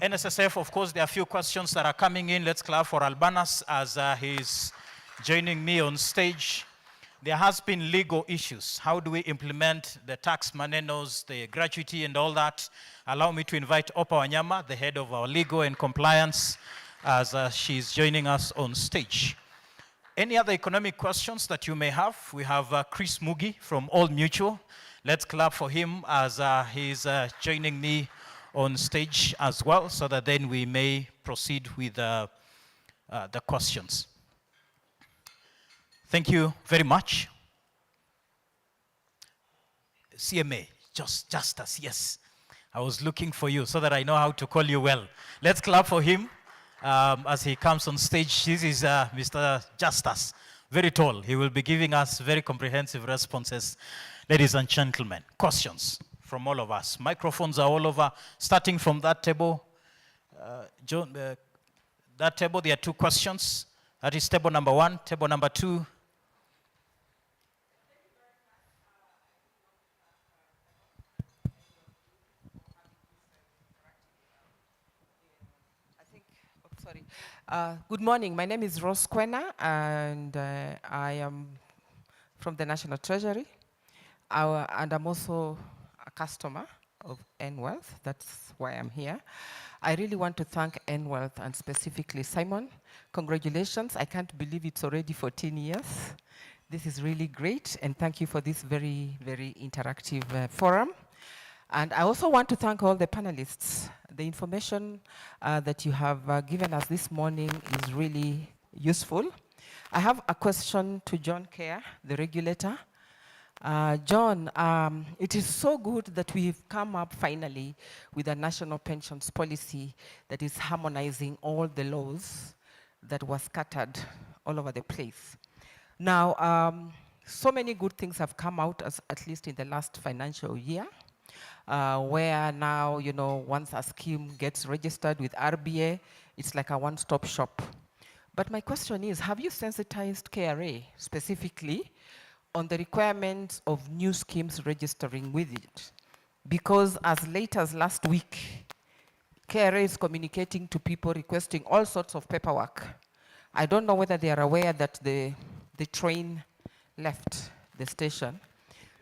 NSSF, of course, there are a few questions that are coming in. Let's clap for Albanas as he's joining me on stage. There has been legal issues. How do we implement the tax manenos, the gratuity and all that? Allow me to invite Opa Wanyama, the head of our legal and compliance, as she's joining us on stage. Any other economic questions that you may have? We have Chris Mugi from Old Mutual. Let's clap for him as he's joining me on stage as well, so that then we may proceed with the questions. Thank you very much. CMA, Justice, yes. I was looking for you so that I know how to call you well. Let's clap for him as he comes on stage. This is Mr. Justice, very tall. He will be giving us very comprehensive responses. Ladies and gentlemen, questions from all of us. Microphones are all over, starting from that table. John, that table, there are two questions. That is table number one, table number two. Sorry. Good morning. My name is Rose Kwena, and I am from the National Treasury. And I'm also a customer of Enwealth. That's why I'm here. I really want to thank Enwealth and specifically Simon. Congratulations. I can't believe it's already 14 years. This is really great, and thank you for this very, very interactive forum. And I also want to thank all the panelists. The information that you have given us this morning is really useful. I have a question to John Kerr, the regulator. John, it is so good that we've come up finally with a national pensions policy that is harmonizing all the laws that were scattered all over the place. Now, so many good things have come out, at least in the last financial year. Where now, you know, once a scheme gets registered with RBA, it's like a one-stop shop. But my question is, have you sensitized KRA specifically on the requirements of new schemes registering with it? Because as late as last week, KRA is communicating to people requesting all sorts of paperwork. I don't know whether they are aware that the train left the station.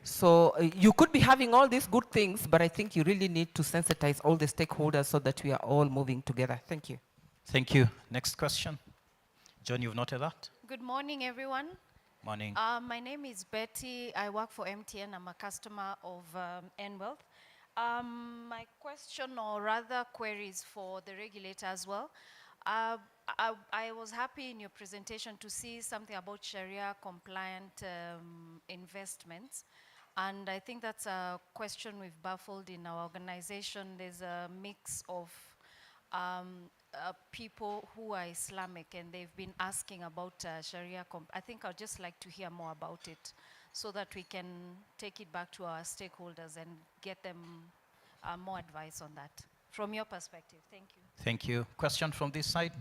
So you could be having all these good things, but I think you really need to sensitize all the stakeholders so that we are all moving together. Thank you. Thank you. Next question. John, you've noted that? Good morning, everyone. Morning. My name is Betty. I work for MTN. I'm a customer of Enwealth. My question, or rather queries for the regulator as well. I was happy in your presentation to see something about Sharia compliant investments. And I think that's a question we've baffled in our organization. There's a mix of people who are Islamic, and they've been asking about Sharia. I think I'd just like to hear more about it so that we can take it back to our stakeholders and get them more advice on that. From your perspective, thank you. Thank you. Question from this side?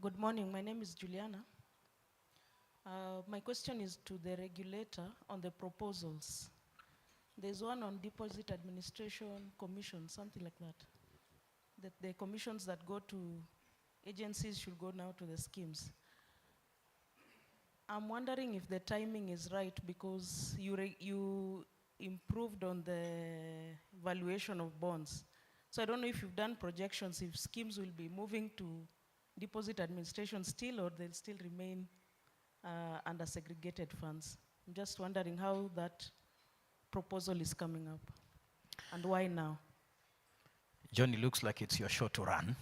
Good morning. My name is Juliana. My question is to the regulator on the proposals. There's one on deposit administration commission, something like that. That the commissions that go to agencies should go now to the schemes. I'm wondering if the timing is right, because you improved on the valuation of bonds. So I don't know if you've done projections, if schemes will be moving to deposit administration still, or they'll still remain under segregated funds. I'm just wondering how that proposal is coming up? And why now? John, it looks like it's your show to run.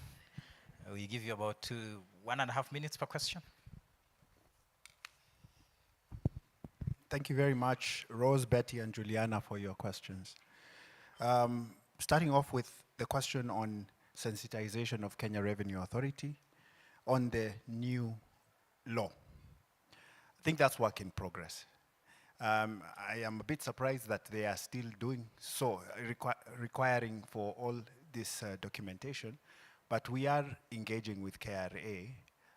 We give you about 1.5 minutes per question. Thank you very much, Rose, Betty, and Juliana, for your questions. Starting off with the question on sensitization of Kenya Revenue Authority on the new law. I think that's work in progress. I am a bit surprised that they are still doing so, requiring for all this documentation, but we are engaging with KRA,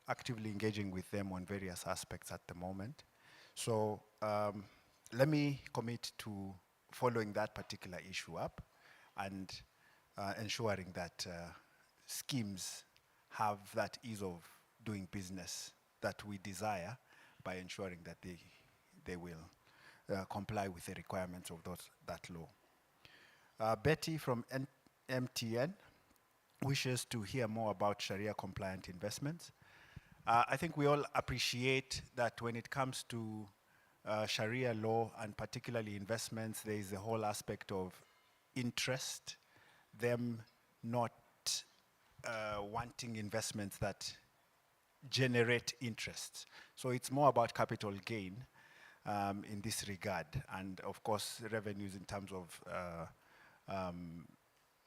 actively engaging with them on various aspects at the moment. So let me commit to following that particular issue up and ensuring that schemes have that ease of doing business that we desire by ensuring that they will comply with the requirements of that law. Betty from MTN wishes to hear more about Sharia-compliant investments. I think we all appreciate that when it comes to Sharia law and particularly investments, there is a whole aspect of interest, them not wanting investments that generate interest. So it's more about capital gain in this regard, and of course revenues in terms of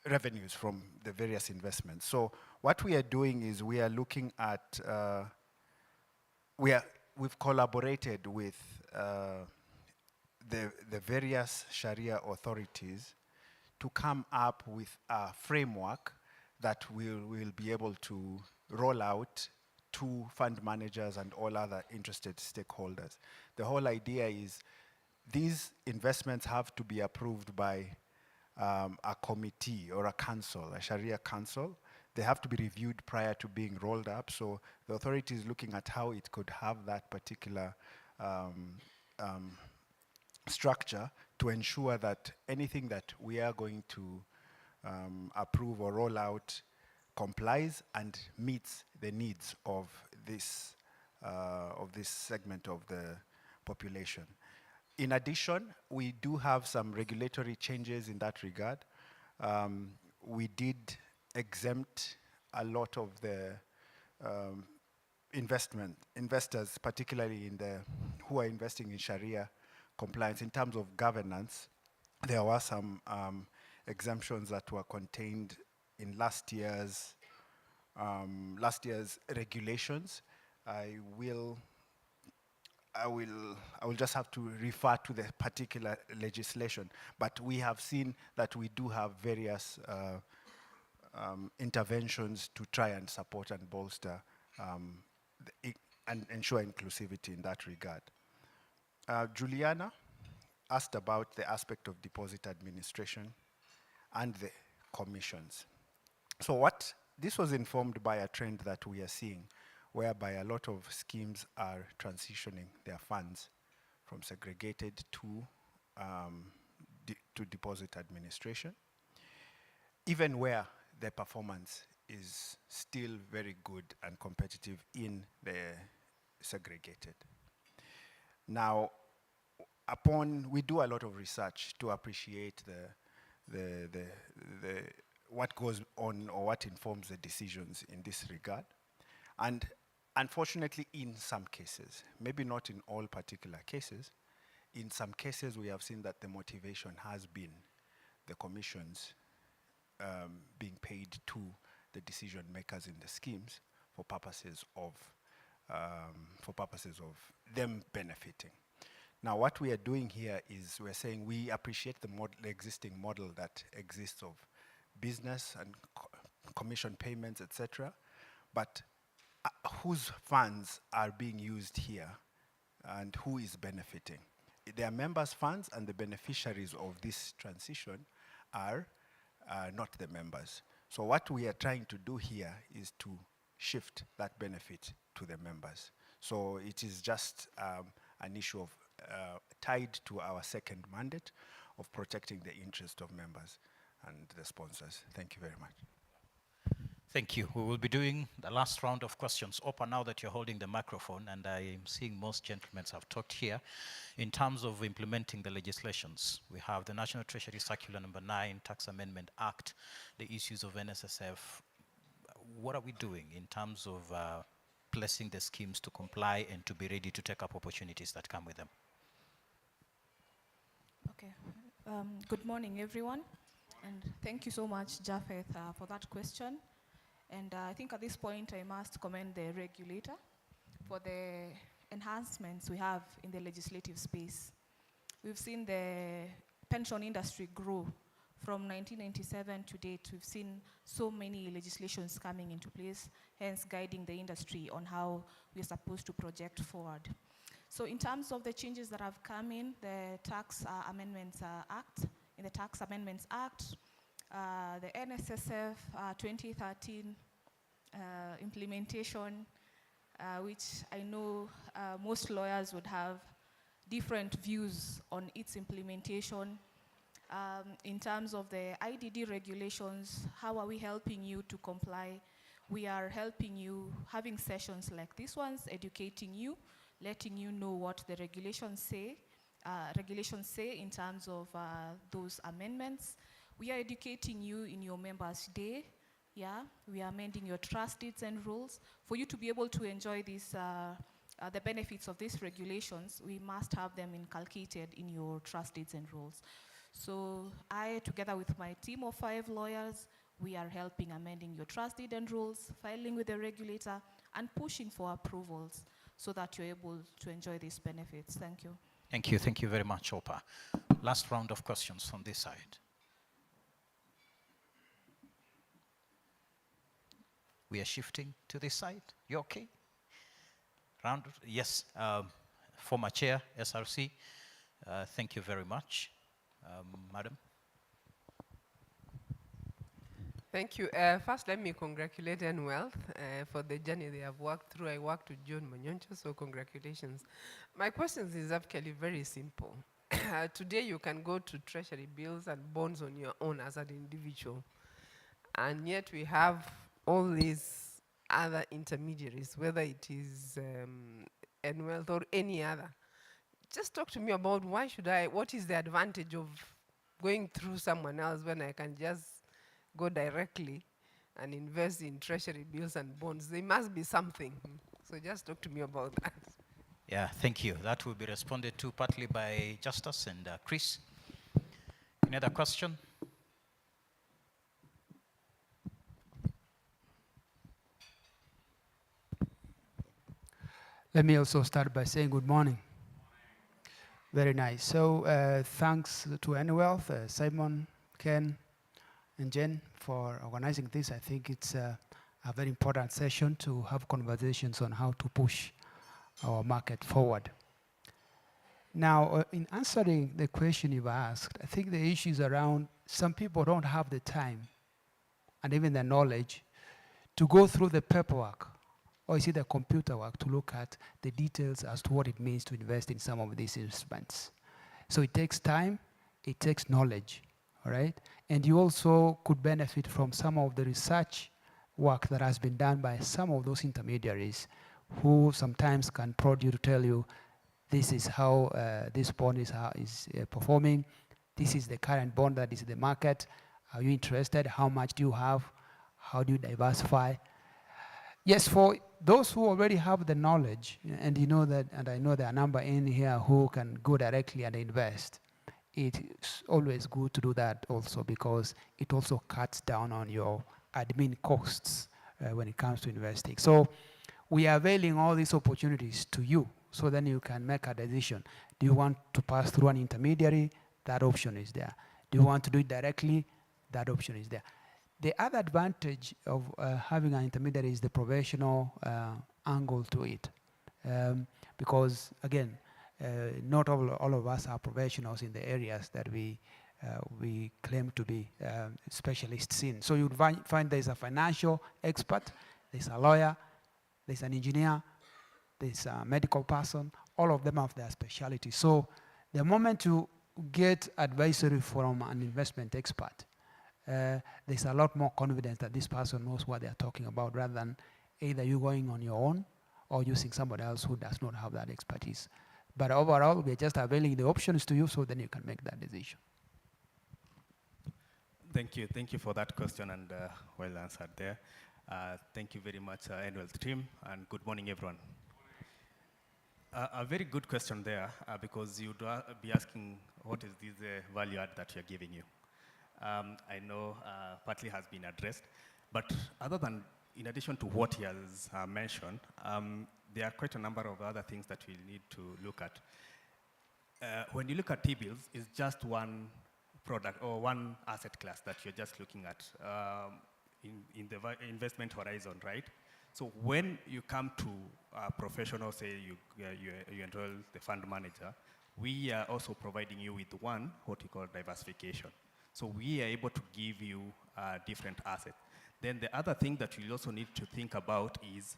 revenues from the various investments. So what we are doing is we are looking at, we've collaborated with the various Sharia authorities to come up with a framework that we'll be able to roll out to fund managers and all other interested stakeholders. The whole idea is these investments have to be approved by a committee or a council, a Sharia council. They have to be reviewed prior to being rolled up. So the authority is looking at how it could have that particular structure to ensure that anything that we are going to approve or roll out complies and meets the needs of this segment of the population. In addition, we do have some regulatory changes in that regard. We did exempt a lot of the investors, particularly who are investing in Sharia compliance. In terms of governance, there were some exemptions that were contained in last year's regulations. I will just have to refer to the particular legislation, but we have seen that we do have various interventions to try and support and bolster and ensure inclusivity in that regard. Juliana asked about the aspect of deposit administration and the commissions. So this was informed by a trend that we are seeing, whereby a lot of schemes are transitioning their funds from segregated to deposit administration, even where the performance is still very good and competitive in the segregated. Now, we do a lot of research to appreciate what goes on or what informs the decisions in this regard. And unfortunately, in some cases, maybe not in all particular cases, in some cases we have seen that the motivation has been the commissions being paid to the decision makers in the schemes for purposes of them benefiting. Now, what we are doing here is we're saying we appreciate the existing model that exists of business and commission payments, etc., but whose funds are being used here and who is benefiting? Their members' funds, and the beneficiaries of this transition are not the members. So what we are trying to do here is to shift that benefit to the members. So it is just an issue of tied to our second mandate of protecting the interest of members and the sponsors. Thank you very much. Thank you. We will be doing the last round of questions. Opa, now that you're holding the microphone, and I am seeing most gentlemen have talked here, in terms of implementing the legislations, we have the National Treasury Circular Number 9, Tax Amendment Act, the issues of NSSF. What are we doing in terms of placing the schemes to comply and to be ready to take up opportunities that come with them? Okay. Good morning, everyone. And thank you so much, Japheth, for that question. And I think at this point, I must commend the regulator for the enhancements we have in the legislative space. We've seen the pension industry grow from 1997 to date. We've seen so many legislations coming into place, hence guiding the industry on how we're supposed to project forward. So in terms of the changes that have come in, the Tax Amendments Act, in the Tax Amendments Act, the NSSF 2013 implementation, which I know most lawyers would have different views on its implementation. In terms of the IDD regulations, how are we helping you to comply? We are helping you, having sessions like this ones, educating you, letting you know what the regulations say in terms of those amendments. We are educating you in your members' day. Yeah, we are amending your trust deeds and rules. For you to be able to enjoy these, the benefits of these regulations, we must have them inculcated in your trust deeds and rules. So I, together with my team of 5 lawyers, we are helping amending your trust deed and rules, filing with the regulator, and pushing for approvals so that you're able to enjoy these benefits. Thank you. Thank you. Thank you very much, Opa. Last round of questions on this side. We are shifting to this side. You okay? Round, yes. Former chair, SRC. Thank you very much. Madam. Thank you. First, let me congratulate Enwealth for the journey they have worked through. I worked with John Manyoncho, so congratulations. My question is actually very simple. Today, you can go to treasury bills and bonds on your own as an individual. And yet, we have all these other intermediaries, whether it is Enwealth or any other. Just talk to me about what is the advantage of going through someone else when I can just go directly and invest in treasury bills and bonds? There must be something. So just talk to me about that. Yeah, thank you. That will be responded to partly by Justus and Chris. Any other question? Let me also start by saying good morning. Very nice. So thanks to Enwealth, Simon, Ken, and Jen for organizing this. I think it's a very important session to have conversations on how to push our market forward. Now, in answering the question you've asked, I think the issue is around some people don't have the time and even the knowledge to go through the paperwork or is it the computer work to look at the details as to what it means to invest in some of these instruments. So it takes time, it takes knowledge, all right? And you also could benefit from some of the research work that has been done by some of those intermediaries who sometimes can prod you to tell you, this is how this bond is performing, this is the current bond that is in the market, are you interested, how much do you have, how do you diversify? Yes, for those who already have the knowledge, and you know that, and I know there are a number in here who can go directly and invest, it's always good to do that also because it also cuts down on your admin costs when it comes to investing. So we are availing all these opportunities to you so then you can make a decision. Do you want to pass through an intermediary? That option is there. Do you want to do it directly? That option is there. The other advantage of having an intermediary is the professional angle to it. Because, again, not all of us are professionals in the areas that we claim to be specialists in. So you'd find there's a financial expert, there's a lawyer, there's an engineer, there's a medical person. All of them have their specialty. So the moment you get advisory from an investment expert, there's a lot more confidence that this person knows what they're talking about rather than either you going on your own or using somebody else who does not have that expertise. But overall, we're just availing the options to you so then you can make that decision. Thank you for that question and well answered there. Thank you very much, Enwealth team, and good morning, everyone. A very good question there, because you'd be asking what is this value add that you're giving you. I know partly has been addressed, but other than, in addition to what he has mentioned, there are quite a number of other things that we need to look at. When you look at T-bills, it's just one product or one asset class that you're just looking at in the investment horizon, right? So when you come to a professional, say you enroll the fund manager, we are also providing you with one, what we call diversification. So we are able to give you different assets. Then the other thing that you also need to think about is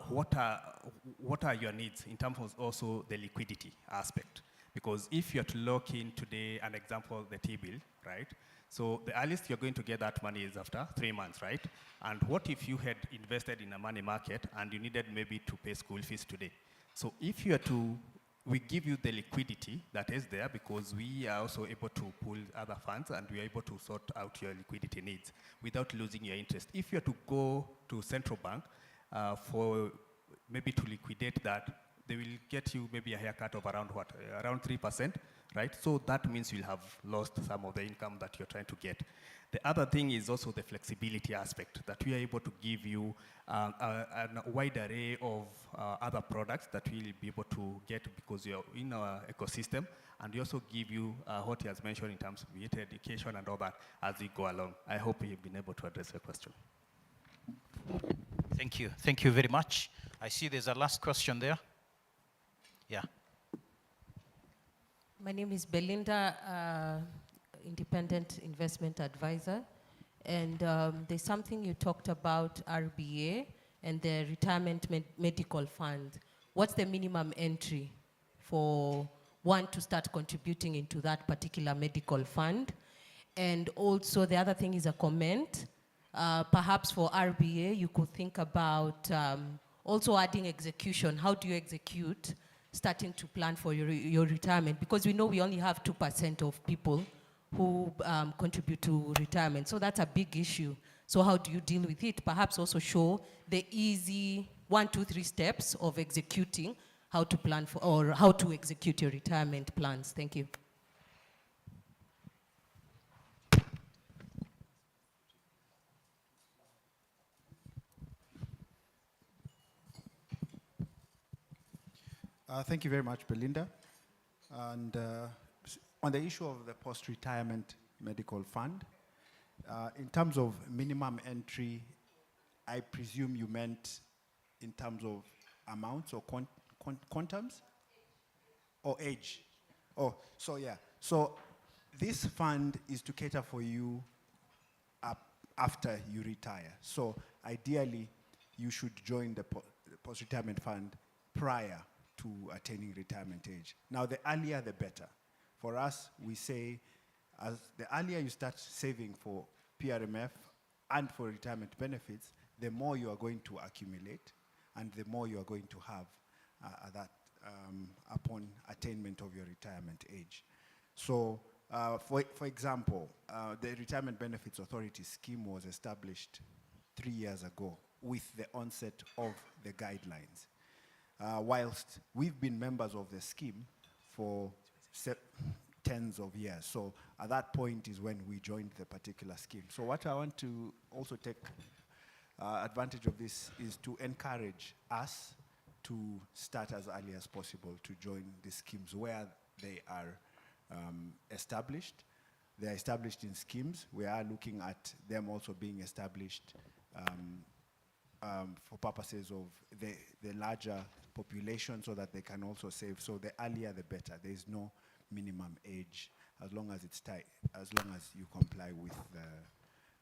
what are your needs in terms of also the liquidity aspect. Because if you're to lock in today, an example, the T-bill, right? So the earliest you're going to get that money is after 3 months, right? And what if you had invested in a money market and you needed maybe to pay school fees today? So if you are to, we give you the liquidity that is there because we are also able to pull other funds and we are able to sort out your liquidity needs without losing your interest. If you are to go to central bank for maybe to liquidate that, they will get you maybe a haircut of around what? Around 3%, right? So that means you'll have lost some of the income that you're trying to get. The other thing is also the flexibility aspect, that we are able to give you a wide array of other products that we'll be able to get because you're in our ecosystem, and we also give you what he has mentioned in terms of education and all that as we go along. I hope we've been able to address your question. Thank you. Thank you very much. I see there's a last question there. Yeah. My name is Belinda, independent investment advisor. And there's something you talked about RBA and the retirement medical fund. What's the minimum entry for one to start contributing into that particular medical fund? And also the other thing is a comment. Perhaps for RBA, you could think about also adding execution. How do you execute starting to plan for your retirement? Because we know we only have 2% of people who contribute to retirement. So that's a big issue. So how do you deal with it? Perhaps also show the easy 1, 2, 3 steps of executing how to plan for, or how to execute your retirement plans. Thank you. Thank you very much, Belinda. And on the issue of the post-retirement medical fund, in terms of minimum entry, I presume you meant in terms of amounts or quantums? Or age? Oh, so yeah. So this fund is to cater for you after you retire. So ideally, you should join the post-retirement fund prior to attaining retirement age. Now, the earlier, the better. For us, we say, as the earlier you start saving for PRMF and for retirement benefits, the more you are going to accumulate and the more you are going to have upon attainment of your retirement age. So, for example, the Retirement Benefits Authority scheme was established 3 years ago with the onset of the guidelines. Whilst we've been members of the scheme for tens of years. So at that point is when we joined the particular scheme. So what I want to also take advantage of this is to encourage us to start as early as possible to join the schemes where they are established. They are established in schemes. We are looking at them also being established for purposes of the larger population so that they can also save. So the earlier the better. There is no minimum age as long as it's tight, as long as you comply with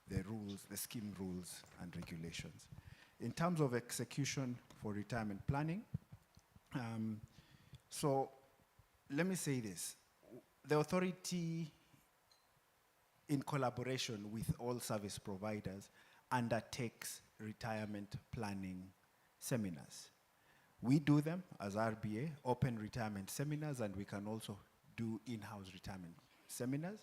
the rules, the scheme rules and regulations. In terms of execution for retirement planning, so let me say this. The authority in collaboration with all service providers, undertakes retirement planning seminars. We do them as RBA, open retirement seminars, and we can also do in-house retirement seminars.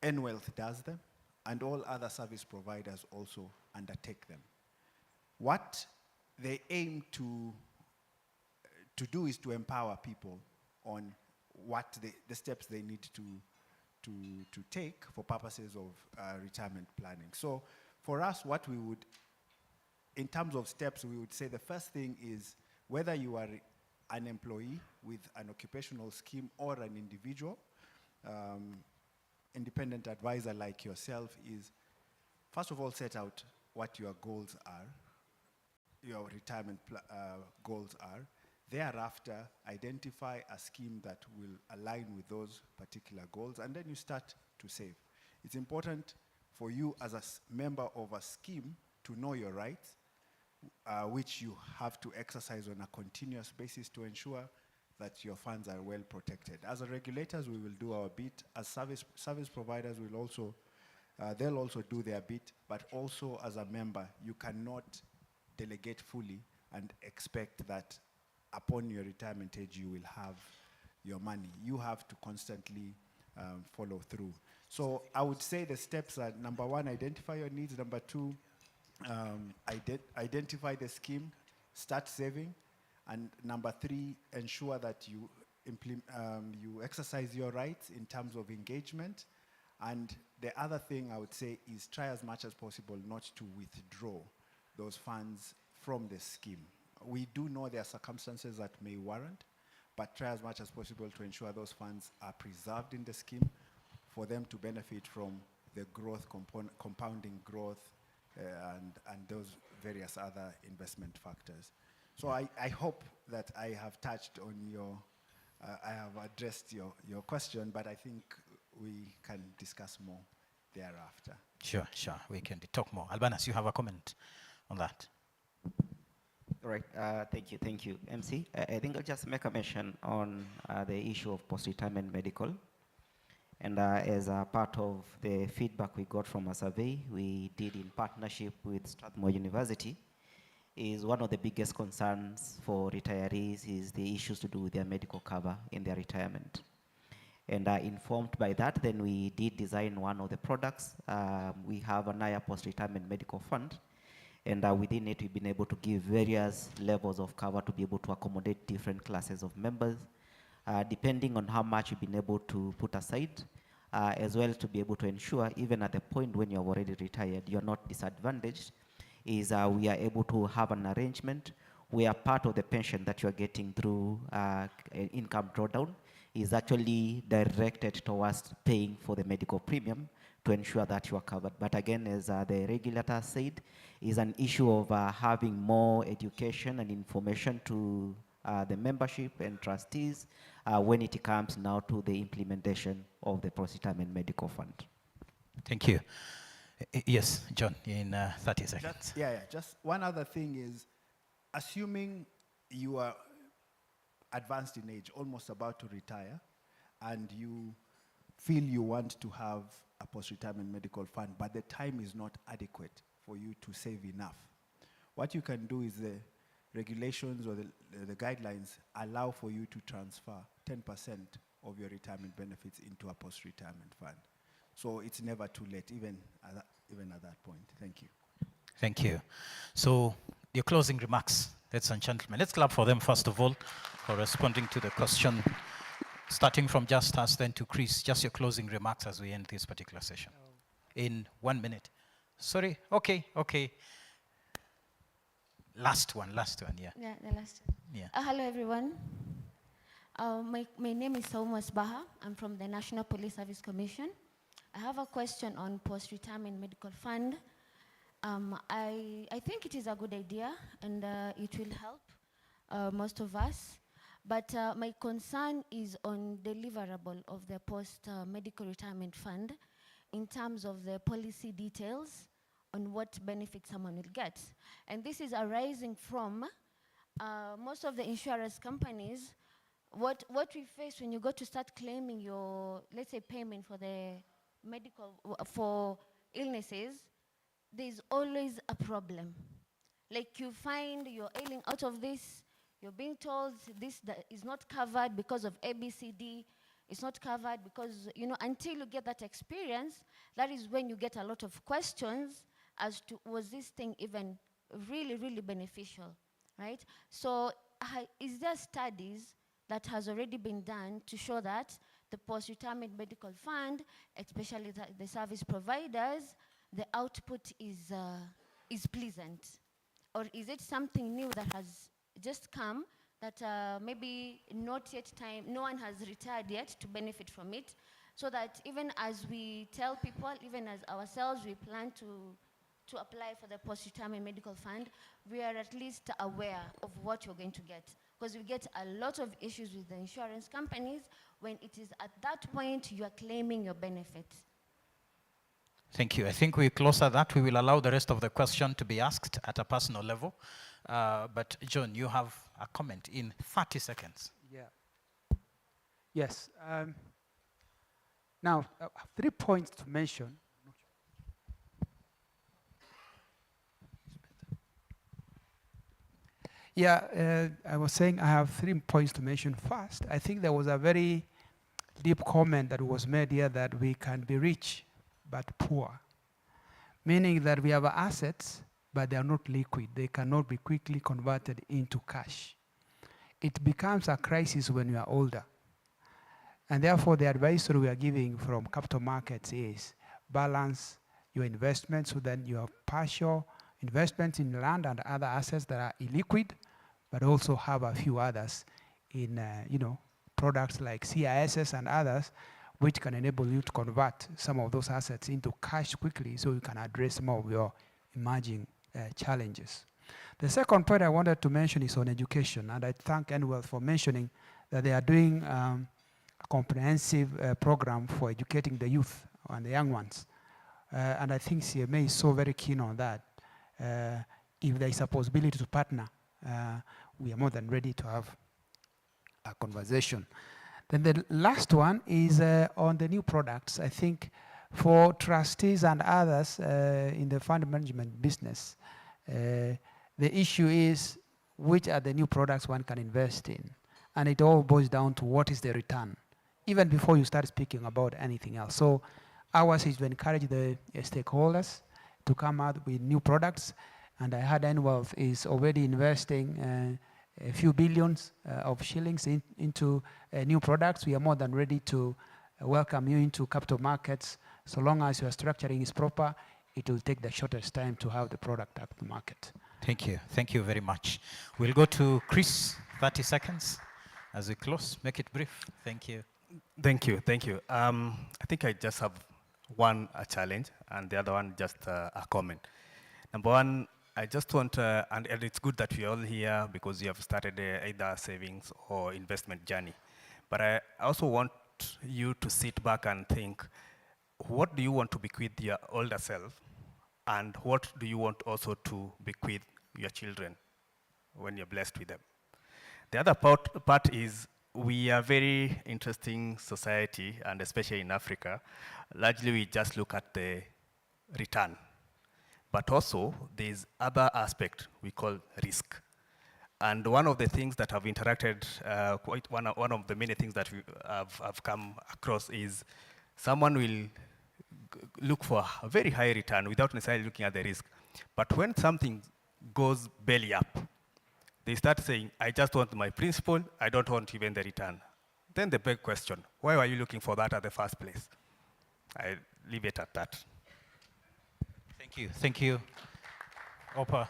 Enwealth does them, and all other service providers also undertake them. What they aim to do is to empower people on what the steps they need to take for purposes of retirement planning. So for us, what we would, in terms of steps, we would say the first thing is whether you are an employee with an occupational scheme or an individual, independent advisor like yourself, is first of all set out what your goals are, your retirement goals are. Thereafter, identify a scheme that will align with those particular goals, and then you start to save. It's important for you as a member of a scheme to know your rights, which you have to exercise on a continuous basis to ensure that your funds are well protected. As regulators, we will do our bit. As service providers, will also, they'll also do their bit, but also as a member, you cannot delegate fully and expect that upon your retirement age, you will have your money. You have to constantly follow through. So I would say the steps are, number one, identify your needs. Number two, identify the scheme, start saving. And number three, ensure that you exercise your rights in terms of engagement. And the other thing I would say is try as much as possible not to withdraw those funds from the scheme. We do know there are circumstances that may warrant, but try as much as possible to ensure those funds are preserved in the scheme for them to benefit from the growth, compounding growth, and those various other investment factors. So I hope that I have touched on your, I have addressed your question, but I think we can discuss more thereafter. Sure, we can talk more. Albanas, you have a comment on that? All right, thank you, MC. I think I'll just make a mention on the issue of post-retirement medical. And as a part of the feedback we got from a survey we did in partnership with Strathmore University, is one of the biggest concerns for retirees is the issues to do with their medical cover in their retirement. And informed by that, then we did design one of the products. We have an NIA post-retirement medical fund. And within it, we've been able to give various levels of cover to be able to accommodate different classes of members, depending on how much you've been able to put aside, as well as to be able to ensure, even at the point when you're already retired, you're not disadvantaged, is we are able to have an arrangement where part of the pension that you're getting through income drawdown is actually directed towards paying for the medical premium to ensure that you are covered. But again, as the regulator said, is an issue of having more education and information to the membership and trustees when it comes now to the implementation of the post-retirement medical fund. Thank you. Yes, John, in 30 seconds. Just one other thing is, assuming you are advanced in age, almost about to retire, and you feel you want to have a post-retirement medical fund, but the time is not adequate for you to save enough. What you can do is the regulations or the guidelines allow for you to transfer 10% of your retirement benefits into a post-retirement fund. So it's never too late, even at that point. Thank you. Thank you. So your closing remarks, ladies and gentlemen. Let's clap for them, first of all, for responding to the question. Starting from Justus, then to Chris, just your closing remarks as we end this particular session. In 1 minute. Sorry, okay. Last one, yeah. Yeah, the last one. Yeah. Hello, everyone. My name is Saumas Baha. I'm from the National Police Service Commission. I have a question on post-retirement medical fund. I think it is a good idea, and it will help most of us. But my concern is on deliverable of the post-medical retirement fund in terms of the policy details on what benefits someone will get. And this is arising from most of the insurance companies. What we face when you go to start claiming your, let's say, payment for the for illnesses, there's always a problem. Like you find you're ailing out of this, you're being told this that is not covered because of ABCD, it's not covered because, you know, until you get that experience, that is when you get a lot of questions as to was this thing even really, really beneficial, right? So is there studies that has already been done to show that the post-retirement medical fund, especially the service providers, the output is pleasant? Or is it something new that has just come that maybe not yet time, no one has retired yet to benefit from it, so that even as we tell people, even as ourselves, we plan to apply for the post-retirement medical fund, we are at least aware of what you're going to get. Because we get a lot of issues with the insurance companies when it is at that point you are claiming your benefit. Thank you. I think we close at that. We will allow the rest of the question to be asked at a personal level. But John, you have a comment in 30 seconds. Yeah. Yes. Now, 3 points to mention. Yeah, I was saying I have 3 points to mention. First, I think there was a very deep comment that was made here that we can be rich but poor, meaning that we have assets, but they are not liquid. They cannot be quickly converted into cash. It becomes a crisis when you are older. And therefore, the advisory we are giving from capital markets is balance your investments so that you have partial investments in land and other assets that are illiquid, but also have a few others in products like CISs and others, which can enable you to convert some of those assets into cash quickly so you can address some of your emerging challenges. The second point I wanted to mention is on education, and I thank Enwealth for mentioning that they are doing a comprehensive program for educating the youth and the young ones. And I think CMA is so very keen on that. If there is a possibility to partner, we are more than ready to have a conversation. Then the last one is on the new products. I think for trustees and others in the fund management business, the issue is which are the new products one can invest in. And it all boils down to what is the return, even before you start speaking about anything else. So ours is to encourage the stakeholders to come out with new products. And I heard Enwealth is already investing a few billions of shillings into new products. We are more than ready to welcome you into capital markets. So long as your structuring is proper, it will take the shortest time to have the product at the market. Thank you. Thank you very much. We'll go to Chris, 30 seconds. As we close, make it brief. Thank you. Thank you. Thank you. I think I just have one challenge and the other one just a comment. Number one, I just want, and it's good that we're all here because you have started either savings or investment journey. But I also want you to sit back and think, what do you want to bequeath your older self? And what do you want also to bequeath your children when you're blessed with them? The other part is we are a very interesting society, and especially in Africa. Largely, we just look at the return. But also, there's other aspect we call risk. And one of the things that I've interacted, one of the many things that I've come across is someone will look for a very high return without necessarily looking at the risk. But when something goes belly up, they start saying, I just want my principal, I don't want even the return. Then the big question, why were you looking for that at the first place? I leave it at that. Thank you. Thank you. Opa.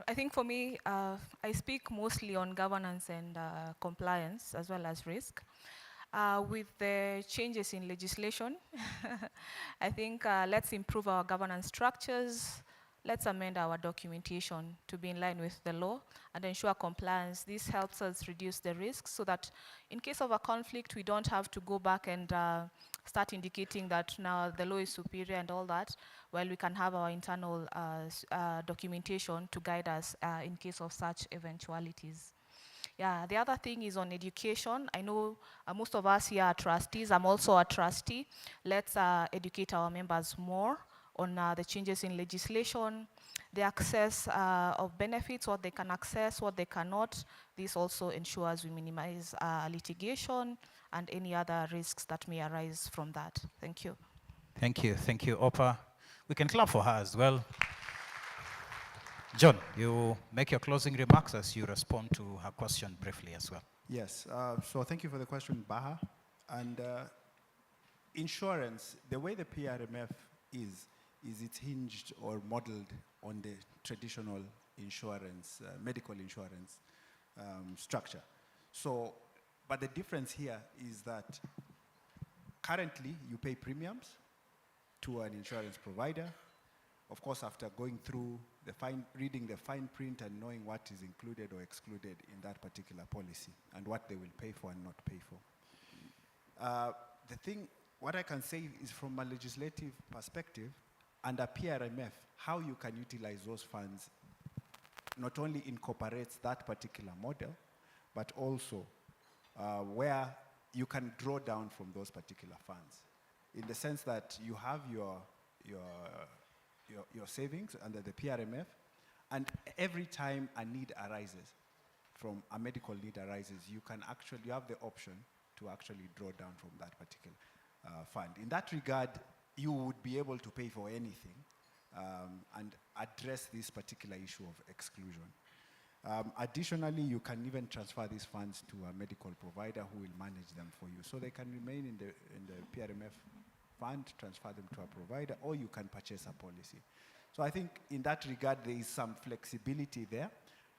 I think for me, I speak mostly on governance and compliance as well as risk. With the changes in legislation, I think let's improve our governance structures. Let's amend our documentation to be in line with the law and ensure compliance. This helps us reduce the risks so that in case of a conflict, we don't have to go back and start indicating that now the law is superior and all that, while we can have our internal documentation to guide us in case of such eventualities. Yeah, the other thing is on education. I know most of us here are trustees. I'm also a trustee. Let's educate our members more on the changes in legislation, the access of benefits, what they can access, what they cannot. This also ensures we minimize litigation and any other risks that may arise from that. Thank you. Thank you, Opa. We can clap for her as well. John, you make your closing remarks as you respond to her question briefly as well. Yes, so thank you for the question, Baha. And insurance, the way the PRMF is it's hinged or modeled on the traditional insurance, medical insurance structure. So, but the difference here is that currently you pay premiums to an insurance provider. Of course, after going through reading the fine print and knowing what is included or excluded in that particular policy and what they will pay for and not pay for. What I can say is from a legislative perspective, under PRMF, how you can utilize those funds not only incorporates that particular model, but also where you can draw down from those particular funds. In the sense that you have your savings under the PRMF, and every time a need arises, from a medical need arises, you have the option to actually draw down from that particular fund. In that regard, you would be able to pay for anything and address this particular issue of exclusion. Additionally, you can even transfer these funds to a medical provider who will manage them for you. So they can remain in the PRMF fund, transfer them to a provider, or you can purchase a policy. So I think in that regard, there is some flexibility there.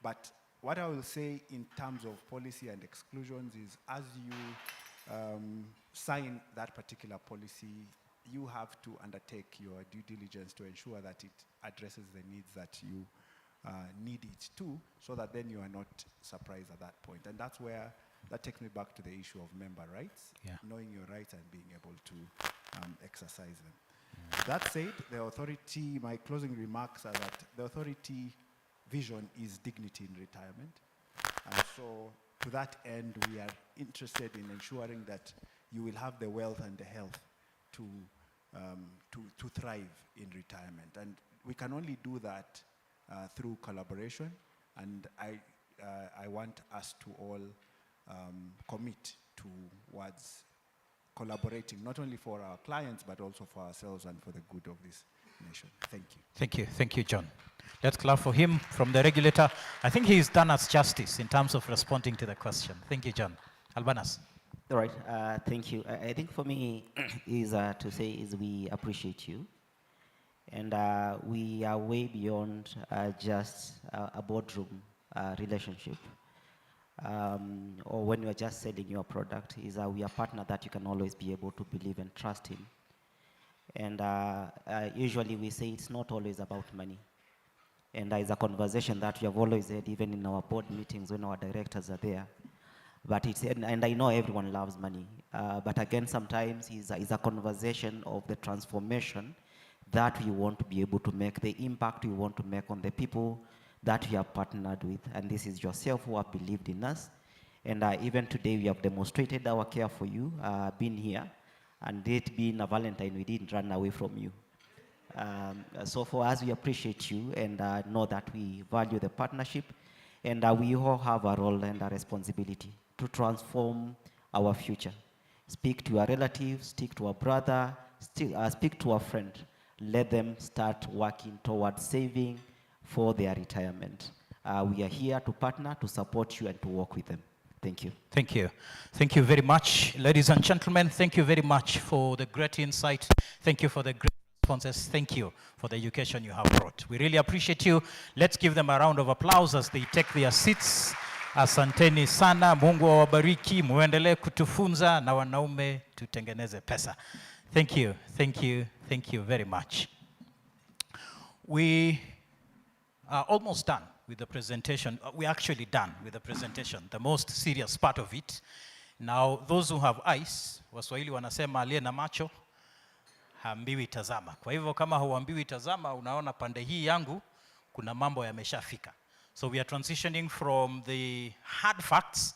But what I will say in terms of policy and exclusions is as you sign that particular policy, you have to undertake your due diligence to ensure that it addresses the needs that you need it to, so that then you are not surprised at that point. And that's where, that takes me back to the issue of member rights, knowing your rights and being able to exercise them. That said, the authority, my closing remarks are that the authority vision is dignity in retirement. And so to that end, we are interested in ensuring that you will have the wealth and the health to thrive in retirement. And we can only do that through collaboration. And I want us to all commit towards collaborating, not only for our clients, but also for ourselves and for the good of this nation. Thank you. Thank you, John. Let's clap for him from the regulator. I think he's done us justice in terms of responding to the question. Thank you, John. Albanas. All right, thank you. I think for me is to say is we appreciate you. And we are way beyond just a boardroom relationship. Or when you are just selling your product, is we are a partner that you can always be able to believe and trust in. And usually we say it's not always about money. And it's a conversation that we have always had, even in our board meetings when our directors are there. But it's, and I know everyone loves money, but again, sometimes it's a conversation of the transformation that we want to be able to make, the impact we want to make on the people that we have partnered with. And this is yourself who have believed in us. And even today we have demonstrated our care for you, being here. And it being a Valentine, we didn't run away from you. So for us, we appreciate you and know that we value the partnership. And we all have a role and a responsibility to transform our future. Speak to our relatives, speak to our brother, speak to our friend. Let them start working towards saving for their retirement. We are here to partner, to support you, and to work with them. Thank you. Thank you. Thank you very much. Ladies and gentlemen, thank you very much for the great insight. Thank you for the great responses. Thank you for the education you have brought. We really appreciate you. Let's give them a round of applause as they take their seats. Asanteni sana, Mungu awabariki, muendelee kutufunza na wanaume tutengeneze pesa. Thank you, thank you, thank you very much. We are almost done with the presentation. We're actually done with the presentation, the most serious part of it. Now, those who have eyes, Waswahili wanasema aliye na macho, haambiwi tazama. Kwa hivyo kama huambiwi tazama, unaona pande hii yangu, kuna mambo yameshafika. So we are transitioning from the hard facts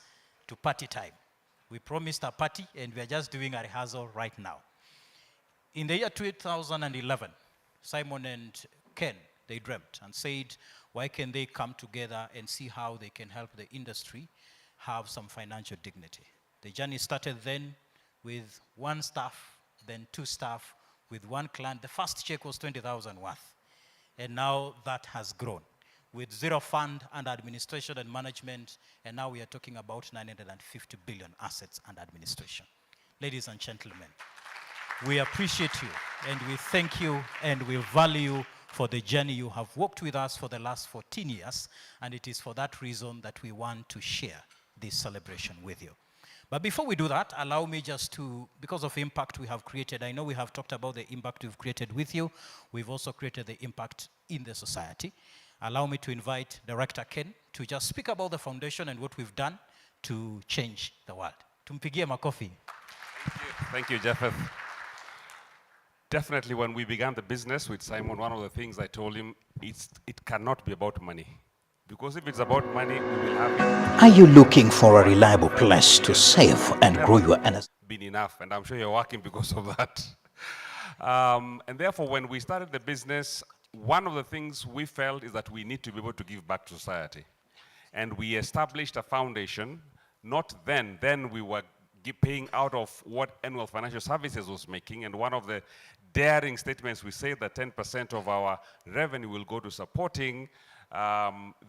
to party time. We promised a party, and we are just doing a rehearsal right now. In the year 2011, Simon and Ken, they dreamt and said, why can they come together and see how they can help the industry have some financial dignity? The journey started then with one staff, then two staff, with one client. The first check was 20,000 worth. And now that has grown with zero fund under administration and management. And now we are talking about 950 billion assets under administration. Ladies and gentlemen, we appreciate you and we thank you and we value you for the journey you have walked with us for the last 14 years. And it is for that reason that we want to share this celebration with you. But before we do that, allow me just to, because of impact we have created, I know we have talked about the impact we've created with you. We've also created the impact in the society. Allow me to invite Director Ken to just speak about the foundation and what we've done to change the world. Tumpigie makofi. Thank you, Japheth. Definitely when we began the business with Simon, one of the things I told him, it cannot be about money. Because if it's about money, we will have it. Are you looking for a reliable place to save and grow your NSSF? Been enough, and I'm sure you're working because of that. And therefore, when we started the business, one of the things we felt is that we need to be able to give back to society. And we established a foundation. Not then we were paying out of what Enwealth Financial Services was making, and one of the daring statements we say that 10% of our revenue will go to supporting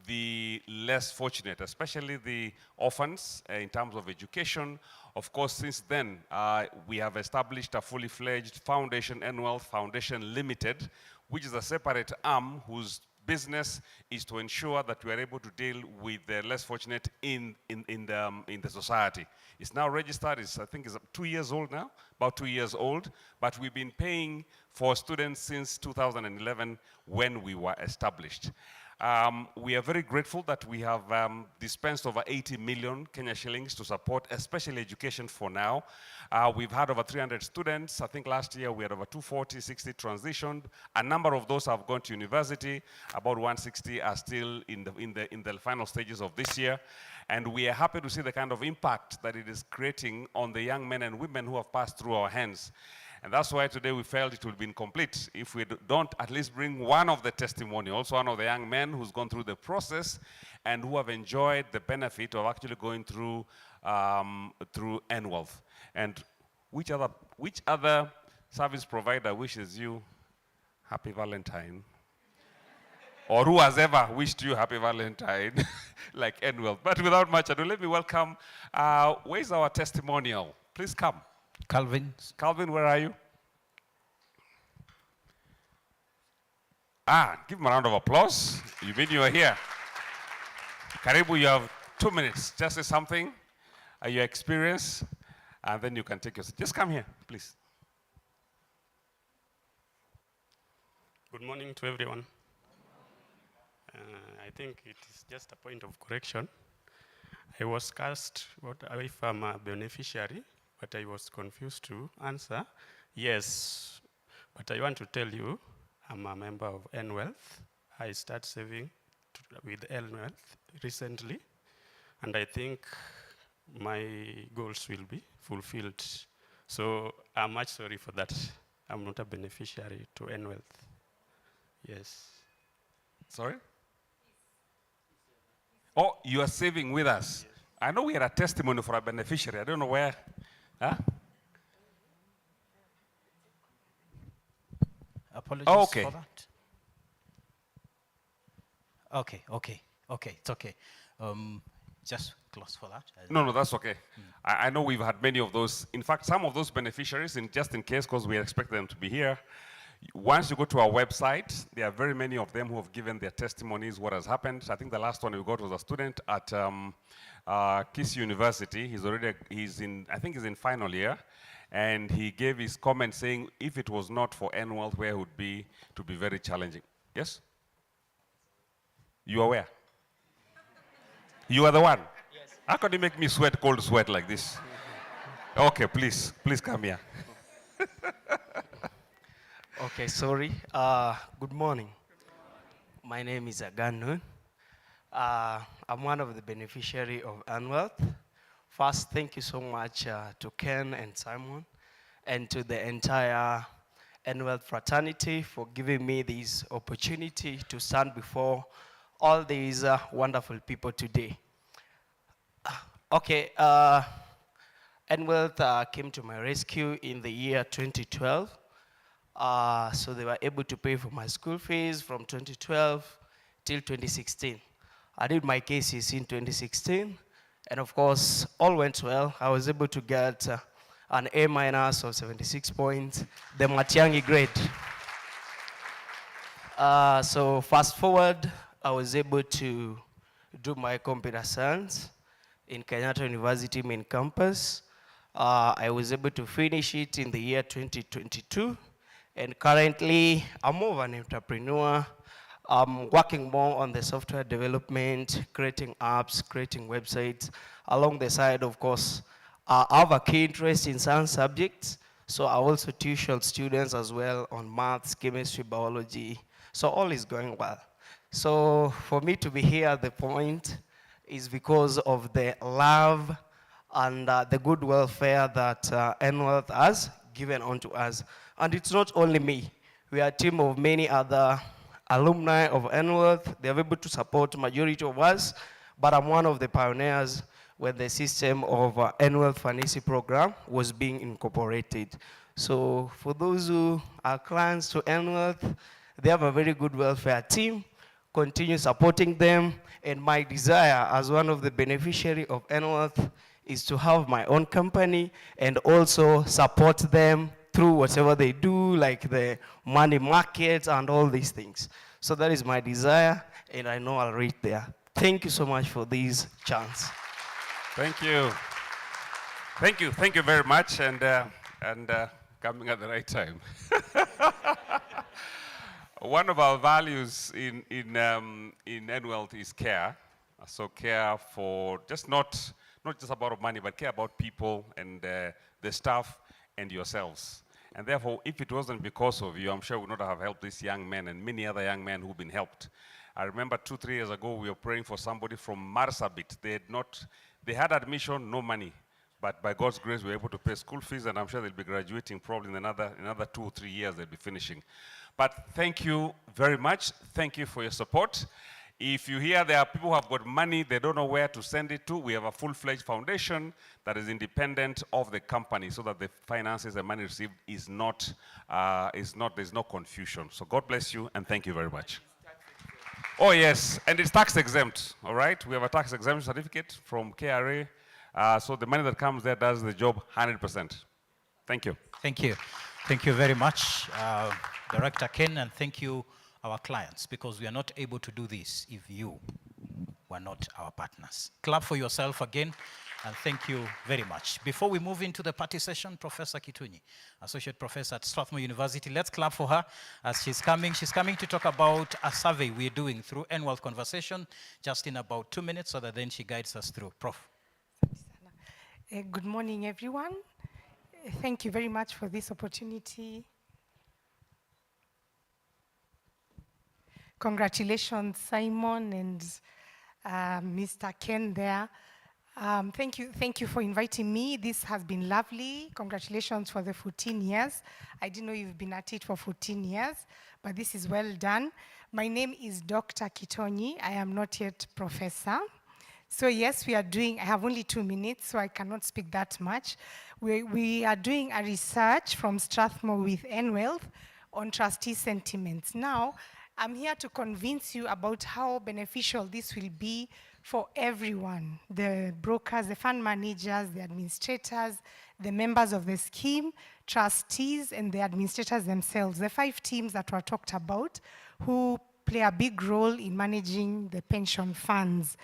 the less fortunate, especially the orphans in terms of education. Of course, since then, we have established a fully fledged foundation, Enwealth Foundation Limited, which is a separate arm whose business is to ensure that we are able to deal with the less fortunate in the society. It's now registered, I think it's 2 years old now, about 2 years old, but we've been paying for students since 2011 when we were established. We are very grateful that we have dispensed over 80 million Kenya shillings to support, especially education for now. We've had over 300 students. I think last year we had over 240, 60 transitioned. A number of those have gone to university. About 160 are still in the final stages of this year. And we are happy to see the kind of impact that it is creating on the young men and women who have passed through our hands. And that's why today we felt it would be incomplete if we don't at least bring one of the testimonials, one of the young men who's gone through the process and who have enjoyed the benefit of actually going through Enwealth. And which other service provider wishes you happy Valentine? Or who has ever wished you happy Valentine like Enwealth? But without much ado, let me welcome, where's our testimonial? Please come. Calvin. Calvin, where are you? Give him a round of applause. You mean you are here? Karibu, you have 2 minutes. Just say something, your experience, and then you can take your seat. Just come here, please. Good morning to everyone. I think it is just a point of correction. I was asked if I'm a beneficiary, but I was confused to answer. Yes, but I want to tell you, I'm a member of Enwealth. I started saving with Enwealth recently, and I think my goals will be fulfilled. So I'm much sorry for that. I'm not a beneficiary to Enwealth. Yes. Sorry? Oh, you are saving with us. Yes. I know we had a testimony for a beneficiary. I don't know where. Huh? Apologies for that. Okay, it's okay. Just close for that. No, that's okay. I know we've had many of those. In fact, some of those beneficiaries, just in case, because we expect them to be here, once you go to our website, there are very many of them who have given their testimonies, what has happened. I think the last one we got was a student at Kiss University. He's in final year. And he gave his comment saying, if it was not for Enwealth, where it would be to be very challenging. Yes? You are where? You are the one? Yes. How can you make me sweat, cold sweat like this? Okay, please come here. Okay, sorry. Good morning. My name is Agano. I'm one of the beneficiary of Enwealth. First, thank you so much to Ken and Simon and to the entire Enwealth fraternity for giving me this opportunity to stand before all these wonderful people today. Okay, Enwealth came to my rescue in the year 2012. So they were able to pay for my school fees from 2012 till 2016. I did my cases in 2016, and of course, all went well. I was able to get an A- of 76 points, the Matiangi grade. So fast forward, I was able to do my computer science in Kenyatta University main campus. I was able to finish it in the year 2022, and currently I'm more of an entrepreneur. I'm working more on the software development, creating apps, creating websites. Along the side, of course, I have a key interest in science subjects, so I also tuition students as well on maths, chemistry, biology. So all is going well. So for me to be here at the point is because of the love and the good welfare that Enwealth has given onto us. And it's not only me. We are a team of many other alumni of Enwealth. They are able to support majority of us, but I'm one of the pioneers when the system of Enwealth Fantasy program was being incorporated. So for those who are clients to Enwealth, they have a very good welfare team. Continue supporting them, and my desire as one of the beneficiary of Enwealth is to have my own company and also support them through whatever they do, like the money markets and all these things. So that is my desire, and I know I'll reach there. Thank you so much for this chance. Thank you. Thank you very much, and coming at the right time. One of our values in Enwealth is care. So care for not just about money, but care about people and the staff and yourselves. And therefore, if it wasn't because of you, I'm sure we would not have helped this young man and many other young men who've been helped. I remember 2-3 years ago, we were praying for somebody from Marsabit. They had admission, no money. But by God's grace, we were able to pay school fees, and I'm sure they'll be graduating probably in another 2 or 3 years, they'll be finishing. But thank you very much. Thank you for your support. If you hear there are people who have got money, they don't know where to send it to, we have a full-fledged foundation that is independent of the company so that the finances and money received there's no confusion. So God bless you, and thank you very much. Oh yes, and it's tax exempt, all right? We have a tax exemption certificate from KRA. So the money that comes there does the job 100%. Thank you. Thank you. Thank you very much, Director Ken, and thank you, our clients, because we are not able to do this if you were not our partners. Clap for yourself again, and thank you very much. Before we move into the party session, Professor Kitunyi, Associate Professor at Strathmore University, let's clap for her as she's coming. She's coming to talk about a survey we're doing through Enwealth Conversation, just in about 2 minutes, so that then she guides us through. Prof. Good morning, everyone. Thank you very much for this opportunity. Congratulations, Simon and Mr. Ken there. Thank you for inviting me. This has been lovely. Congratulations for the 14 years. I didn't know you've been at it for 14 years, but this is well done. My name is Dr. Kitunyi. I am not yet professor. So yes, we are doing, I have only 2 minutes, so I cannot speak that much. We are doing a research from Strathmore with Enwealth on trustee sentiments. Now, I'm here to convince you about how beneficial this will be for everyone, the brokers, the fund managers, the administrators, the members of the scheme, trustees, and the administrators themselves, the 5 teams that were talked about who play a big role in managing the pension funds.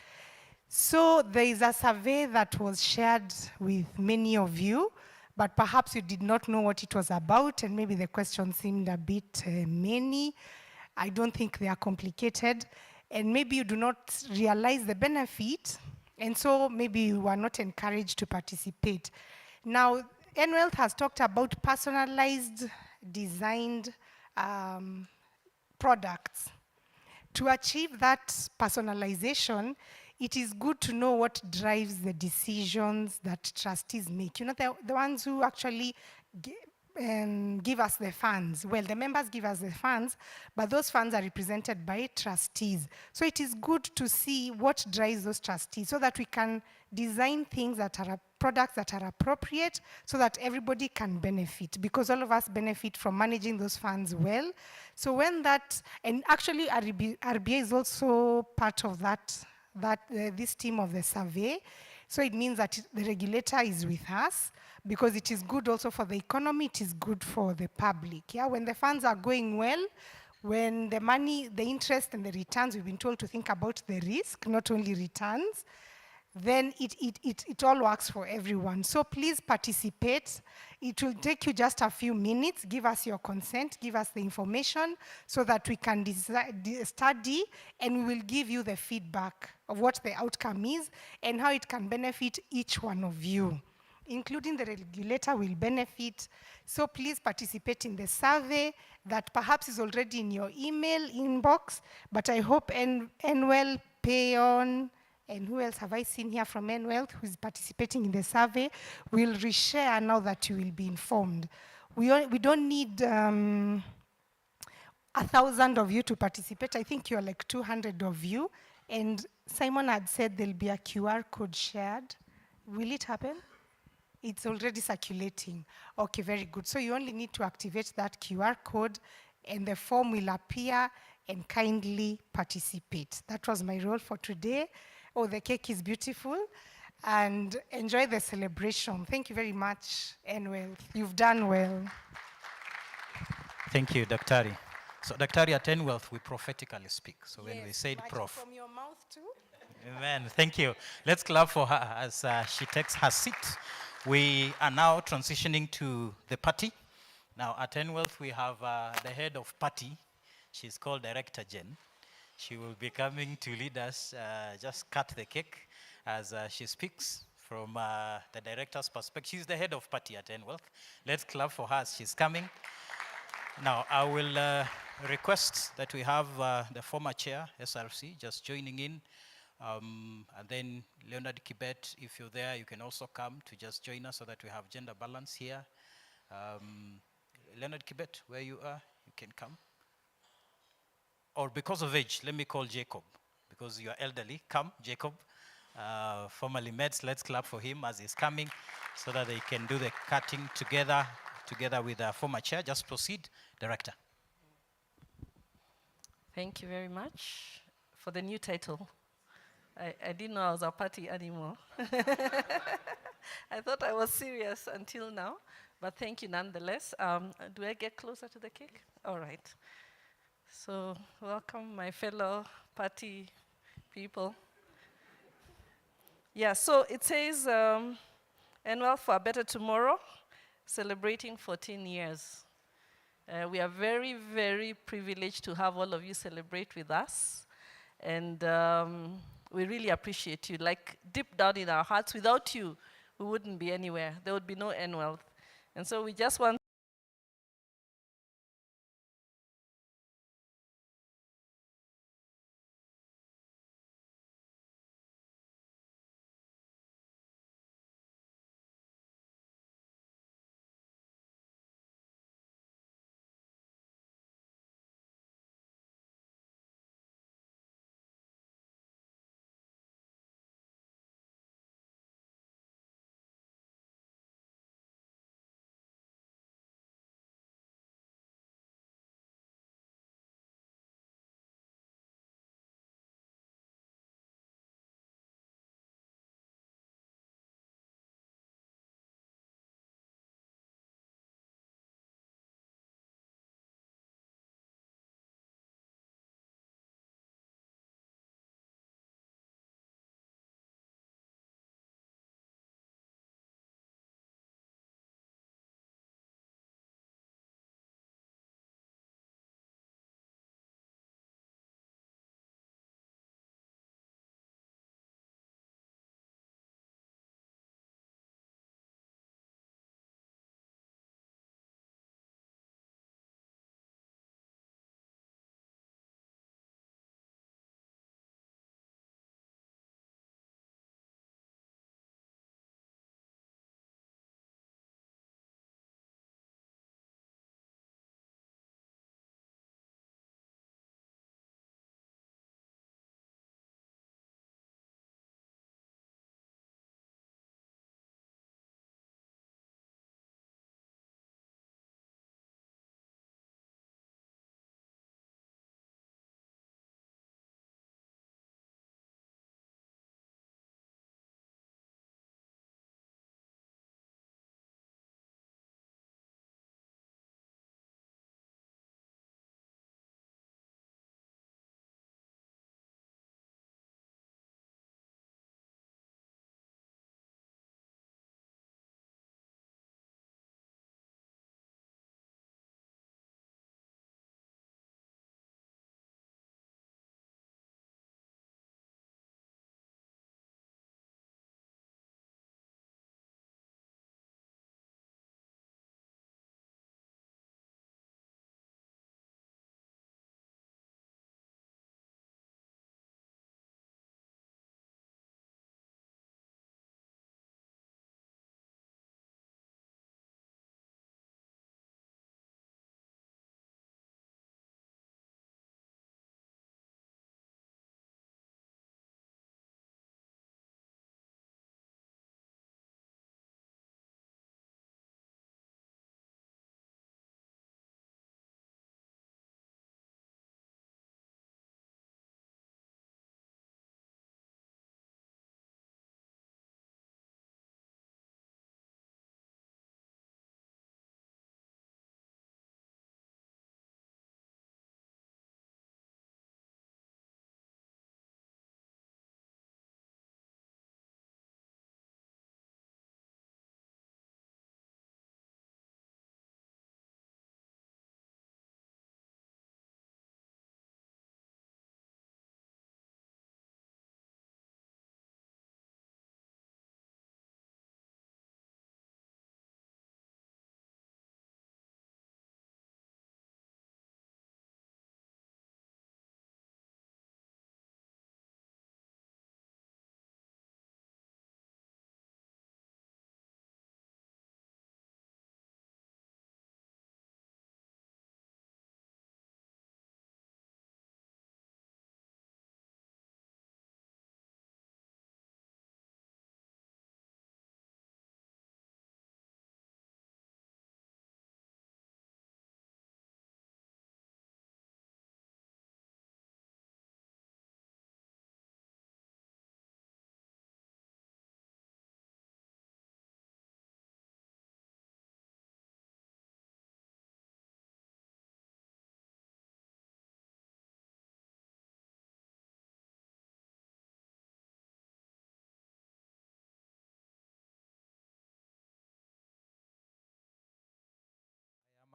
So there is a survey that was shared with many of you, but perhaps you did not know what it was about, and maybe the questions seemed a bit many. I don't think they are complicated, and maybe you do not realize the benefit, and so maybe you are not encouraged to participate. Now, Enwealth has talked about personalized, designed products. To achieve that personalization, it is good to know what drives the decisions that trustees make. You know, the ones who actually give us the funds. Well, the members give us the funds, but those funds are represented by trustees. So it is good to see what drives those trustees so that we can design things that are products that are appropriate so that everybody can benefit, because all of us benefit from managing those funds well. So when that, and actually RBA is also part of this team of the survey. So it means that the regulator is with us, because it is good also for the economy, it is good for the public. Yeah, when the funds are going well, when the money, the interest and the returns, we've been told to think about the risk, not only returns, then it all works for everyone. So please participate. It will take you just a few minutes. Give us your consent, give us the information so that we can study, and we will give you the feedback of what the outcome is and how it can benefit each one of you, including the regulator will benefit. So please participate in the survey that perhaps is already in your email inbox, but I hope Enwealth, Payon, and who else have I seen here from Enwealth who is participating in the survey, will reshare now that you will be informed. We don't need 1,000 of you to participate. I think you're like 200 of you. And Simon had said there'll be a QR code shared. Will it happen? It's already circulating. Okay, very good. So you only need to activate that QR code and the form will appear, and kindly participate. That was my role for today. Oh, the cake is beautiful. And enjoy the celebration. Thank you very much, Enwealth. You've done well. Thank you, Daktari. So, Daktari, at Enwealth, we prophetically speak. So when we said prof. From your mouth too. Amen. Thank you. Let's clap for her as she takes her seat. We are now transitioning to the party. Now, at Enwealth, we have the head of party. She's called Director Jen. She will be coming to lead us, just cut the cake as she speaks from the director's perspective. She's the head of party at Enwealth. Let's clap for her as she's coming. Now, I will request that we have the former chair, SRC, just joining in. And then Leonard Kibet, if you're there, you can also come to just join us so that we have gender balance here. Leonard Kibet, where you are, you can come. Or because of age, let me call Jacob, because you are elderly. Come, Jacob. Formerly Meds, let's clap for him as he's coming so that they can do the cutting together with the former chair. Just proceed, Director. Thank you very much for the new title. I didn't know I was a party animal. I thought I was serious until now, but thank you nonetheless. Do I get closer to the cake? All right. So welcome, my fellow party people. Yeah, so it says, Enwealth for a Better Tomorrow, celebrating 14 years. We are very, very privileged to have all of you celebrate with us. And we really appreciate you. Like, deep down in our hearts, without you, we wouldn't be anywhere. There would be no Enwealth. And so we just want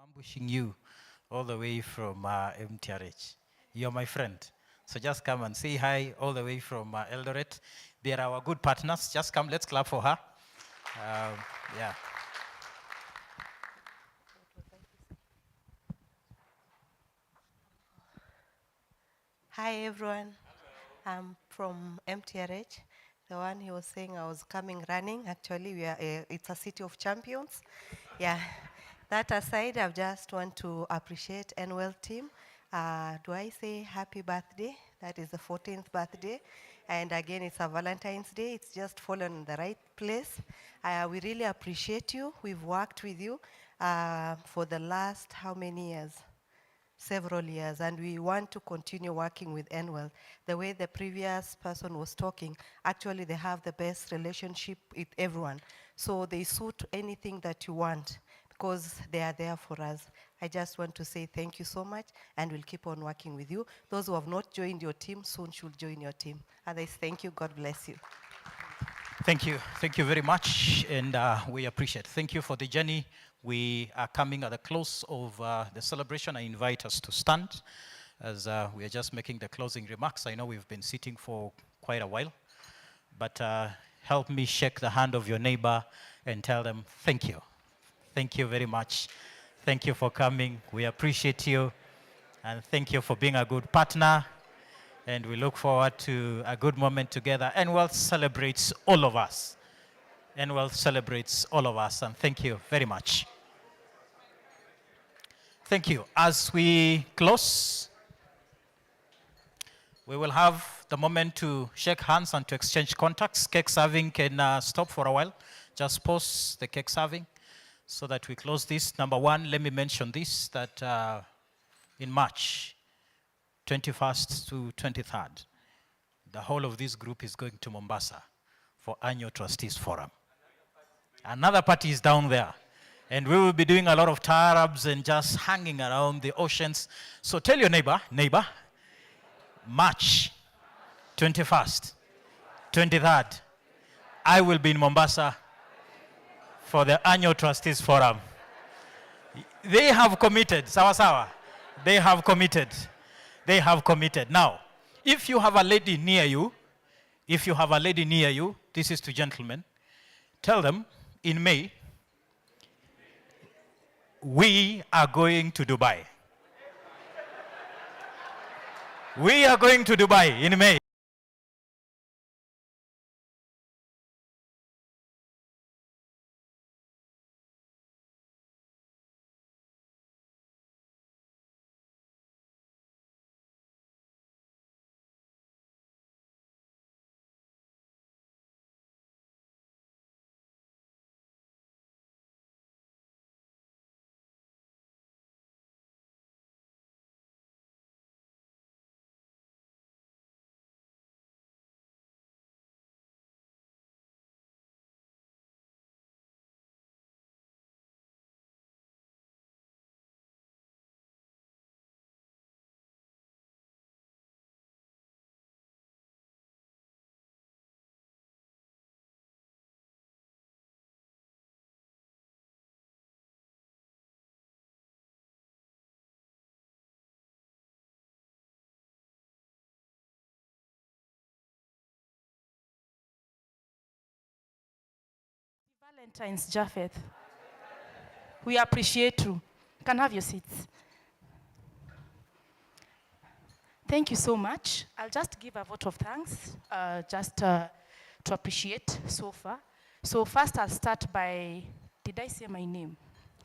ambushing you all the way from MTRH. You're my friend. So just come and say hi all the way from Eldoret. They're our good partners. Just come, let's clap for her. Yeah. Hi everyone. I'm from MTRH. The one he was saying I was coming running. Actually, it's a city of champions. Yeah. That aside, I just want to appreciate Enwealth team. Do I say happy birthday? That is the 14th birthday. And again, it's a Valentine's Day. It's just fallen in the right place. We really appreciate you. We've worked with you for the last how many years? Several years, and we want to continue working with Enwealth. The way the previous person was talking, actually they have the best relationship with everyone. So they suit anything that you want because they are there for us. I just want to say thank you so much, and we'll keep on working with you. Those who have not joined your team soon should join your team. Others, thank you. God bless you. Thank you. Thank you very much, and we appreciate. Thank you for the journey. We are coming at the close of the celebration. I invite us to stand as we are just making the closing remarks. I know we've been sitting for quite a while, but help me shake the hand of your neighbor and tell them thank you. Thank you very much. Thank you for coming. We appreciate you, and thank you for being a good partner. And we look forward to a good moment together. Enwealth celebrates all of us. Enwealth celebrates all of us, and thank you very much. Thank you. As we close, we will have the moment to shake hands and to exchange contacts. Cake serving can stop for a while. Just pause the cake serving so that we close this. Number one, let me mention this, that in March 21st to 23rd, the whole of this group is going to Mombasa for annual trustees forum. Another party is down there. And we will be doing a lot of taarabs and just hanging around the oceans. So tell your neighbor, March 21st, 23rd, I will be in Mombasa for the annual trustees forum. They have committed, sawa. They have committed. They have committed. Now, if you have a lady near you, this is to gentlemen, tell them in May, we are going to Dubai. We are going to Dubai in May. Valentine's Japheth. We appreciate you. You can have your seats. Thank you so much. I'll just give a vote of thanks, to appreciate so far. So first I'll start by, did I say my name?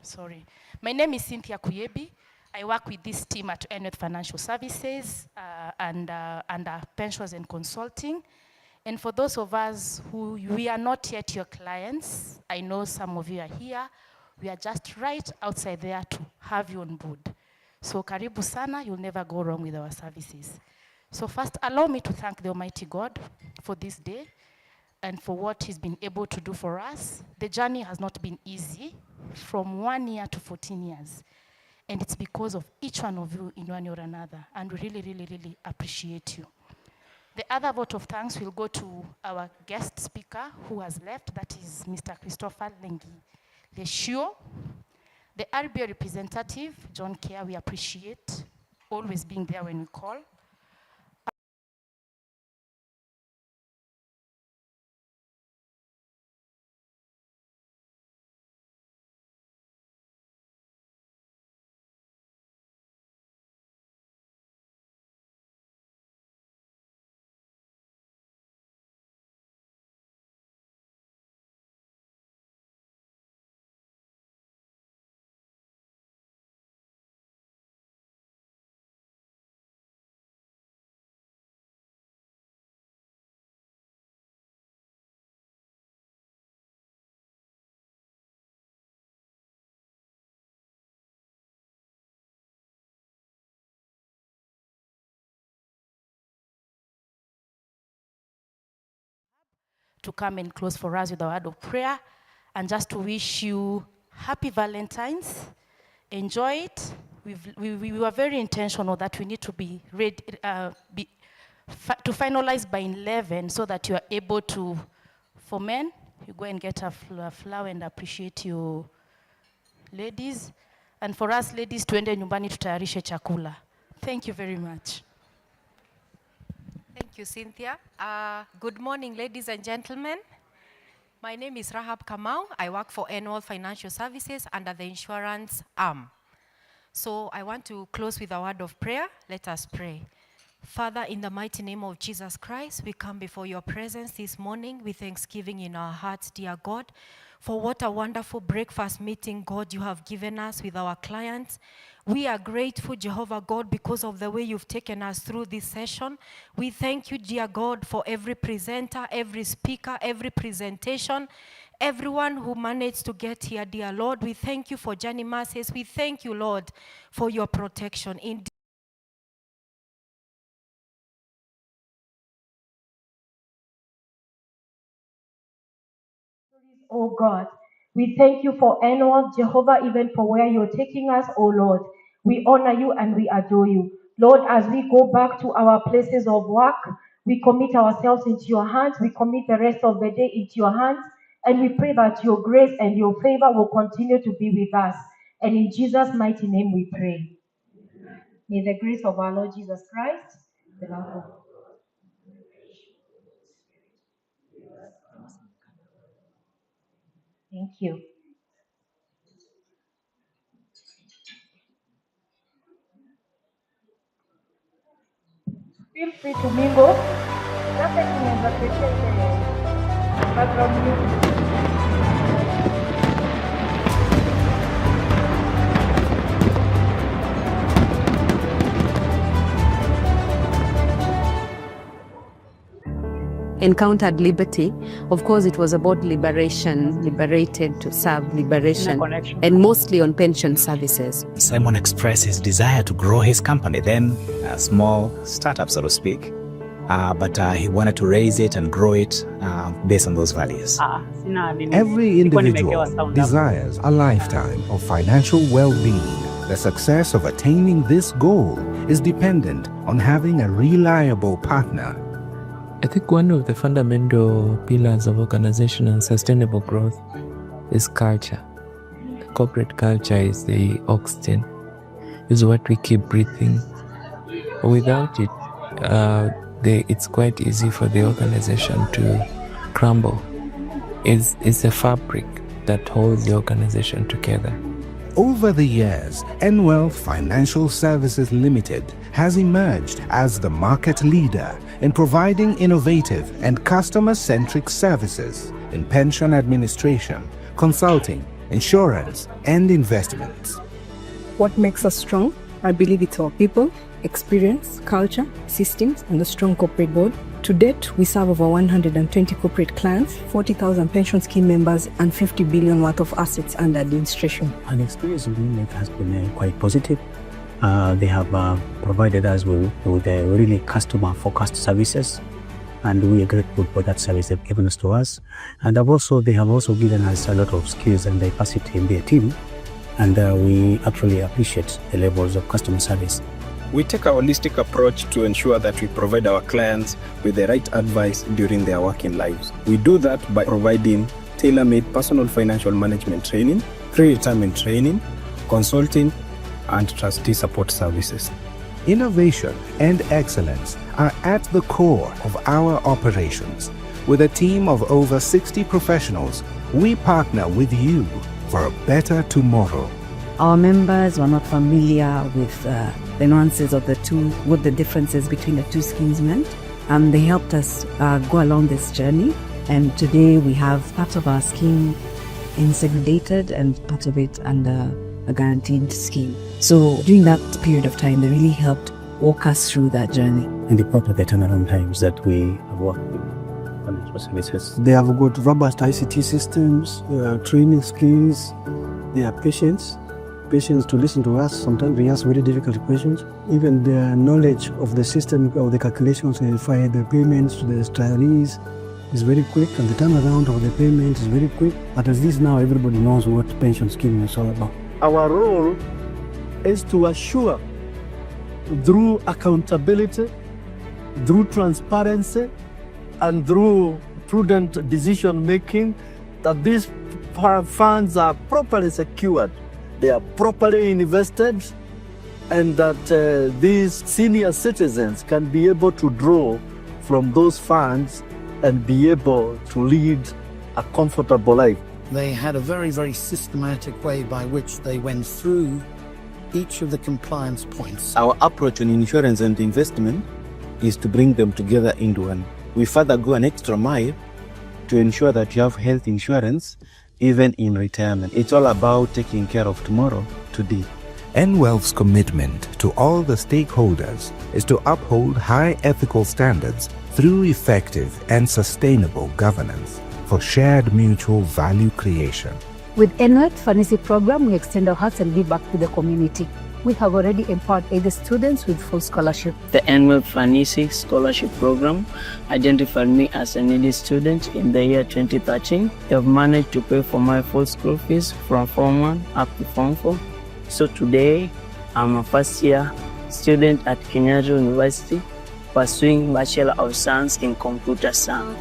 Sorry. My name is Cynthia Kuyebi. I work with this team at Enwealth Financial Services and pensions and consulting. And for those of us who we are not yet your clients, I know some of you are here. We are just right outside there to have you on board. So karibu sana, you'll never go wrong with our services. So first, allow me to thank the Almighty God for this day and for what He's been able to do for us. The journey has not been easy, from 1 year to 14 years. And it's because of each one of you in one way or another. And we really, really, really appreciate you. The other vote of thanks will go to our guest speaker who has left, that is Mr. Christopher Lengi Leshio. The RBA representative, John Kerr, we appreciate always being there when we call. To come and close for us with a word of prayer, and just to wish you happy Valentine's. Enjoy it. We were very intentional that we need to be ready to finalize by 11 so that you are able to, for men, you go and get a flower and appreciate your ladies. And for us ladies, tuende nyumbani tutayarishe chakula. Thank you very much. Thank you, Cynthia. Good morning, ladies and gentlemen. My name is Rahab Kamau. I work for Enwealth Financial Services under the insurance arm. So I want to close with a word of prayer. Let us pray. Father, in the mighty name of Jesus Christ, we come before your presence this morning with thanksgiving in our hearts, dear God, for what a wonderful breakfast meeting, God, you have given us with our clients. We are grateful, Jehovah God, because of the way you've taken us through this session. We thank you, dear God, for every presenter, every speaker, every presentation, everyone who managed to get here, dear Lord. We thank you for Journey Mercies. We thank you, Lord, for your protection. Indeed, oh God. We thank you for Enwealth, Jehovah, even for where you're taking us, oh Lord. We honor you and we adore you. Lord, as we go back to our places of work, we commit ourselves into your hands. We commit the rest of the day into your hands. And we pray that your grace and your favor will continue to be with us. And in Jesus' mighty name we pray. May the grace of our Lord Jesus Christ, the love of God, thank you. Feel free to mingle. Nothing is the background music. Encountered liberty. Of course, it was about liberation, liberated to serve liberation, and mostly on pension services. Simon expressed his desire to grow his company, then a small startup, so to speak. But he wanted to raise it and grow it based on those values. Every individual desires a lifetime of financial well-being. The success of attaining this goal is dependent on having a reliable partner. I think one of the fundamental pillars of organizational sustainable growth is culture. Corporate culture is the oxygen, is what we keep breathing. Without it, it's quite easy for the organization to crumble. It's the fabric that holds the organization together. Over the years, Enwealth Financial Services Limited has emerged as the market leader in providing innovative and customer-centric services in pension administration, consulting, insurance, and investments. What makes us strong? I believe it's our people, experience, culture, systems, and a strong corporate board. To date, we serve over 120 corporate clients, 40,000 pension scheme members, and 50 billion worth of assets under administration. An experience with Enwealth has been quite positive. They have provided us with really customer-focused services, and we are grateful for that service they've given us to us. And they have also given us a lot of skills and diversity in their team, and we actually appreciate the levels of customer service. We take a holistic approach to ensure that we provide our clients with the right advice during their working lives. We do that by providing tailor-made personal financial management training, pre-retirement training, consulting, and trustee support services. Innovation and excellence are at the core of our operations. With a team of over 60 professionals, we partner with you for a better tomorrow. Our members were not familiar with the nuances of the two, what the differences between the two schemes meant. They helped us go along this journey. And today we have part of our scheme insegregated and part of it under a guaranteed scheme. So during that period of time, they really helped walk us through that journey. And the part of the turnaround times that we have worked with financial services. They have got robust ICT systems, training skills, they are patients to listen to us. Sometimes we ask very difficult questions. Even their knowledge of the system, of the calculations to verify the payments to the retirees is very quick, and the turnaround of the payment is very quick. But at least now everybody knows what pension scheme is all about. Our role is to assure through accountability, through transparency, and through prudent decision making that these funds are properly secured, they are properly invested, and that these senior citizens can be able to draw from those funds and be able to lead a comfortable life. They had a very, very systematic way by which they went through each of the compliance points. Our approach on insurance and investment is to bring them together into one. We further go an extra mile to ensure that you have health insurance even in retirement. It's all about taking care of tomorrow, today. Enwealth's commitment to all the stakeholders is to uphold high ethical standards through effective and sustainable governance for shared mutual value creation. With Enwealth Fantasy Program, we extend our hearts and give back to the community. We have already empowered 80 students with full scholarship. The Enwealth Fantasy Scholarship Program identified me as a needy student in the year 2013. They have managed to pay for my full school fees from Form 1 up to Form 4. So today, I'm a first-year student at Kenyatta University, pursuing Bachelor of Science in Computer Science.